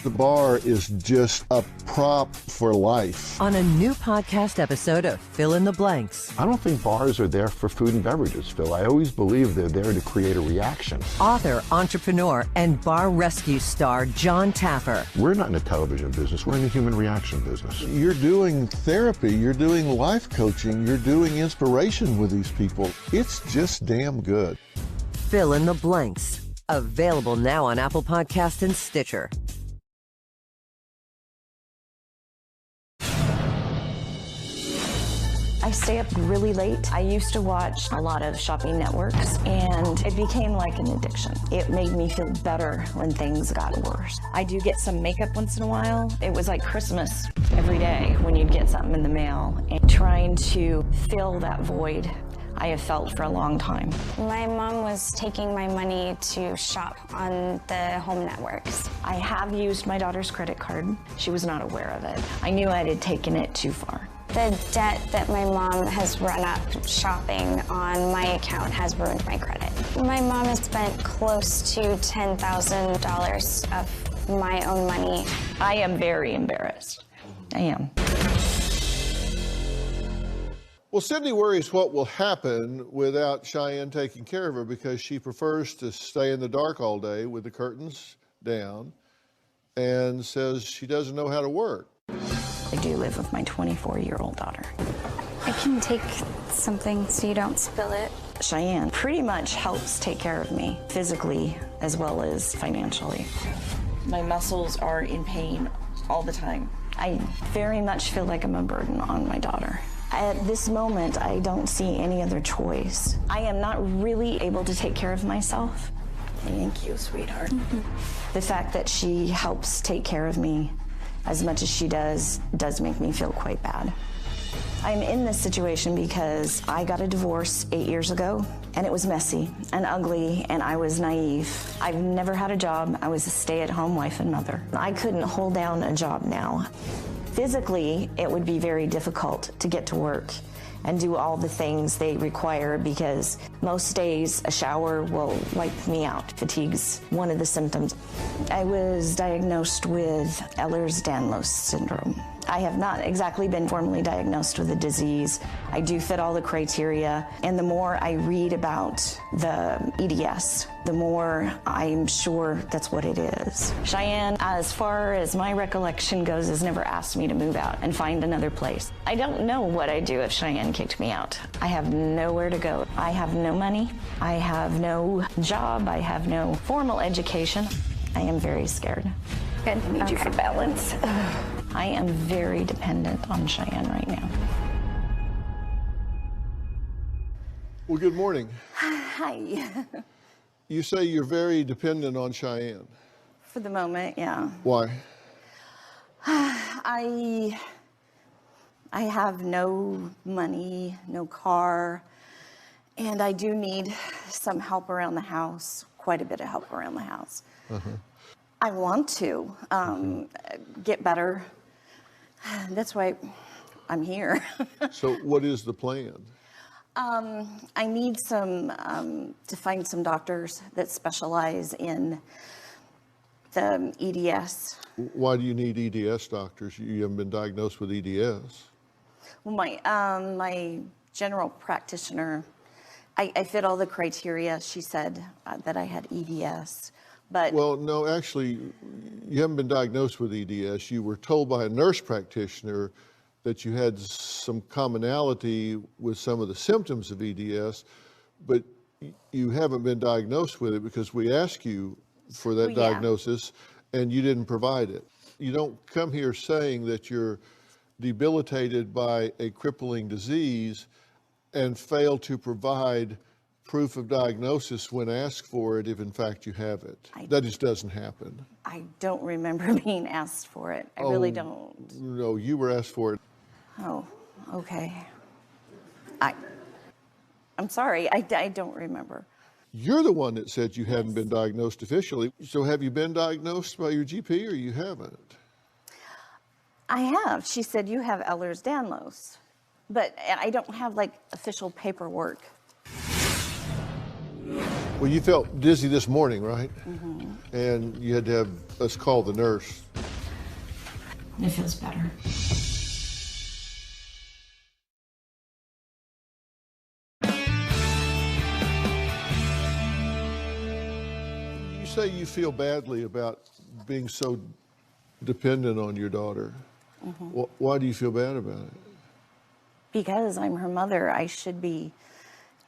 The bar is just a prop for life. On a new podcast episode of Fill in the Blanks. I don't think bars are there for food and beverages, Phil. I always believe they're there to create a reaction. Author, entrepreneur, and bar rescue star John Taffer. We're not in the television business. We're in the human reaction business. You're doing therapy. You're doing life coaching. You're doing inspiration with these people. It's just damn good. Fill in the Blanks. Available now on Apple Podcasts and Stitcher. I stay up really late. I used to watch a lot of shopping networks, and it became like an addiction. It made me feel better when things got worse. I do get some makeup once in a while. It was like Christmas every day when you'd get something in the mail, and trying to fill that void I have felt for a long time. My mom was taking my money to shop on the home networks. I have used my daughter's credit card. She was not aware of it. I knew I had taken it too far. The debt that my mom has run up shopping on my account has ruined my credit. My mom has spent close to $10,000 of my own money. I am very embarrassed. I am. Well, Cindy worries what will happen without Cheyenne taking care of her because she prefers to stay in the dark all day with the curtains down and says she doesn't know how to work. I do live with my 24-year-old daughter. I can take something so you don't spill it. Cheyenne pretty much helps take care of me physically as well as financially. My muscles are in pain all the time. I very much feel like I'm a burden on my daughter. At this moment, I don't see any other choice. I am not really able to take care of myself. Thank you, sweetheart. Mm-hmm. The fact that she helps take care of me as much as she does make me feel quite bad. I'm in this situation because I got a divorce 8 years ago, and it was messy and ugly, and I was naive. I've never had a job. I was a stay-at-home wife and mother. I couldn't hold down a job now. Physically, it would be very difficult to get to work and do all the things they require, because most days a shower will wipe me out. Fatigue's one of the symptoms. I was diagnosed with Ehlers-Danlos syndrome. I have not exactly been formally diagnosed with the disease. I do fit all the criteria, and the more I read about the EDS, the more I'm sure that's what it is. Cheyenne, as far as my recollection goes, has never asked me to move out and find another place. I don't know what I'd do if Cheyenne kicked me out. I have nowhere to go. I have no money. I have no job. I have no formal education. I am very scared. Good. I need you for balance. I am very dependent on Cheyenne right now. Well, good morning. Hi. You say you're very dependent on Cheyenne. For the moment, yeah. Why? I have no money, no car, and I do need some help around the house, quite a bit of help around the house. I want to get better. That's why I'm here. So what is the plan? I need to find some doctors that specialize in the EDS. Why do you need EDS doctors? You haven't been diagnosed with EDS. Well, my general practitioner, I fit all the criteria. She said that I had EDS. But well, no, actually, you haven't been diagnosed with EDS. You were told by a nurse practitioner that you had some commonality with some of the symptoms of EDS, but you haven't been diagnosed with it because we asked you for that diagnosis and you didn't provide it. You don't come here saying that you're debilitated by a crippling disease and fail to provide proof of diagnosis when asked for it if in fact you have it. That just doesn't happen. I don't remember being asked for it. I really don't. No, you were asked for it. Oh, okay. I'm sorry, I don't remember. You're the one that said you hadn't been diagnosed officially. So have you been diagnosed by your GP or you haven't? I have. She said you have Ehlers-Danlos, but I don't have like official paperwork. Well, you felt dizzy this morning, right? And you had to have us call the nurse. It feels better. You say you feel badly about being so dependent on your daughter. Why do you feel bad about it? Because I'm her mother, I should be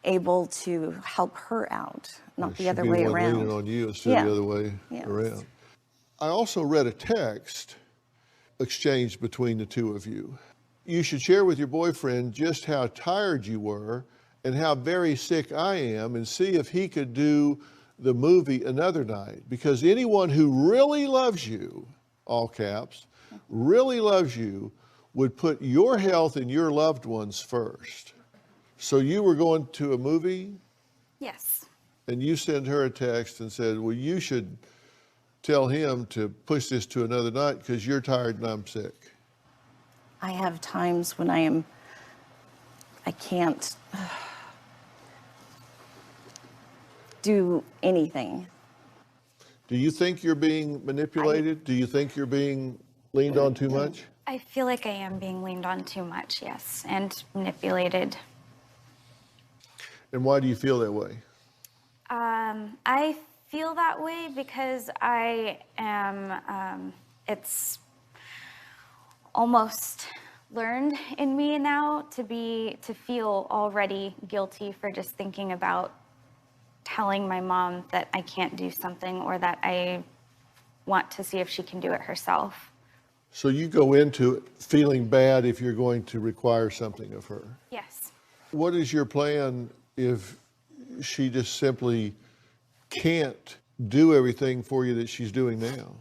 able to help her out, not the other way around. Leaning on you instead of the other way around. I also read a text exchanged between the two of you. You should share with your boyfriend just how tired you were and how very sick I am, and see if he could do the movie another night. Because anyone who really loves you, all caps, really loves you, would put your health and your loved ones first. So you were going to a movie? Yes. And you sent her a text and said, well, you should tell him to push this to another night because you're tired and I'm sick. I have times when I can't do anything. Do you think you're being manipulated? Do you think you're being leaned on too much? I feel like I am being leaned on too much, yes, and manipulated. And why do you feel that way? I feel that way because I am, it's almost learned in me now to feel already guilty for just thinking about telling my mom that I can't do something or that I want to see if she can do it herself. So you go into it feeling bad if you're going to require something of her? Yes. What is your plan if she just simply can't do everything for you that she's doing now?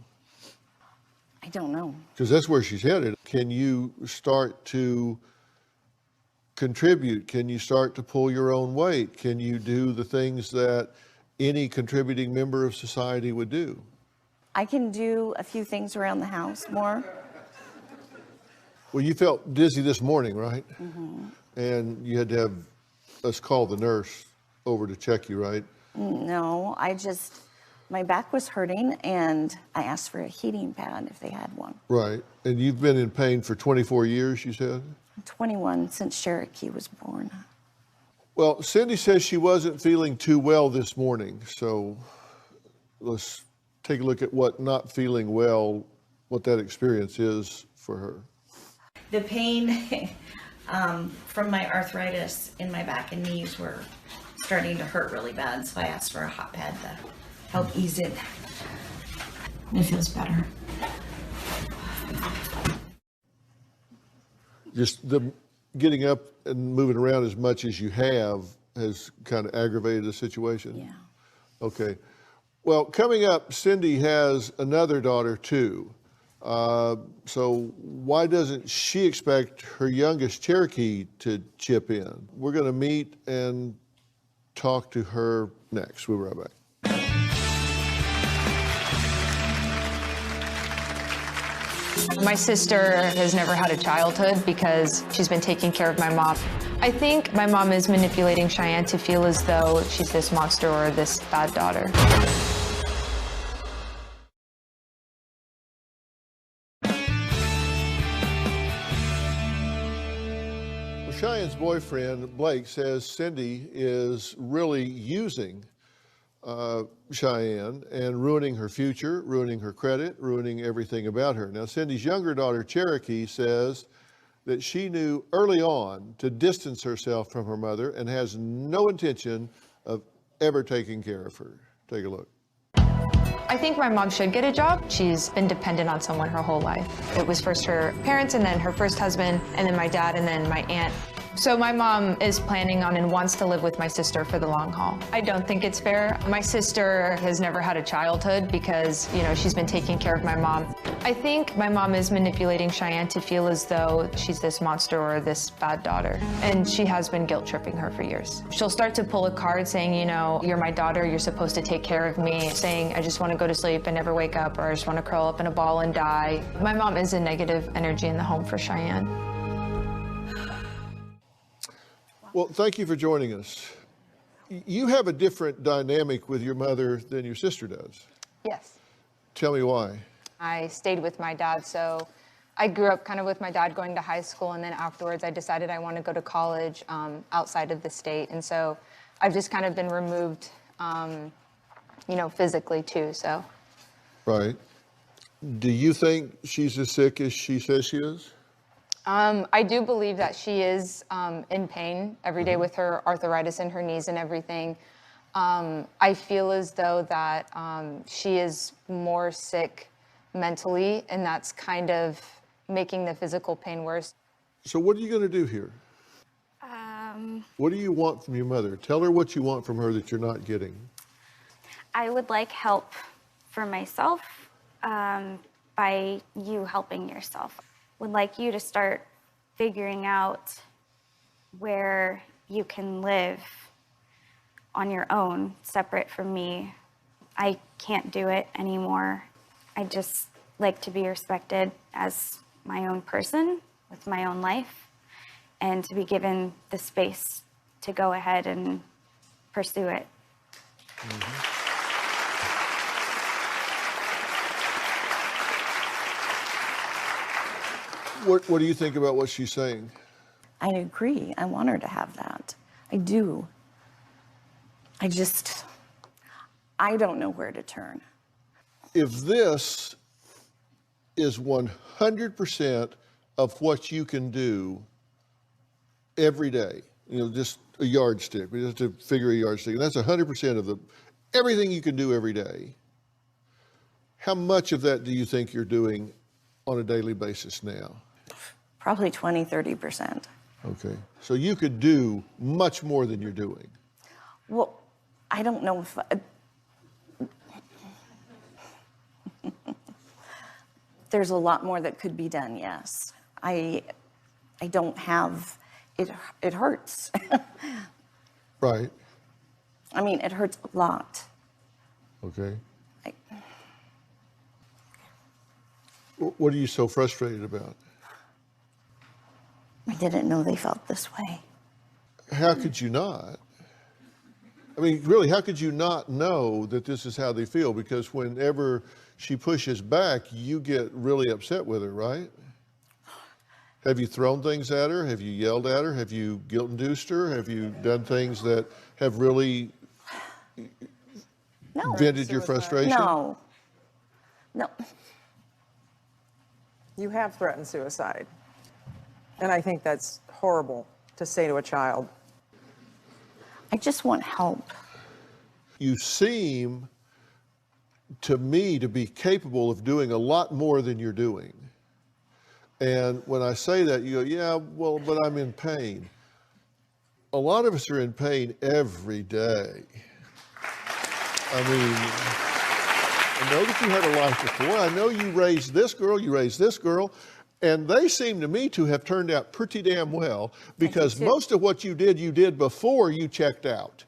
I don't know. Because that's where she's headed. Can you start to contribute? Can you start to pull your own weight? Can you do the things that any contributing member of society would do? I can do a few things around the house more. Well, you felt dizzy this morning, right? And you had to have us call the nurse over to check you, right? No, my back was hurting and I asked for a heating pad if they had one. Right. And you've been in pain for 24 years, you said? 21 since Cherokee was born. Well, Cindy says she wasn't feeling too well this morning, so let's take a look at what not feeling well, what that experience is for her. The pain from my arthritis in my back and knees were starting to hurt really bad, so I asked for a hot pad to help ease it. It feels better. Just the getting up and moving around as much as you have has kind of aggravated the situation? Yeah. Okay. Well, coming up, Cindy has another daughter too. So why doesn't she expect her youngest Cherokee to chip in? We're going to meet and talk to her next. We'll be right back. My sister has never had a childhood because she's been taking care of my mom. I think my mom is manipulating Cheyenne to feel as though she's this monster or this bad daughter. Well, Cheyenne's boyfriend, Blake, says Cindy is really using Cheyenne and ruining her future, ruining her credit, ruining everything about her. Now, Cindy's younger daughter, Cherokee, says that she knew early on to distance herself from her mother and has no intention of ever taking care of her. Take a look. I think my mom should get a job. She's been dependent on someone her whole life. It was first her parents and then her first husband and then my dad and then my aunt. So my mom is planning on and wants to live with my sister for the long haul. I don't think it's fair. My sister has never had a childhood because, you know, she's been taking care of my mom. I think my mom is manipulating Cheyenne to feel as though she's this monster or this bad daughter. And she has been guilt tripping her for years. She'll start to pull a card saying, you know, you're my daughter, you're supposed to take care of me, saying, I just want to go to sleep and never wake up, or I just want to curl up in a ball and die. My mom is a negative energy in the home for Cheyenne. Well, thank you for joining us. You have a different dynamic with your mother than your sister does. Yes. Tell me why. I stayed with my dad, so I grew up kind of with my dad going to high school, and then afterwards I decided I want to go to college outside of the state, and so I've just kind of been removed, you know, physically too, so. Right. Do you think she's as sick as she says she is? I do believe that she is in pain every day with her arthritis in her knees and everything. I feel as though that she is more sick mentally, and that's kind of making the physical pain worse. So what are you going to do here? What do you want from your mother? Tell her what you want from her that you're not getting. I would like help for myself by you helping yourself. Would like you to start figuring out where you can live on your own, separate from me. I can't do it anymore. I just like to be respected as my own person with my own life and to be given the space to go ahead and pursue it. What do you think about what she's saying? I agree. I want her to have that. I do. I don't know where to turn. If this is 100% of what you can do every day, you know, just a yardstick, we have to figure a yardstick, and that's 100% of everything you can do every day, how much of that do you think you're doing on a daily basis now? Probably 20, 30%. Okay. So you could do much more than you're doing. Well, I don't know if... There's a lot more that could be done, yes. I don't have... It hurts. Right. I mean, it hurts a lot. Okay. What are you so frustrated about? My didn't know they felt this way. How could you not? I mean, really, how could you not know that this is how they feel? Because whenever she pushes back, you get really upset with her, right? Have you thrown things at her? Have you yelled at her? Have you guilt-induced her? Have you done things that have really vented your frustration? No. No. You have threatened suicide. And I think that's horrible to say to a child. I just want help. You seem to me to be capable of doing a lot more than you're doing. And when I say that, you go, yeah, well, but I'm in pain. A lot of us are in pain every day. I mean, I know that you had a life before. I know you raised this girl, and they seem to me to have turned out pretty damn well, because most of what you did before you checked out.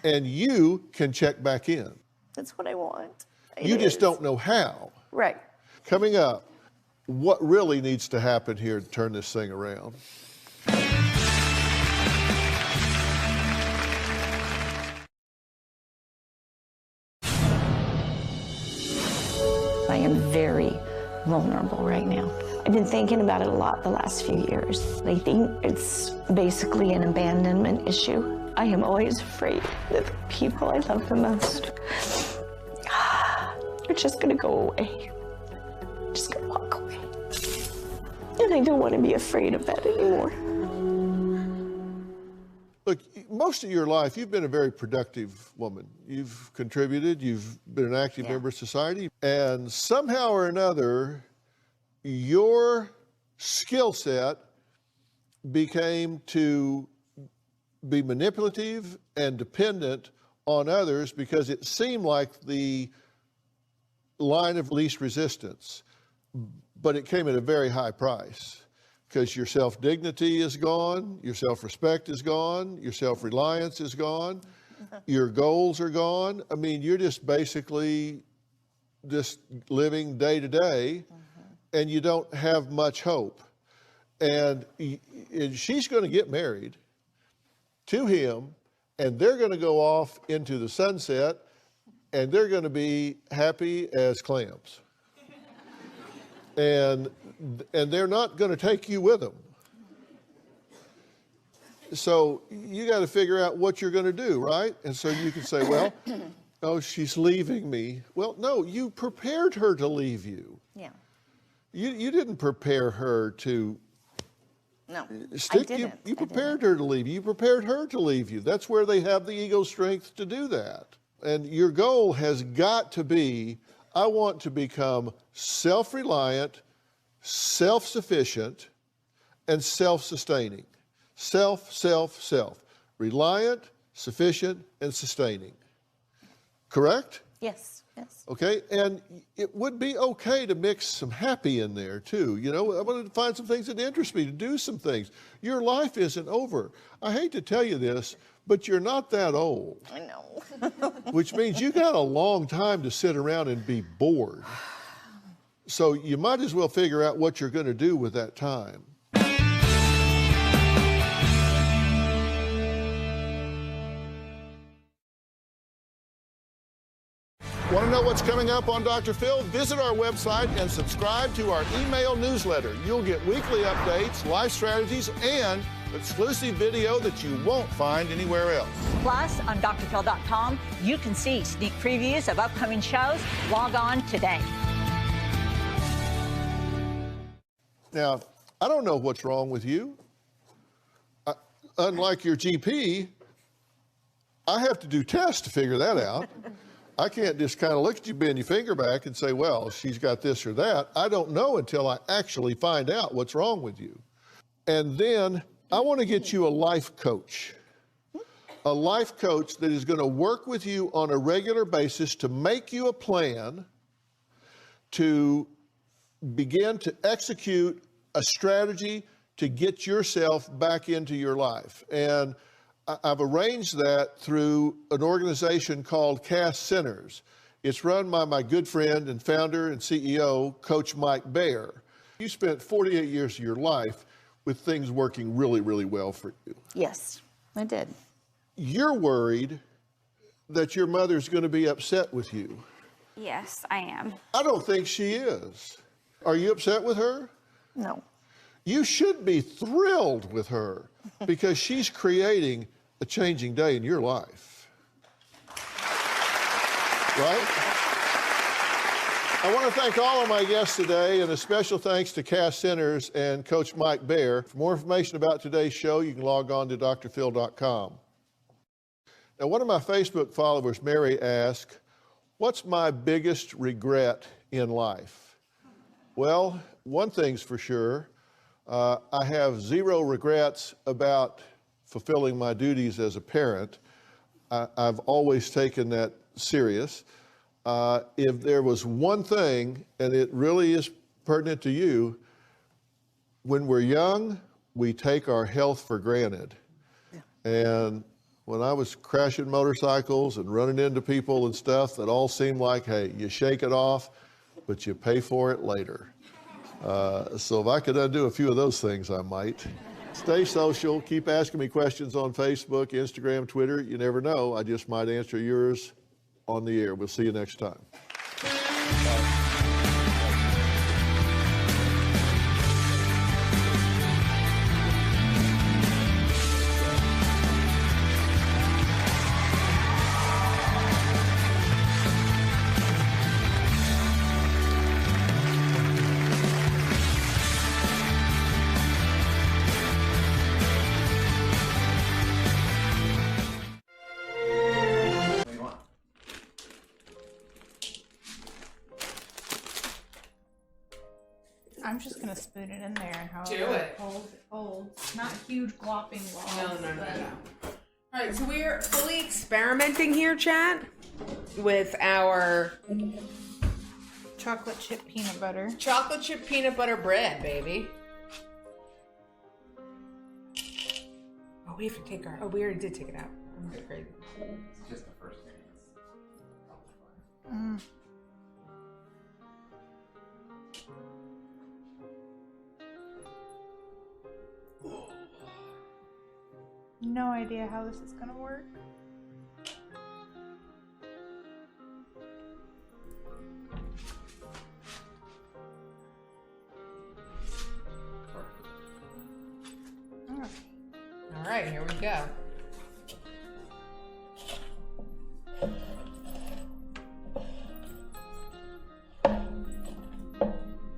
And you can check back in. That's what I want. You just don't know how. Right. Coming up, what really needs to happen here to turn this thing around? I am very vulnerable right now. I've been thinking about it a lot the last few years. I think it's basically an abandonment issue. I am always afraid that the people I love the most are just gonna go away. Just gonna walk away. And I don't want to be afraid of that anymore. Look, most of your life, you've been a very productive woman. You've contributed, you've been an active member of society, and somehow or another, your skill set became to be manipulative and dependent on others because it seemed like the line of least resistance, but it came at a very high price. Because your self-dignity is gone, your self-respect is gone, your self-reliance is gone, your goals are gone. I mean, you're just basically just living day to day, and you don't have much hope. And she's going to get married to him, and they're going to go off into the sunset, and they're going to be happy as clams. And they're not going to take you with them. So you got to figure out what you're going to do, right? And so you can say, well, oh, she's leaving me. Well, no, you prepared her to leave you. Yeah. You didn't prepare her to stick. You prepared her to leave you. You prepared her to leave you. That's where they have the ego strength to do that. And your goal has got to be, I want to become self-reliant, self-sufficient, and self-sustaining. Self. Reliant, sufficient, and sustaining. Correct? Yes. Okay, and it would be okay to mix some happy in there too. You know, I wanted to find some things that interest me, to do some things. Your life isn't over. I hate to tell you this, but you're not that old. I know. Which means you got a long time to sit around and be bored. So you might as well figure out what you're going to do with that time. Want to know what's coming up on Dr. Phil? Visit our website and subscribe to our email newsletter. You'll get weekly updates, life strategies, and exclusive video that you won't find anywhere else. Plus, on drphil.com, you can see sneak previews of upcoming shows. Log on today. Now, I don't know what's wrong with you. Unlike your GP, I have to do tests to figure that out. I can't just kind of look at you, bend your finger back and say, well, she's got this or that. I don't know until I actually find out what's wrong with you. And then I want to get you a life coach. A life coach that is going to work with you on a regular basis to make you a plan to begin to execute a strategy to get yourself back into your life. And I've arranged that through an organization called Cast Centers. It's run by my good friend and founder and CEO, Coach Mike Bayer. You spent 48 years of your life with things working really, really well for you. Yes, I did. You're worried that your mother's going to be upset with you. Yes, I am. I don't think she is. Are you upset with her? No. You should be thrilled with her because she's creating a changing day in your life. Right? I want to thank all of my guests today, and a special thanks to Cass Centers and Coach Mike Baer. For more information about today's show, you can log on to drphil.com. Now, one of my Facebook followers, Mary, asked, what's my biggest regret in life? Well, one thing's for sure. I have zero regrets about fulfilling my duties as a parent. I've always taken that serious. If there was one thing, and it really is pertinent to you, when we're young, we take our health for granted. And when I was crashing motorcycles and running into people and stuff, that all seemed like, hey, you shake it off, but you pay for it later. So if I could undo a few of those things, I might. Stay social. Keep asking me questions on Facebook, Instagram, Twitter. You never know. I just might answer yours on the air. We'll see you next time. I'm just gonna spoon it in there. Do it. Hold. Not huge glopping globs. No. All right, so we're fully experimenting here, chat, with our chocolate chip peanut butter. Chocolate chip peanut butter bread, baby. Oh, we have to take our. Oh, we already did take it out. I'm so crazy. It's just the first thing. No idea how this is gonna work. All right, here we go.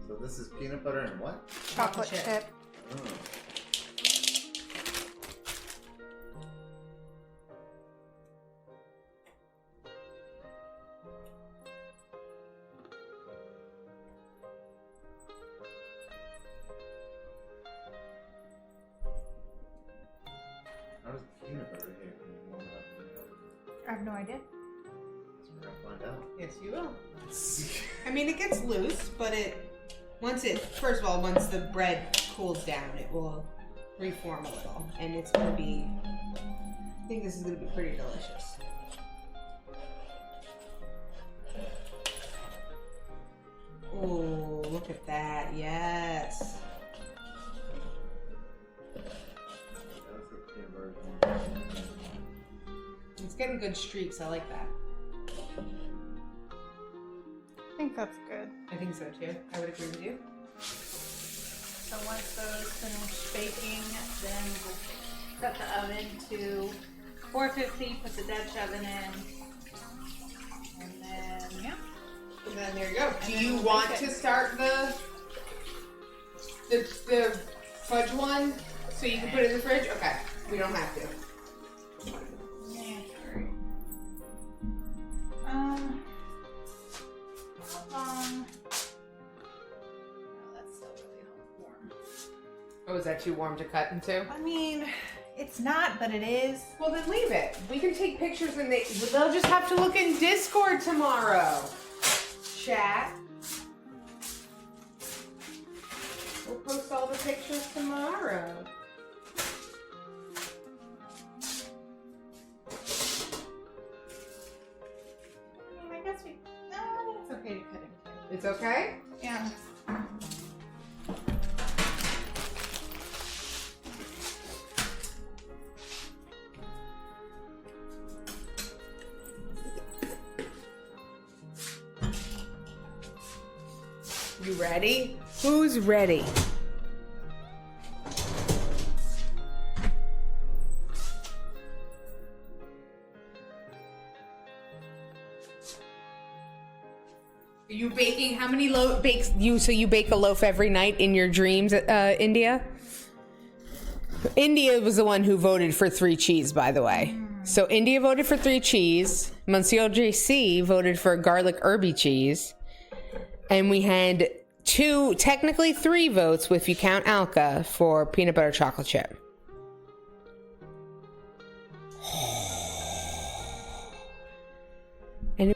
So this is peanut butter and what? Chocolate chip. Oh. How does peanut butter hit when you warm it up in the oven? I have no idea. So we're gonna find out. Yes, you will. I mean, it gets loose, but first of all, once the bread cools down, it will reform a little, and it's gonna be. I think this is gonna be pretty delicious. Oh, look at that! Yes. It's getting good streaks. I like that. I think that's good. I think so too. I would agree with you. So once those finish baking, then we'll set the oven to 450, put the Dutch oven in, and then, yeah. And then there you go. Do you want to start the fudge one so you can put it in the fridge? Okay. We don't have to. Yeah, sorry. That's still really warm. Oh, is that too warm to cut into? I mean, it's not, but it is. Well, then leave it. We can take pictures and they'll just have to look in Discord tomorrow. Chat. We'll post all the pictures tomorrow. I guess it's okay to cut it. It's okay? Yeah. ready? Who's ready? Are you baking? How many bakes you? So you bake a loaf every night in your dreams, India? India was the one who voted for 3 cheese, by the way. So India voted for 3 cheese. Monsieur JC voted for garlic herby cheese. And we had 2, technically 3 votes if you count Alka for peanut butter chocolate chip. And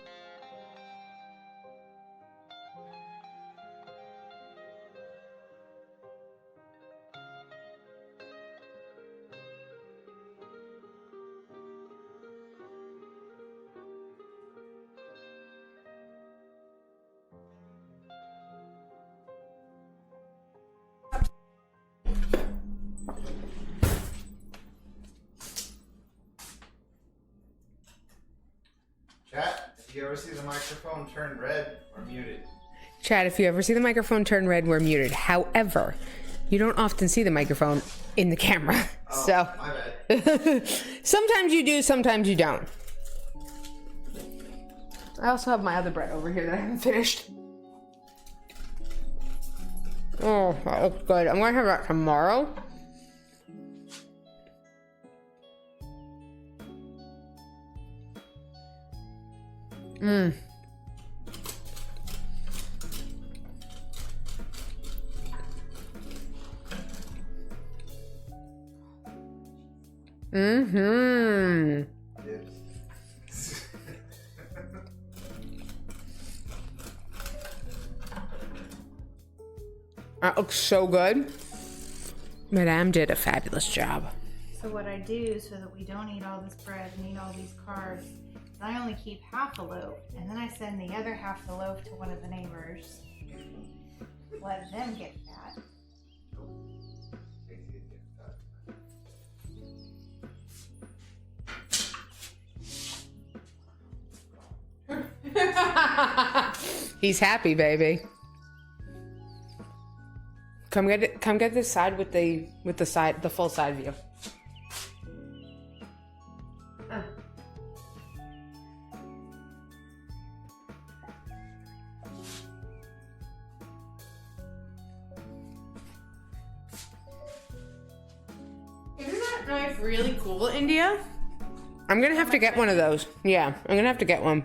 Chat, if you ever see the microphone turn red, we're muted. Chad, if you ever see the microphone turn red, we're muted. However, you don't often see the microphone in the camera. Oh, so my bad. sometimes you do, sometimes you don't. I also have my other bread over here that I haven't finished. Oh, that looks good. I'm going to have that tomorrow. Mmm. Mm-hmm. That looks so good. Madame did a fabulous job. So what I do so that we don't eat all this bread and eat all these carbs, is I only keep half a loaf, and then I send the other half of the loaf to one of the neighbors. Let them get fat. He's happy, baby. Come get it. Come get this side with the full side view. Isn't that knife really cool, India? I'm gonna have to get one of those. Yeah, I'm gonna have to get one.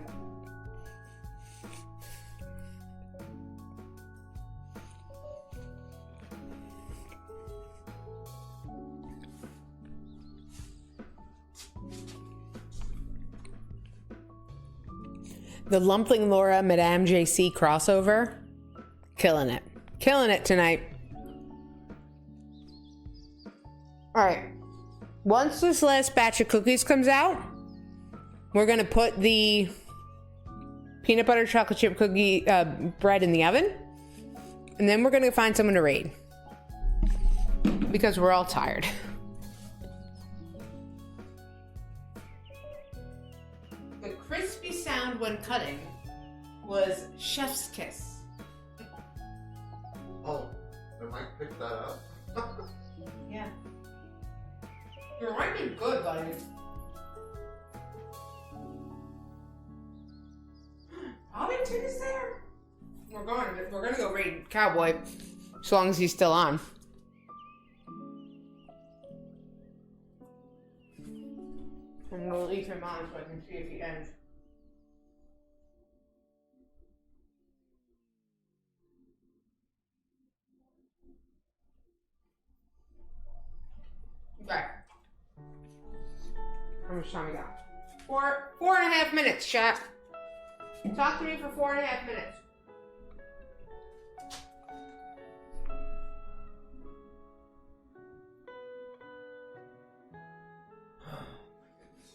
The Lumpling Laura Madame JC crossover. Killing it. Killing it tonight. Alright. Once this last batch of cookies comes out, we're going to put the peanut butter chocolate chip cookie bread in the oven. And then we're going to find someone to raid. Because we're all tired. The crispy sound when cutting was chef's kiss. Oh, the mic picked that up? Yeah. Your mic is good, buddy. Arlington is there? We're gonna go raid Cowboy, as long as he's still on. I'm gonna leave him on so I can see if he ends. Okay. How much time we got? 4.5 minutes, chat. Talk to me for 4.5 minutes.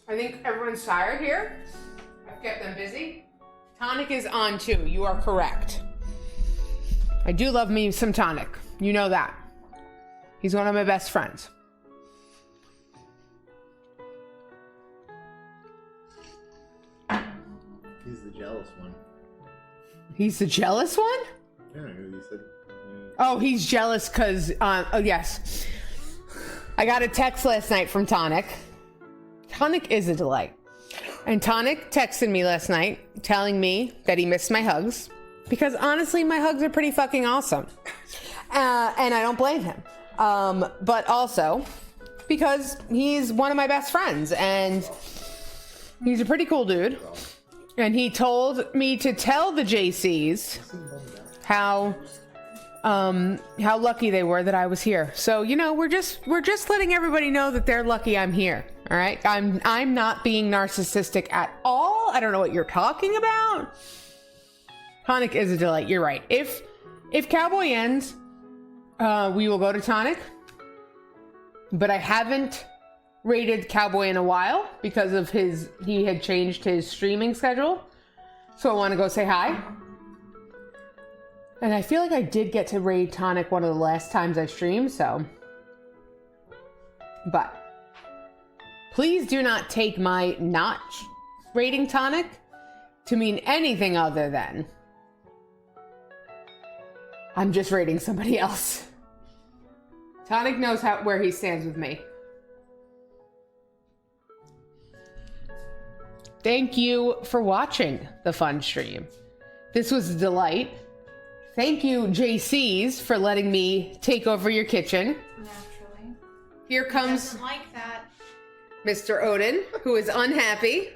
I think everyone's tired here. I've kept them busy. Tonic is on too. You are correct. I do love me some Tonic. You know that. He's one of my best friends. He's the jealous one. He's the jealous one? You said. Oh, he's jealous because, oh yes. I got a text last night from Tonic. Tonic is a delight. And Tonic texted me last night telling me that he missed my hugs. Because honestly, my hugs are pretty fucking awesome. And I don't blame him. But also because he's one of my best friends and he's a pretty cool dude. And he told me to tell the JCs how lucky they were that I was here. So, you know, we're just letting everybody know that they're lucky I'm here. All right. I'm not being narcissistic at all. I don't know what you're talking about. Tonic is a delight. You're right. If Cowboy ends, we will go to Tonic. But I haven't rated Cowboy in a while because of he had changed his streaming schedule. So I want to go say hi. And I feel like I did get to raid Tonic one of the last times I streamed, so. But please do not take my not rating Tonic to mean anything other than I'm just rating somebody else. Tonic knows where he stands with me. Thank you for watching the fun stream. This was a delight. Thank you, JCs, for letting me take over your kitchen. Naturally. Here comes Doesn't like that. Mr. Odin, who is unhappy.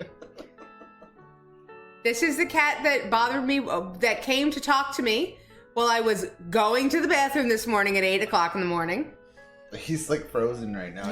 This is the cat that bothered me, that came to talk to me while I was going to the bathroom this morning at 8 o'clock in the morning. He's like frozen right now.